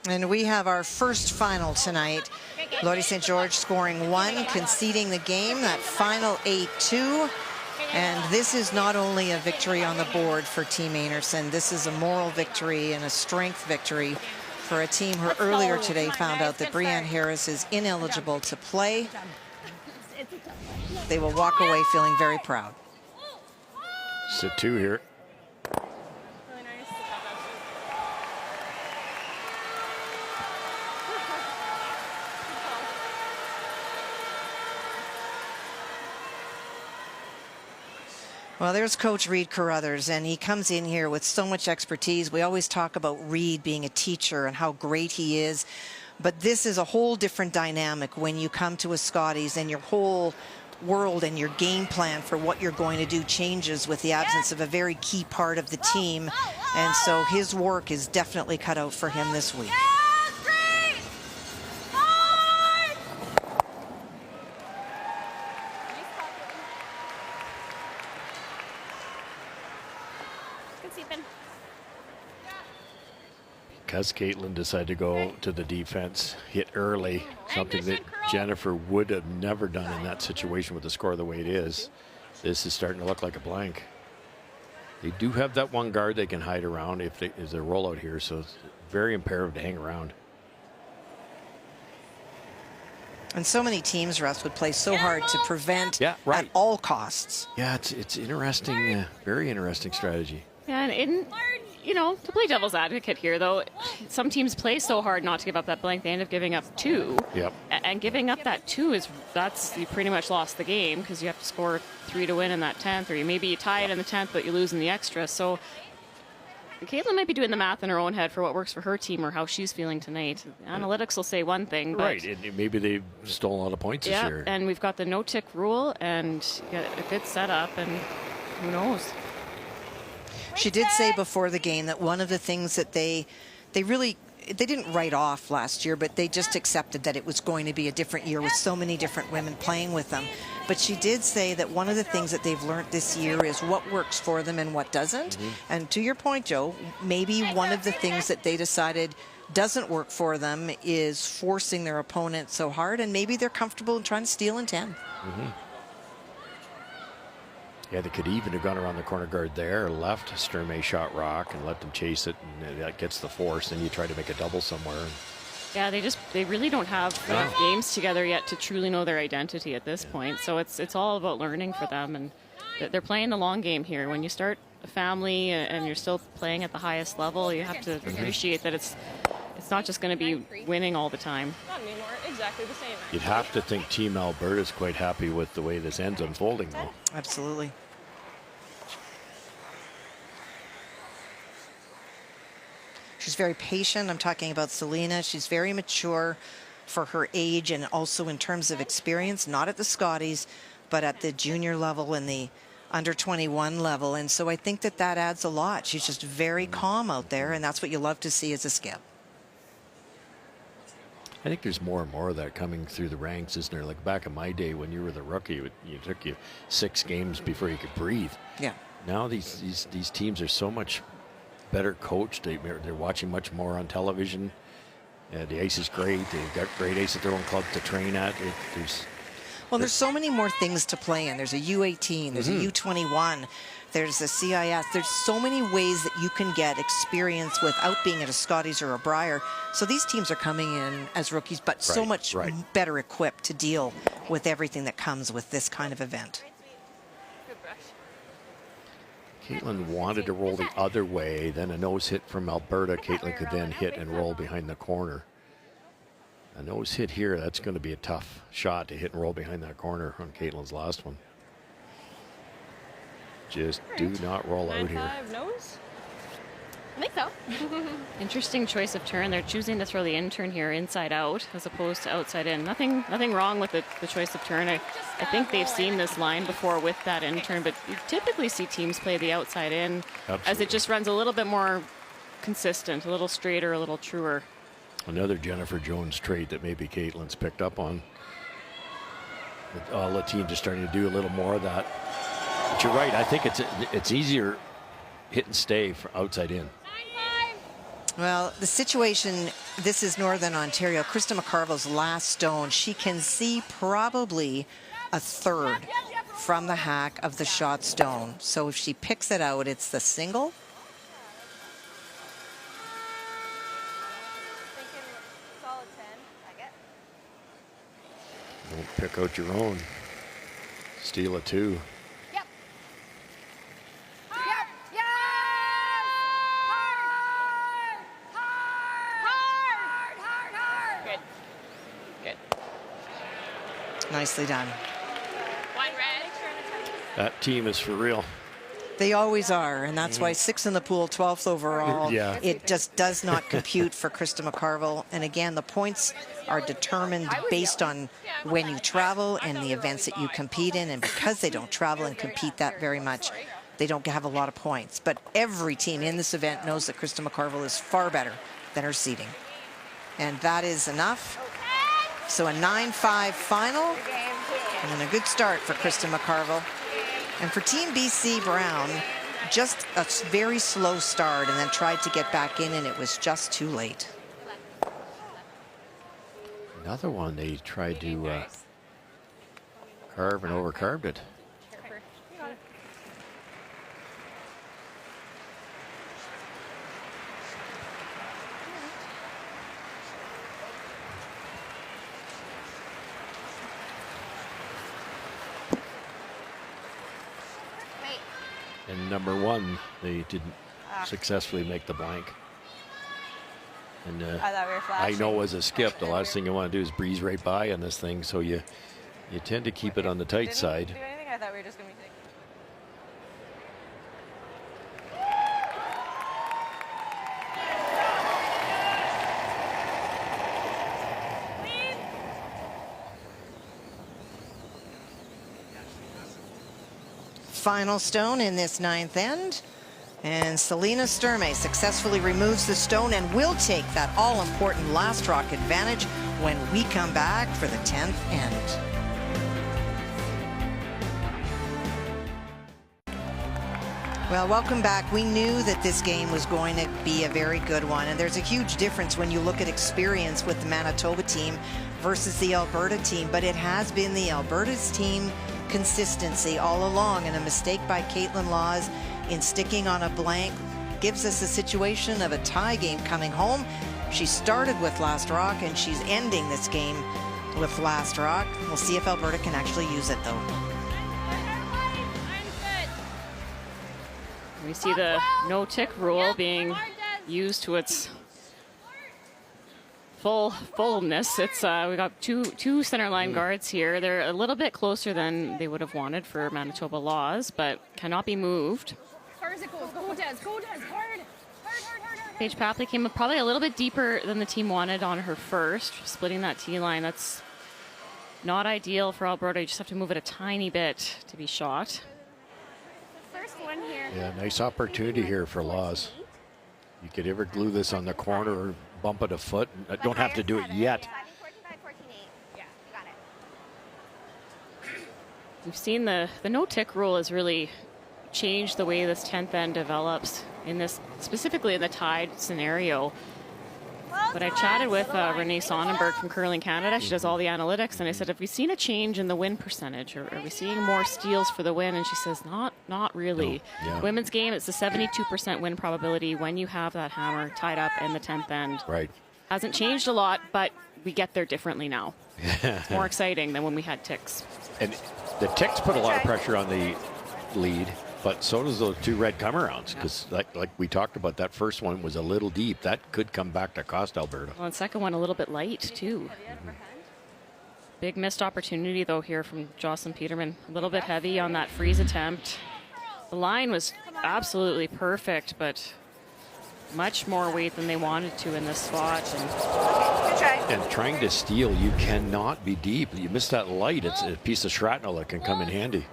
And we have our first final tonight. Lodi St. George scoring 1, conceding the game, that final 8-2. And this is not only a victory on the board for Team Anderson, this is a moral victory and a strength victory for a team who earlier today found out that Brianne Harris is ineligible to play. They will walk away feeling very proud. Sit 2 here. Well, there's Coach Reed Carruthers, and he comes in here with so much expertise. We always talk about Reed being a teacher and how great he is, but this is a whole different dynamic when you come to a Scotties and your whole world and your game plan for what you're going to do changes with the absence of a very key part of the team, and so his work is definitely cut out for him this week. Because Caitlin decided to go to the defense, hit early, something that Jennifer would have never done in that situation with the score the way it is. This is starting to look like a blank. They do have that one guard they can hide around if they roll out here, so it's very imperative to hang around. And so many teams, Russ, would play so hard to prevent at all costs. Yeah, it's interesting, very interesting strategy. Yeah, and you know, to play devil's advocate here, though, some teams play so hard not to give up that blank. They end up giving up 2. Yep. And giving up that 2 you pretty much lost the game because you have to score 3 to win in that 10th, or maybe you tie it in the 10th, but you lose in the extra. So Caitlin might be doing the math in her own head for what works for her team or how she's feeling tonight. Analytics will say one thing, but right, and maybe they've stolen a lot of points this year. And we've got the no-tick rule and a good setup, and who knows? She did say before the game that one of the things that they didn't write off last year, but they just accepted that it was going to be a different year with so many different women playing with them. But she did say that one of the things that they've learned this year is what works for them and what doesn't. And to your point, Joe, maybe one of the things that they decided doesn't work for them is forcing their opponent so hard, and maybe they're comfortable in trying to steal in 10. Yeah, they could even have gone around the corner guard there, left Sturmay shot rock and let them chase it, and that gets the force. Then you try to make a double somewhere. Yeah, they really don't have enough games together yet to truly know their identity at this point. So it's all about learning for them, and they're playing the long game here. When you start a family and you're still playing at the highest level, you have to appreciate that it's not just going to be winning all the time. Not anymore. Exactly the same. You'd have to think Team Alberta is quite happy with the way this ends unfolding, though. Absolutely. She's very patient. I'm talking about Selena. She's very mature for her age and also in terms of experience, not at the Scotties, but at the junior level and the under 21 level. And so I think that adds a lot. She's just very calm out there, and that's what you love to see as a skip. I think there's more and more of that coming through the ranks, isn't there? Like back in my day when you were the rookie, it took you 6 games before you could breathe. Yeah. Now these teams are so much better coached. They're watching much more on television. The ice is great. They've got great ice at their own club to train at. There's so many more things to play in. There's a U18, there's a U21, there's a CIS. There's so many ways that you can get experience without being at a Scotties or a Brier. So these teams are coming in as rookies, but so much better equipped to deal with everything that comes with this kind of event. Caitlin wanted to roll the other way, then a nose hit from Alberta. Caitlin could then hit and roll behind the corner. A nose hit here, that's going to be a tough shot to hit and roll behind that corner on Caitlin's last one. Just do not roll out here. Nose? I think so. Interesting choice of turn. They're choosing to throw the in-turn here inside out as opposed to outside in. Nothing wrong with the choice of turn. I think they've seen this line before with that in-turn, but you typically see teams play the outside in as it just runs a little bit more consistent, a little straighter, a little truer. Another Jennifer Jones trait that maybe Caitlin's picked up on. All the teams are starting to do a little more of that. But you're right. I think it's easier hit and stay for outside in. Well, the situation, this is Northern Ontario. Krista McCarville's last stone. She can see probably a third from the hack of the shot stone. So if she picks it out, it's the single. Don't pick out your own. Steal it too. Yep. Yep. Yes! Hard! Good. Nicely done. One red. That team is for real. They always are, and that's why 6 in the pool, 12th overall. Yeah. It just does not compute for Krista McCarville. And again, the points are determined based on when you travel and the events that you compete in. And because they don't travel and compete that very much, they don't have a lot of points. But every team in this event knows that Krista McCarville is far better than her seeding. And that is enough. So a 9-5 final, and then a good start for Krista McCarville. And for Team BC Brown, just a very slow start and then tried to get back in, and it was just too late. Another one they tried to carve and overcarved it. And number 1, they didn't successfully make the blank. And I thought we were I flashing. know as a skip, the last thing you want to do is breeze right by on this thing, so you tend to keep it on the tight side. Do anything? I thought we were just going to be taking. Final stone in this 9th end. And Selena Sturmay successfully removes the stone and will take that all-important last rock advantage when we come back for the 10th end. Well, welcome back. We knew that this game was going to be a very good one, and there's a huge difference when you look at experience with the Manitoba team versus the Alberta team, but it has been the Alberta's team consistency all along, and a mistake by Caitlin Laws in sticking on a blank gives us a situation of a tie game coming home. She started with last rock, and she's ending this game with last rock. We'll see if Alberta can actually use it, though. We see the no-tick rule being used to its fullness. It's we got two center line guards here. They're a little bit closer than they would have wanted for Manitoba Laws, but cannot be moved. Paige Papley came up probably a little bit deeper than the team wanted on her first, splitting that T line. That's not ideal for Alberta. You just have to move it a tiny bit to be shot. First one here. Yeah, nice opportunity here for Laws. You could ever glue this on the corner or bump it a foot. I don't have to do it yet. We've seen the no-tick rule has really changed the way this 10th end develops in this, specifically in the tied scenario. But I chatted with Renee Sonnenberg from Curling Canada. She does all the analytics, and I said, have we seen a change in the win percentage? Or are we seeing more steals for the win? And she says, not really. No, yeah. Women's game, it's a 72% win probability when you have that hammer tied up in the 10th end. Right. Hasn't changed a lot, but we get there differently now. It's more exciting than when we had ticks. And the ticks put a lot of pressure on the lead, but so does those two red come-arounds, because like we talked about, that first one was a little deep. That could come back to cost Alberta. Well, and second one a little bit light, too. Big missed opportunity, though, here from Jocelyn Peterman. A little bit heavy on that freeze attempt. The line was absolutely perfect, but much more weight than they wanted to in this spot. And trying to steal, you cannot be deep. You miss that light, it's a piece of shrapnel that can come in handy.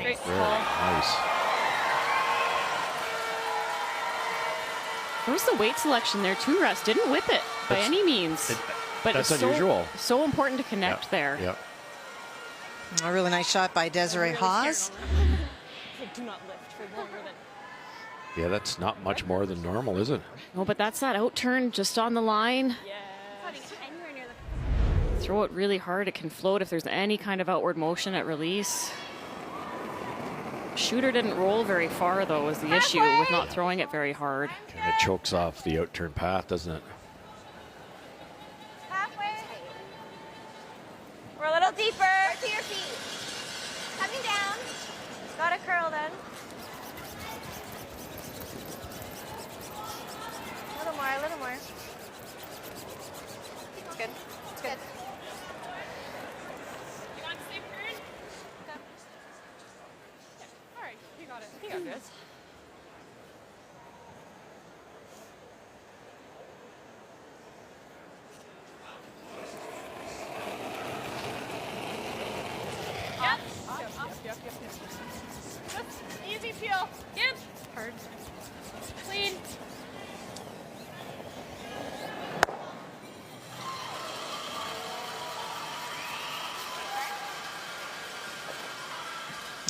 Great Very nice. There was the weight selection there too, Russ. Didn't whip it by any means. But that's it's unusual. So important to connect there. Yeah. A really nice shot by Desiree Haas. Do not lift for longer than. Yeah, that's not much more than normal, is it? No, but that's that out turn just on the line. Throw it really hard. It can float if there's any kind of outward motion at release. Shooter didn't roll very far, though, was the issue with not throwing it very hard. Kind of chokes off the out-turn path, doesn't it? We're a little deeper. To your feet. Coming down. Got a curl then. A little more, a little more. It's good. It's good. You want to save turn? Okay. All right, you got it. You got this. Yep. Easy peel. Yep. Hard. Clean.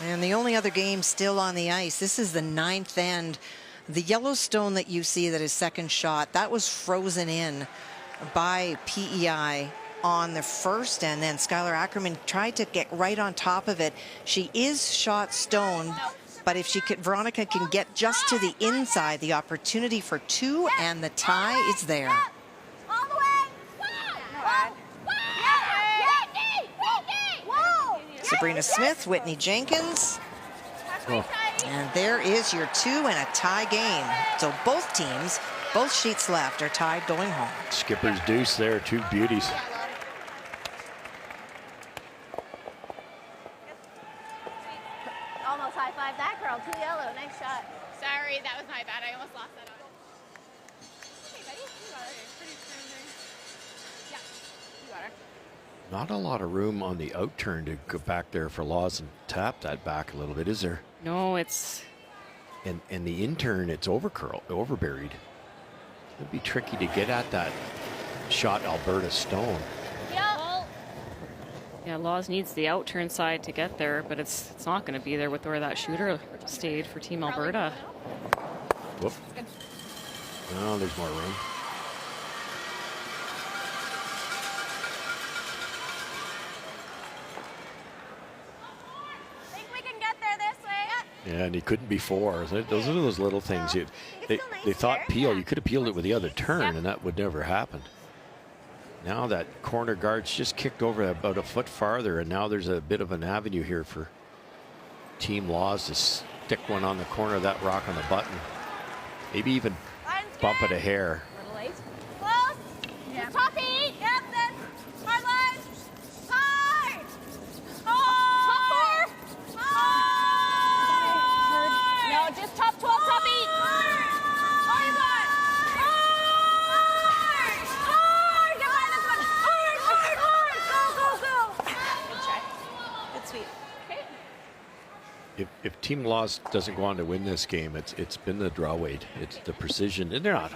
And the only other game still on the ice, this is the 9th end. The Yellowstone that you see that is second shot, that was frozen in by PEI on the first, and then Skylar Ackerman tried to get right on top of it. She is shot stone, but if she could, Veronica can get just to the inside, the opportunity for two, and the tie is there. All the way. Whitney! Whitney! Sabrina Smith, Whitney Jenkins. Oh. And there is your 2 and a tie game. So both teams, both sheets left, are tied going home. Skipper's deuce there, 2 beauties. Almost high-five that girl. 2 yellow. Nice shot. Sorry, that was my bad. I almost lost that on. Not a lot of room on the outturn to go back there for Laws and tap that back a little bit, is there? No, it's... And the in-turn, it's overburied. It'd be tricky to get at that shot Alberta stone. Yeah, Laws needs the outturn side to get there, but it's not going to be there with where that shooter stayed for Team Alberta. Whoop. Oh, there's more room. Think we can get there this way? Yeah, and he couldn't before. Those are those little things. They thought peel. You could have peeled it with the other turn, and that would never happen. Now that corner guard's just kicked over about a foot farther, and now there's a bit of an avenue here for Team Laws to stick one on the corner of that rock on the button. Maybe even bump it a hair. A little late. Close. Yeah. Top 8. Yep, then. Hard line. Hard. Hard. Hard. No, just top 12, top 8. Oh, you got it. Hard. Hard. Get behind this one. Hard, hard, hard. Go, go, go. Good try. Good sweep. Okay. If Team Laws doesn't go on to win this game, it's been the draw weight. It's the precision, and they're not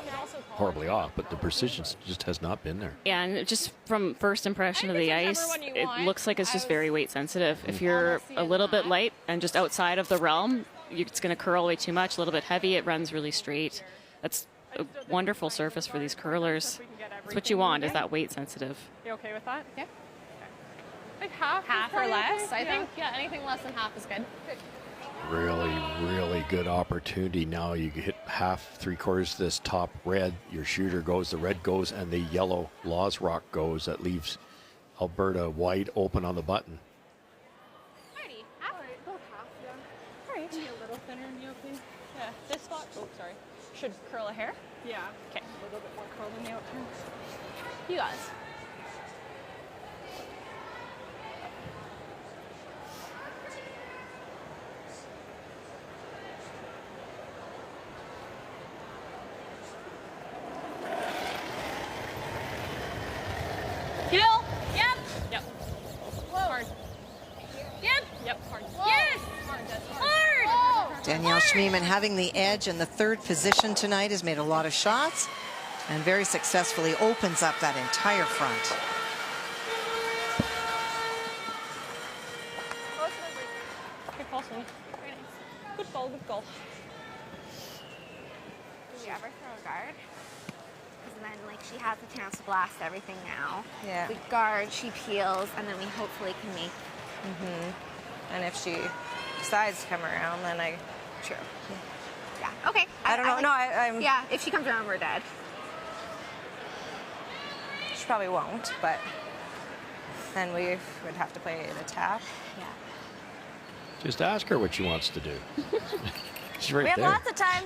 horribly off, but the precision just has not been there. Yeah, and just from first impression of the ice, it looks like it's just very weight sensitive. If you're a little bit light and just outside of the realm, it's going to curl way too much. A little bit heavy, it runs really straight. That's a wonderful surface for these curlers. That's what you want, is that weight sensitive. You okay with that? Yeah. Like half Half or probably less? okay? I think, yeah, anything less than half is good. Really, really good opportunity. Now you hit half, 3/4 this top red. Your shooter goes, the red goes, and the yellow Laws rock goes. That leaves Alberta wide open on the button. Alrighty, half. Alright, go half, yeah. Alright. Be a little thinner, you okay? Yeah, this spot, oh, sorry. Should curl a hair? Yeah. Okay. A little bit more curl than the outturn. You guys. Kill. Yep. Yep. Hard. Yep. Yep, hard. Yes. Hard. Danielle Schmiemann having the edge in the 3rd position tonight has made a lot of shots and very successfully opens up that entire front. Good ball, Sydney. Very nice. Good goal, good goal. Do you ever throw a guard? Because then, like, she has the chance to blast everything now. Yeah. We guard, she peels, and then we hopefully can make. And if she decides to come around, then I... True. Yeah. Okay. I don't know. No, I'm... Yeah, if she comes around, we're dead. She probably won't, but then we would have to play the tap. Yeah. Just ask her what she wants to do. She's right We have there. lots of time.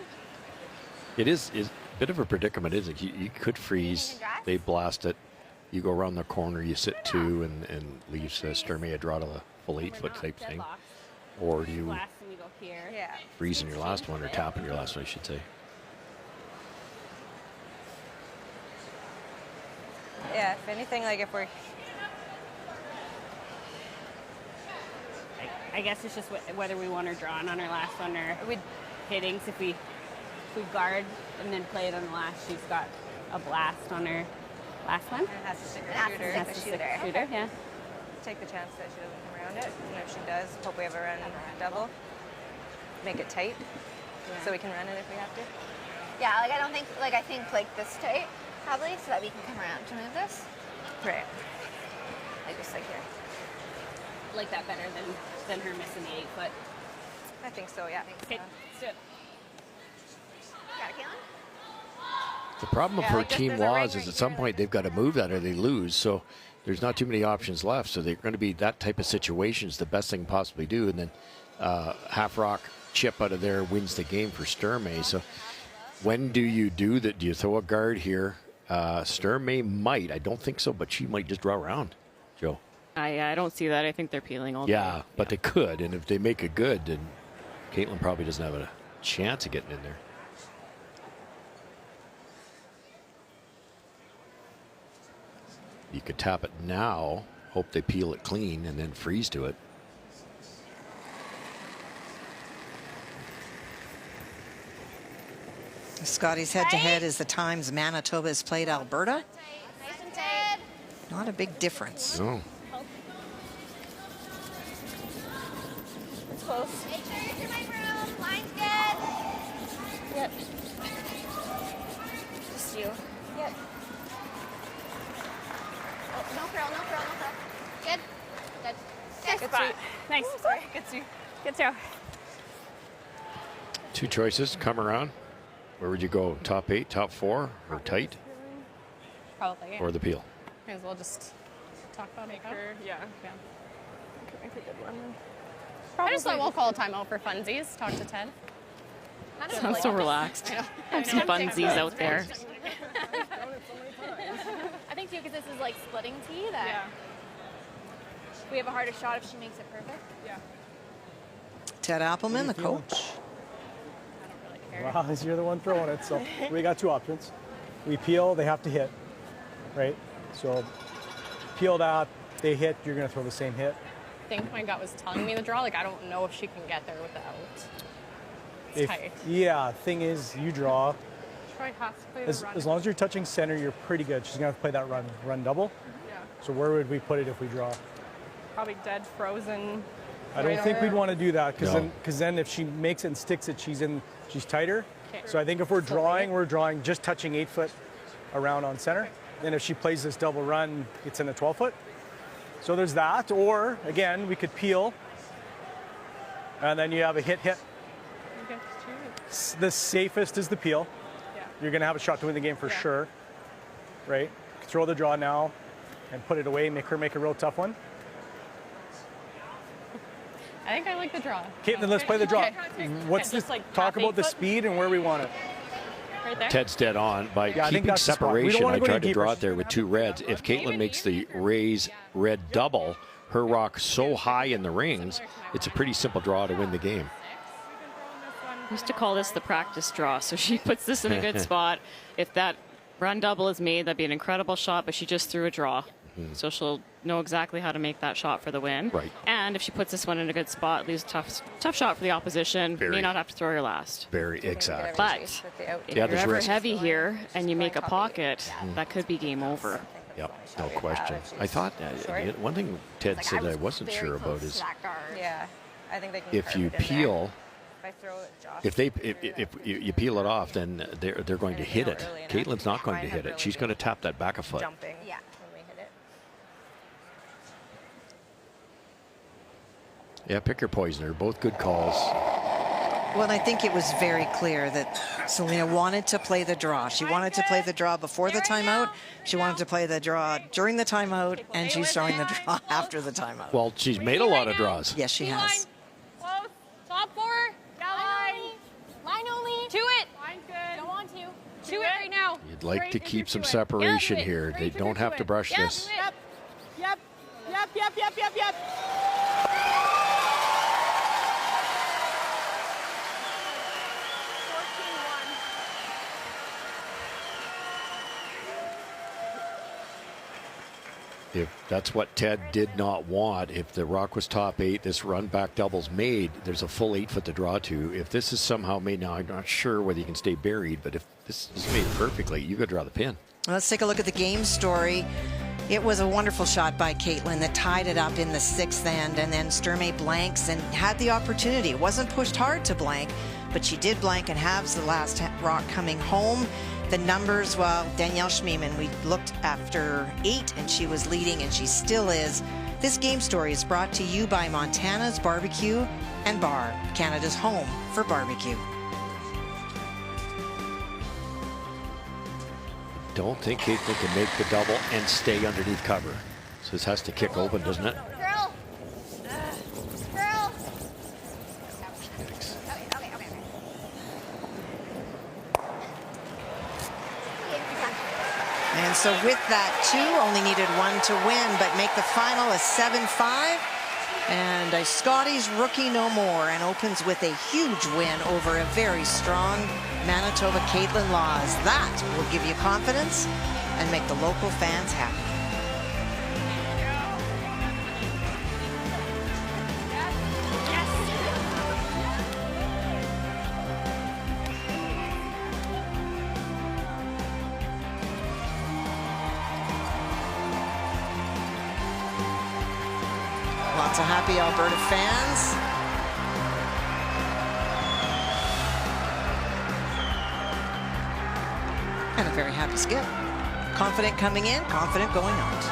It is a bit of a predicament, isn't it? You could freeze, they blast it, you go around the corner, you sit 2 and leaves Sturmay a draw to the full 8-foot type thing. Or do you Blast and we go here. Yeah. freeze in your last one, or tap in your last one, I should say. Yeah, if anything, like if we're... I guess it's just whether we want her drawn on her last one or with hittings. If we guard and then play it on the last, she's got a blast on her last one. And has to stick her shooter. Has to stick her shooter, yeah. Take the chance that she doesn't come around it. And if she does, hope we have a run double. Make it tight so we can run it if we have to. Yeah, like I think like this tight, probably, so that we can come around to move this. Right. Like just like here. Like that better than her missing the 8-foot. I think so, yeah. Okay, let's do it. Got it, Kaylin? The problem Yeah, for like Team there's a ring Laws is right at some here. point they've got to move that or they lose. So there's not too many options left. So they're going to be that type of situations, the best thing to possibly do. And then half rock chip out of there wins the game for Sturmay. So when do you do that? Do you throw a guard here? Sturmay might. I don't think so, but she might just draw around, Joe. I don't see that. I think they're peeling all day. Yeah, but they could. And if they make it good, then Caitlin probably doesn't have a chance of getting in there. You could tap it now, hope they peel it clean, and then freeze to it. Scotties head-to-head is the times Manitoba has played Alberta. Nice and tight. Not a big difference. No. It's close. Make sure you're to my room. Line's good. Yep. Just you. Yep. Oh, no curl, no curl, no curl. Good. Good. Good spot. Nice. Ooh, sorry. Good throw. Good throw. Two choices, come around. Where would you go? Top 8, top 4, or tight, Probably. Yeah. or the peel? May as well just talk about it. Yeah. Make a good one. I just thought we'll call a timeout for funsies. Talk to Ted. Sounds so relaxed. Have some funsies out there. I think too, because this is like splitting tee, that we have a harder shot if she makes it perfect. Yeah. Ted Appelman, the coach. Well, you're the one throwing it, so we got two options. We peel, they have to hit, right? So peel that, they hit, you're going to throw the same hit. I think my gut was telling me the draw. Like, I don't know if she can get there without. It's tight. Yeah, thing is, you draw. She probably has to play the run. As long as you're touching center, you're pretty good. She's going to have to play that run double. Yeah. So where would we put it if we draw? Probably dead frozen. I don't think we'd want to do that because No. then if she makes it and sticks it, she's tighter. Okay. So I think if we're drawing just touching 8 foot around on center. Then if she plays this double run, it's in the 12 foot. So there's that. Or again, we could peel, and then you have a hit. Okay, The safest is the peel. Yeah. You're going to have a shot to win the game for sure, right? Throw the draw now, and put it away. Make her make a real tough one. I think I like the draw. Caitlin, let's play the draw. Okay. What's Just this? like Talk top about 8 the foot? speed and where we want it. Right there. Ted's dead on. By Yeah, I think keeping that's the spot. We don't separation, wanna I go tried any to draw deeper. it there with two reds. If Caitlin makes the raise red double, her rock so high in the rings, it's a pretty simple draw to win the game. I used to call this the practice draw. So she puts this in a good spot. If that run double is made, that'd be an incredible shot, but she just threw a draw. So she'll know exactly how to make that shot for the win. Right. And if she puts this one in a good spot, leaves a tough shot for the opposition. Very. May not have to throw her last. Very exactly. But if Yeah, you're there's ever risk. heavy here and you make a pocket, that could be game over. Yep, no question. I thought one thing Ted said I wasn't sure about is Yeah, I think they can if carve you it in there. peel, If I throw it, Josh. if you peel it off, then they're going to hit it. Caitlin's not going to hit it. She's going to tap that back a foot. Jumping. Yeah. When we hit it. Yeah, pick your poisoner. Both good calls. Well, I think it was very clear that Selena wanted to play the draw. She wanted to play the draw before the timeout. She wanted to play the draw during the timeout, and she's throwing the draw after the timeout. Well, she's made a lot of draws. Yes, she has. Close. Top 4. Line only. To it. Line's good. Don't want to. To it right now. You'd like to Straight keep some into it. separation Yep. here. They don't have to brush this. Yep. Yep. If that's what Ted did not want, if the rock was top 8, this run back double's made, there's a full 8 foot to draw to. If this is somehow made, now I'm not sure whether you can stay buried, but if this is made perfectly, you could draw the pin. Let's take a look at the game story. It was a wonderful shot by Caitlin that tied it up in the 6th end, and then Sturmay blanks and had the opportunity. It wasn't pushed hard to blank, but she did blank and has the last rock coming home. The numbers, well, Danielle Schmiemann, we looked after 8 and she was leading and she still is. This game story is brought to you by Montana's Barbecue and Bar, Canada's home for barbecue. Don't think Caitlin can make the double and stay underneath cover. So this has to kick open, doesn't it? Girl. Girl. And so with that, 2 only needed 1 to win, but make the final a 7-5. And a Scotties rookie no more, and opens with a huge win over a very strong Manitoba Caitlin Laws. That will give you confidence and make the local fans happy. Lots of happy Alberta fans. And a very happy Skip. Confident coming in, confident going out.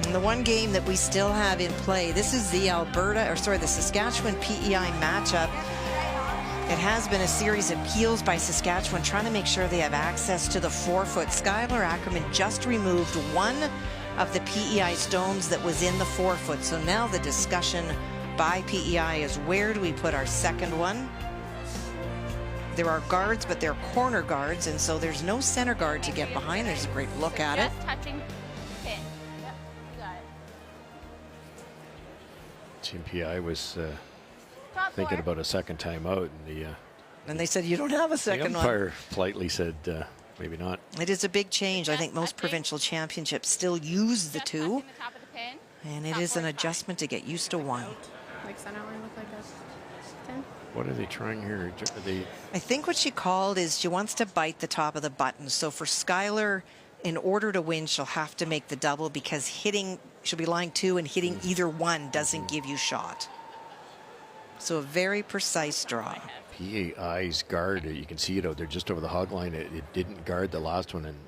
And the one game that we still have in play, this is the the Saskatchewan PEI matchup. It has been a series of appeals by Saskatchewan trying to make sure they have access to the 4-foot. Skylar Ackerman just removed one of the PEI stones that was in the 4-foot. So now the discussion by PEI is, where do we put our second one? There are guards, but they're corner guards, and so there's no center guard to get behind. There's a great look at it. Just touching pin. Yep, you got it. Team PI was thinking about a second timeout, and they said, you don't have a second one. The umpire politely said, maybe not. It is a big change. I think most provincial championships still use the 2, and it is an adjustment to get used to 1. Like center line with like a 10. What are they trying here? I think what she called is she wants to bite the top of the button. So for Skylar, in order to win, she'll have to make the double, because she'll be lying 2, and hitting either one doesn't give you shot. So a very precise draw. PEI's guard, you can see it out there just over the hog line. It didn't guard the last one, and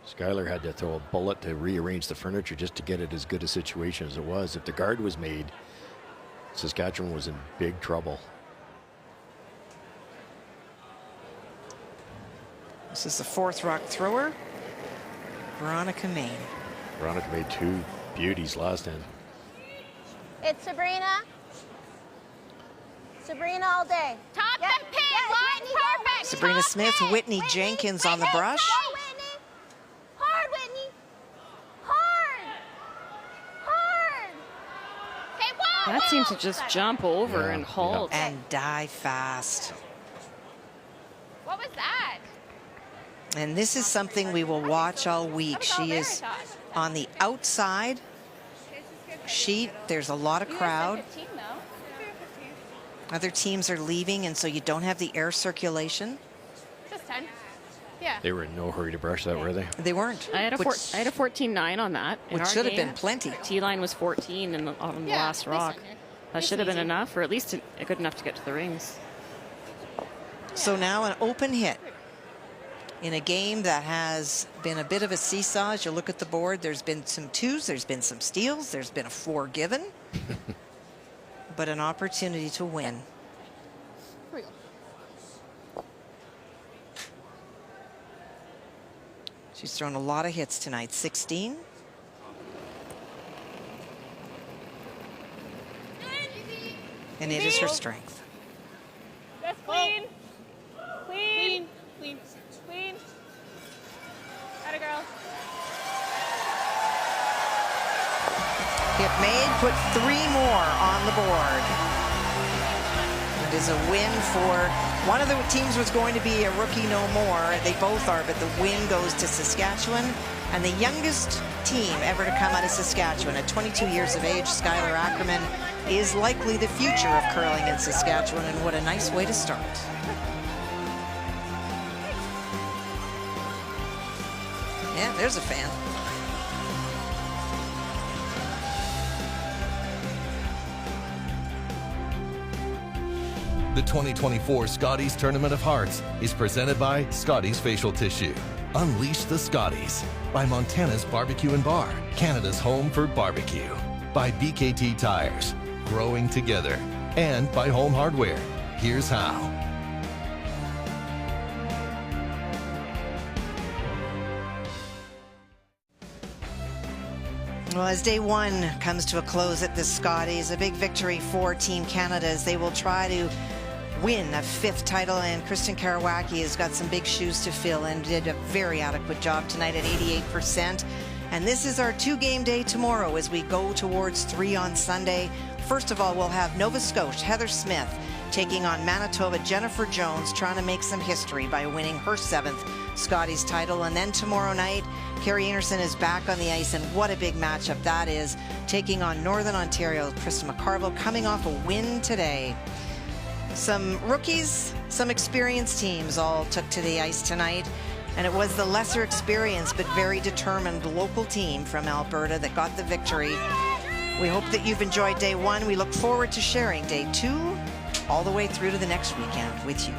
Skylar had to throw a bullet to rearrange the furniture just to get it as good a situation as it was. If the guard was made, Saskatchewan was in big trouble. This is the 4th rock thrower, Veronica Main. Veronica made 2 beauties last end. It's Sabrina. Sabrina all day. Top and pin, line perfect. Sabrina Smith, Whitney Jenkins on the brush. Go, Whitney. Hard, Whitney. Hard. Hard. Okay, whoa, That seems to just jump over and hold. And die fast. What was that? And this is something we will watch all week. She is on the outside sheet. There's a lot of crowd. Other teams are leaving, and so you don't have the air circulation. Just 10. Yeah. They were in no hurry to brush that, were they? They weren't. I had a 14.9 on that. Which should have been plenty. T-line was 14 on the last rock. That should have been enough, or at least good enough to get to the rings. So now an open hit in a game that has been a bit of a seesaw. As you look at the board, there's been some 2s, there's been some steals, there's been a 4 given. But an opportunity to win. Here we go. She's thrown a lot of hits tonight, 16. And it is her strength. That's clean. Clean. Clean. Clean. Atta girl. Hit made, put 3 more on the board. It is a win for one of the teams was going to be a rookie no more. They both are, but the win goes to Saskatchewan. And the youngest team ever to come out of Saskatchewan at 22 years of age, Skylar Ackerman, is likely the future of curling in Saskatchewan, and what a nice way to start. Yeah, there's a fan. The 2024 Scotties Tournament of Hearts is presented by Scotties Facial Tissue. Unleash the Scotties. By Montana's Barbecue and Bar, Canada's home for barbecue. By BKT Tires, growing together. And by Home Hardware. Here's how. Well, as day one comes to a close at the Scotties, a big victory for Team Canada as they will try to win a 5th title, and Kristen Karawacki has got some big shoes to fill and did a very adequate job tonight at 88%. And this is our 2-game day tomorrow as we go towards 3 on Sunday. First of all, we'll have Nova Scotia Heather Smith taking on Manitoba Jennifer Jones, trying to make some history by winning her 7th Scotties title. And then tomorrow night, Carrie Anderson is back on the ice, and what a big matchup that is, taking on Northern Ontario's Krista McCarville, coming off a win today. Some rookies, some experienced teams all took to the ice tonight, and it was the lesser experienced but very determined local team from Alberta that got the victory. We hope that you've enjoyed day one. We look forward to sharing day 2 all the way through to the next weekend with you.